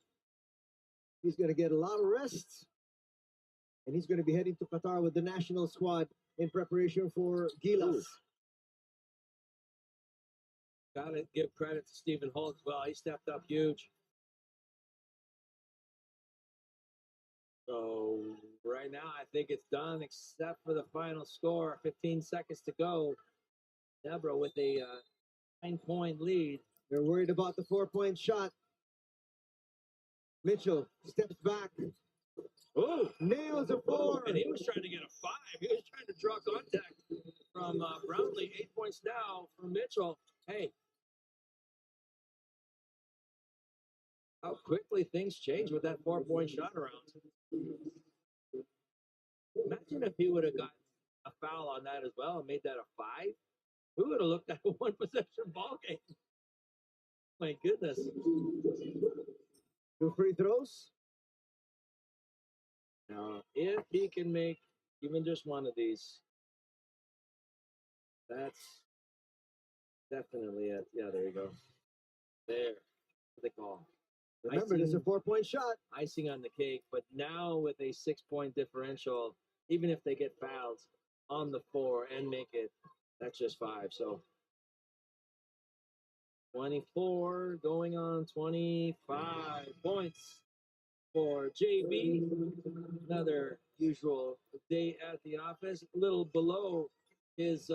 He's going to get a lot of rest. And he's going to be heading to Qatar with the national squad in preparation for Gilas. Gotta give credit to Stephen Holt as well. He stepped up huge. So right now, I think it's done, except for the final score. 15 seconds to go. Ginebra with a 9-point lead. They're worried about the 4-point shot. Mitchell steps back. Oh, nails a 4. And he was trying to get a 5. He was trying to draw contact from Brownlee. 8 points now for Mitchell. Hey, how quickly things change with that 4-point shot around. Imagine if he would have got a foul on that as well and made that a 5. We would have looked at a 1-possession ball game. My goodness. 2 free throws. Now, if he can make even just one of these, that's definitely it. Yeah, there you go. There. What they call. Remember, this is a 4-point shot. Icing on the cake, but now with a 6-point differential, even if they get fouled on the 4 and make it, that's just 5. So 24 going on 25 points for JB. Another usual day at the office, a little below his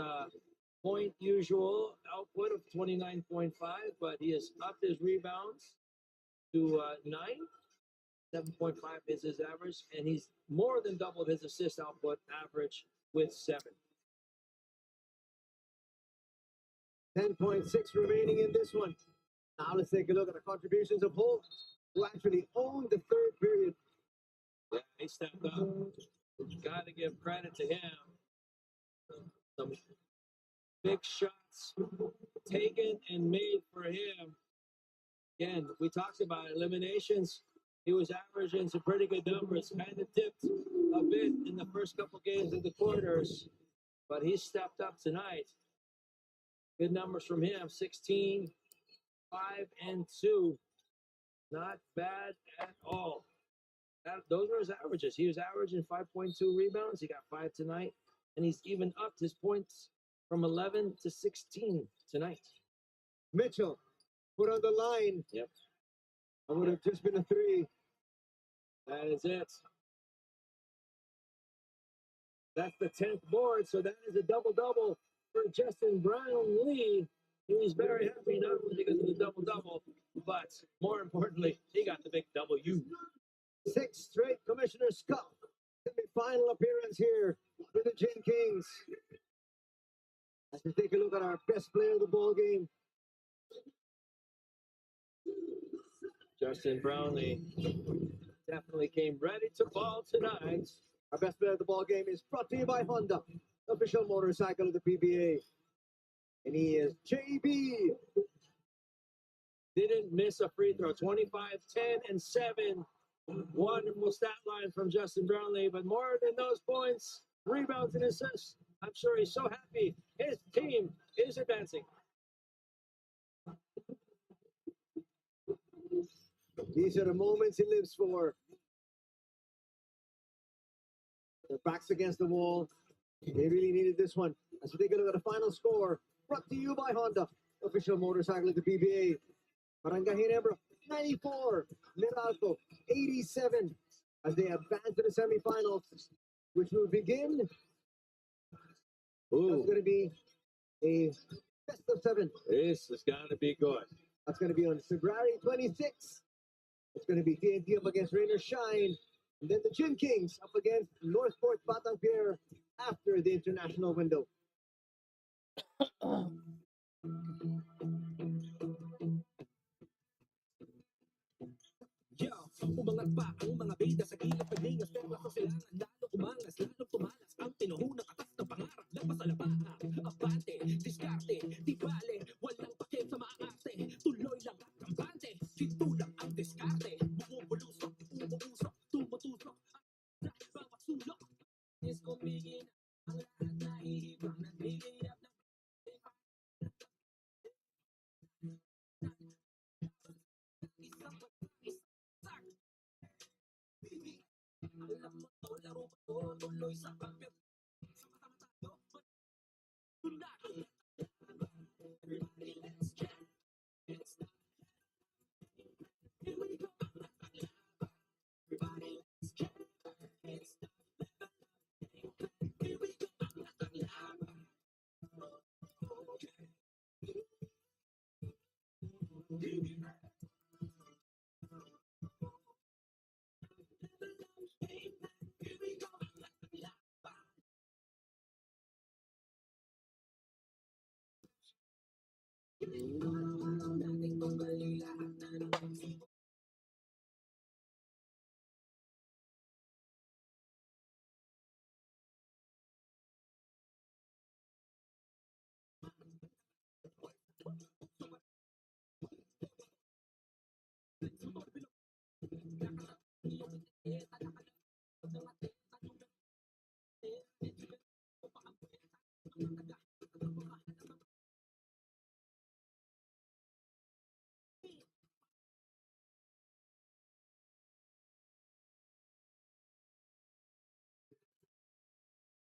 point usual output of 29.5, but he has upped his rebounds to 9. 7.5 is his average, and he's more than doubled his assist output average with 7. 10.6 remaining in this one. Now let's take a look at the contributions of Holt, who actually owned the 3rd period. Yeah, he stepped up. Got to give credit to him. Some big shots taken and made for him. Again, we talked about eliminations. He was averaging some pretty good numbers. Kind of dipped a bit in the first couple games of the quarters, but he stepped up tonight. Good numbers from him. 16, 5, and 2. Not bad at all. Those are his averages. He was averaging 5.2 rebounds. He got 5 tonight, and he's even upped his points from 11 to 16 tonight. Mitchell put on the line. Yep. I would have just been a 3. That is it. That's the 10th board, so that is a double-double for Justin Brownlee. He's very happy, not only because of the double-double, but more importantly, he got the big W. 6th straight Commissioner's Cup semi-final appearance here with the Gin Kings. As we take a look at our best player of the ball game. Justin Brownlee definitely came ready to ball tonight. Our best player of the ball game is brought to you by Honda, official motorcycle of the PBA. And he is JB. Didn't miss a free throw. 25, 10, and 7. Wonderful stat line from Justin Brownlee, but more than those points, rebounds and assists. I'm sure he's so happy his team is advancing. These are the moments he lives for. Their backs against the wall. They really needed this one. As we take a look at the final score, brought to you by Honda, official motorcycle of the PBA. Barangay Ginebra, 94. Meralco, 87. As they advance to the semifinals, which will begin. That's going to be a best of 7. This is going to be good. That's going to be on February 26th. It's going to be TNT up against Rain or Shine. And then the Gin Kings up against Northport Batang Pier after the international window. Yo, umangat pa ang mga bida sa gilid paglingas pero sa silangan lalo umangas, lalo tumalas ang pinuhunang atas ng pangarap ng pasalapaan. Abante, diskarte, di bale, walang pakin sa maaarte. Tuloy lang at kampante, ito lang ang diskarte. Bumubulusok, umuusok, tumutusok at sa bawat sulok. Is kumigin ang lahat na ihibang nagbigay at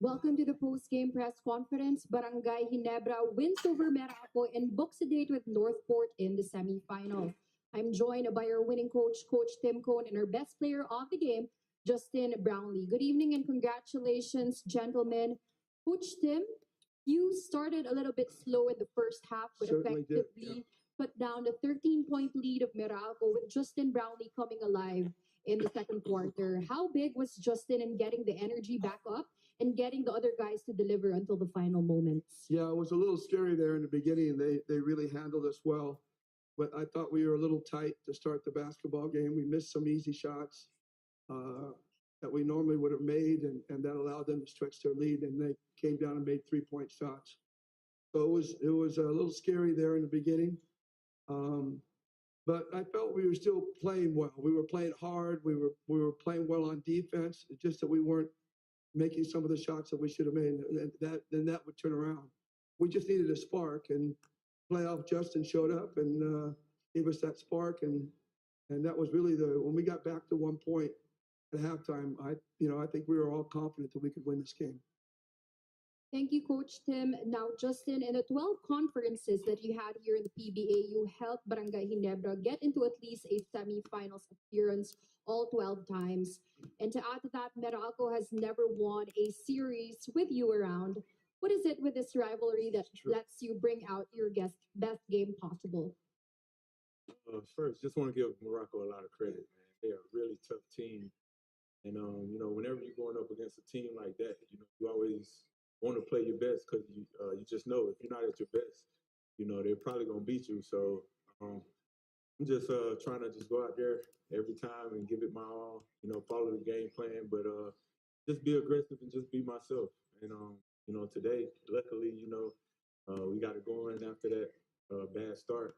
Welcome to the post-game press conference. Barangay Ginebra wins over Meralco and books a date with Northport in the semifinal. I'm joined by our winning coach, Coach Tim Cone, and our best player of the game, Justin Brownlee. Good evening and congratulations, gentlemen. Coach Tim, you started a little bit slow in the first half, but Certainly did, effectively put down the 13-point lead of Meralco with Justin Brownlee coming alive in the second quarter. How big was Justin in getting the energy back up and getting the other guys to deliver until the final moments? Yeah, it was a little scary there in the beginning. They really handled us well, but I thought we were a little tight to start the basketball game. We missed some easy shots that we normally would have made, and that allowed them to stretch their lead, and they came down and made 3-point shots. So it was a little scary there in the beginning. But I felt we were still playing well. We were playing hard. We were playing well on defense. It's just that we weren't making some of the shots that we should have made. And then that would turn around. We just needed a spark, and playoff Justin showed up and gave us that spark. And that was really when we got back to 1 point at halftime. I think we were all confident that we could win this game. Thank you, Coach Tim. Now, Justin, in the 12 conferences that you had here in the PBA, you helped Barangay Ginebra get into at least a semifinals appearance all 12 times. And to add to that, Meralco has never won a series with you around. What is it with this rivalry that lets you bring out your best game possible? First, just want to give Morocco a lot of credit, man. They're a really tough team. And, whenever you're going up against a team like that, you always want to play your best because you just know if you're not at your best, they're probably going to beat you. So I'm just trying to just go out there every time and give it my all, follow the game plan, but just be aggressive and just be myself. And, today, luckily, we got it going after that bad start.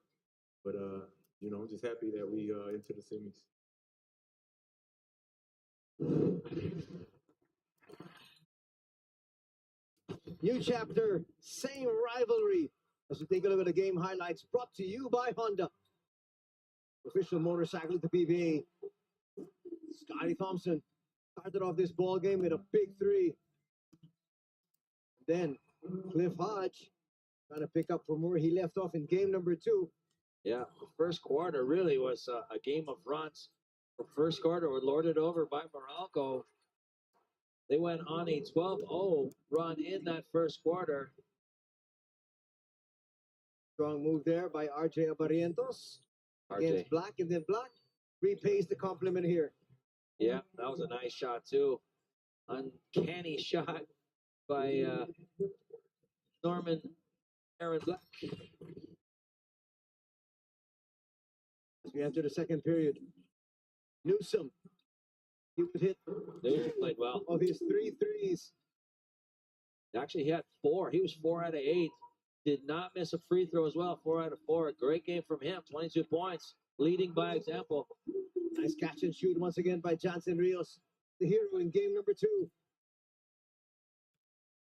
But, I'm just happy that we into the semis. New chapter, same rivalry. As we take a look at the game highlights brought to you by Honda. Official motorcycle at the PBA. Scotty Thompson started off this ball game with a big three. Then Cliff Hodge trying to pick up from where he left off in game number 2. Yeah, the first quarter really was a game of runs. The first quarter was lorded over by Meralco. They went on a 12-0 run in that first quarter. Strong move there by RJ Abarientos against Black, and then Black repays the compliment here. Yeah, that was a nice shot too. Uncanny shot by Norman Aaron Black. As we enter the second period, Newsom, he would hit Newsom played well. of his 3 threes. Actually, he had 4. He was 4 out of 8. Did not miss a free throw as well. 4 out of 4. A great game from him. 22 points. Leading by example. Nice catch and shoot once again by Johnson Rios, the hero in game number 2.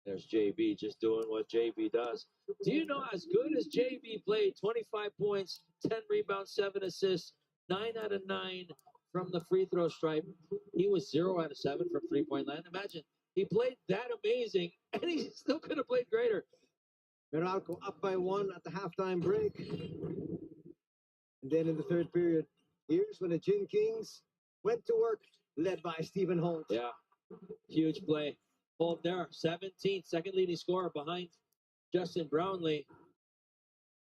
There's JB just doing what JB does. Do you know as good as JB played? 25 points, 10 rebounds, 7 assists, 9 out of 9 from the free throw stripe. He was 0 out of 7 from three-point land. Imagine, he played that amazing, and he still could have played greater. Meralco up by 1 at the halftime break. And then in the third period, here's when the Gin Kings went to work, led by Stephen Holt. Yeah, huge play. Holt there, 17th, second leading scorer behind Justin Brownlee.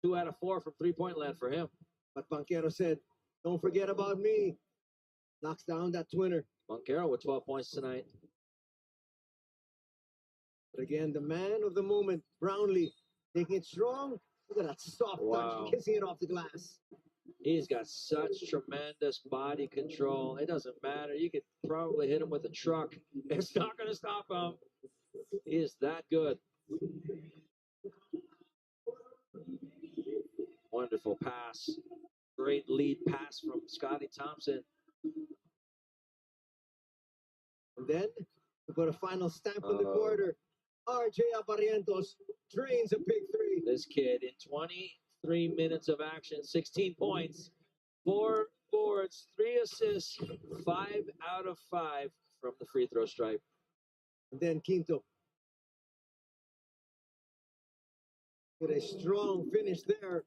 2 out of 4 from three-point land for him. But Banquero said, don't forget about me. Knocks down that twinner. Banquero with 12 points tonight. But again, the man of the moment, Brownlee, taking it strong. Look at that soft touch, kissing it off the glass. He's got such tremendous body control. It doesn't matter. You could probably hit him with a truck. It's not going to stop him. He is that good. Wonderful pass. Great lead pass from Scotty Thompson. And then, to put a final stamp on the quarter, RJ Abarientos drains a big three. This kid in 23 minutes of action, 16 points, 4 boards, 3 assists, 5 out of 5 from the free throw stripe. And then Quinto. With a strong finish there.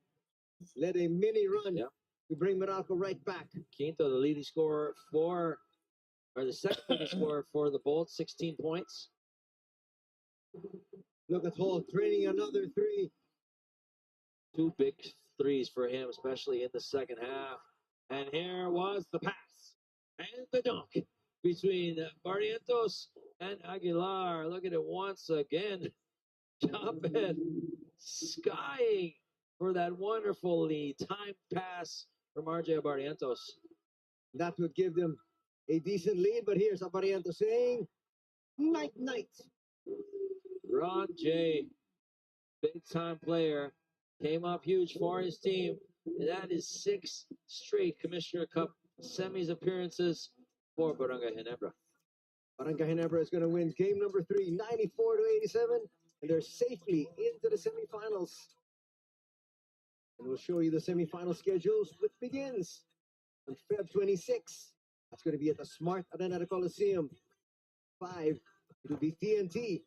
Led a mini run to bring Meralco right back. Quinto, the leading scorer the second leading scorer for the Bolts, 16 points. Look at Holt draining another 3. 2 big threes for him, especially in the second half. And here was the pass and the dunk between Barrientos and Aguilar. Look at it once again. Chavez skying for that wonderful lead. Time pass from RJ Barrientos. That would give them a decent lead, but here's Abarientos saying, night, night. Ron J, big time player, came up huge for his team. And that is 6 straight Commissioner Cup semis appearances for Barangay Ginebra. Barangay Ginebra is going to win game number 3, 94-87, and they're safely into the semifinals. And we'll show you the semifinal schedules, which begins on Feb 26. That's going to be at the Smart Arena Coliseum. 5, it'll be TNT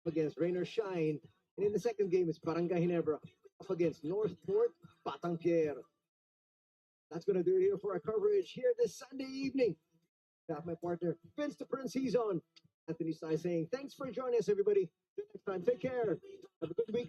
against Rain or Shine. And in the second game, it's Barangay Ginebra up against Northport Batang Pier. That's going to do it here for our coverage here this Sunday evening. I have my partner, Vince the Prince, he's on. Anthony Sai saying, thanks for joining us, everybody. Till next time, take care. Have a good week.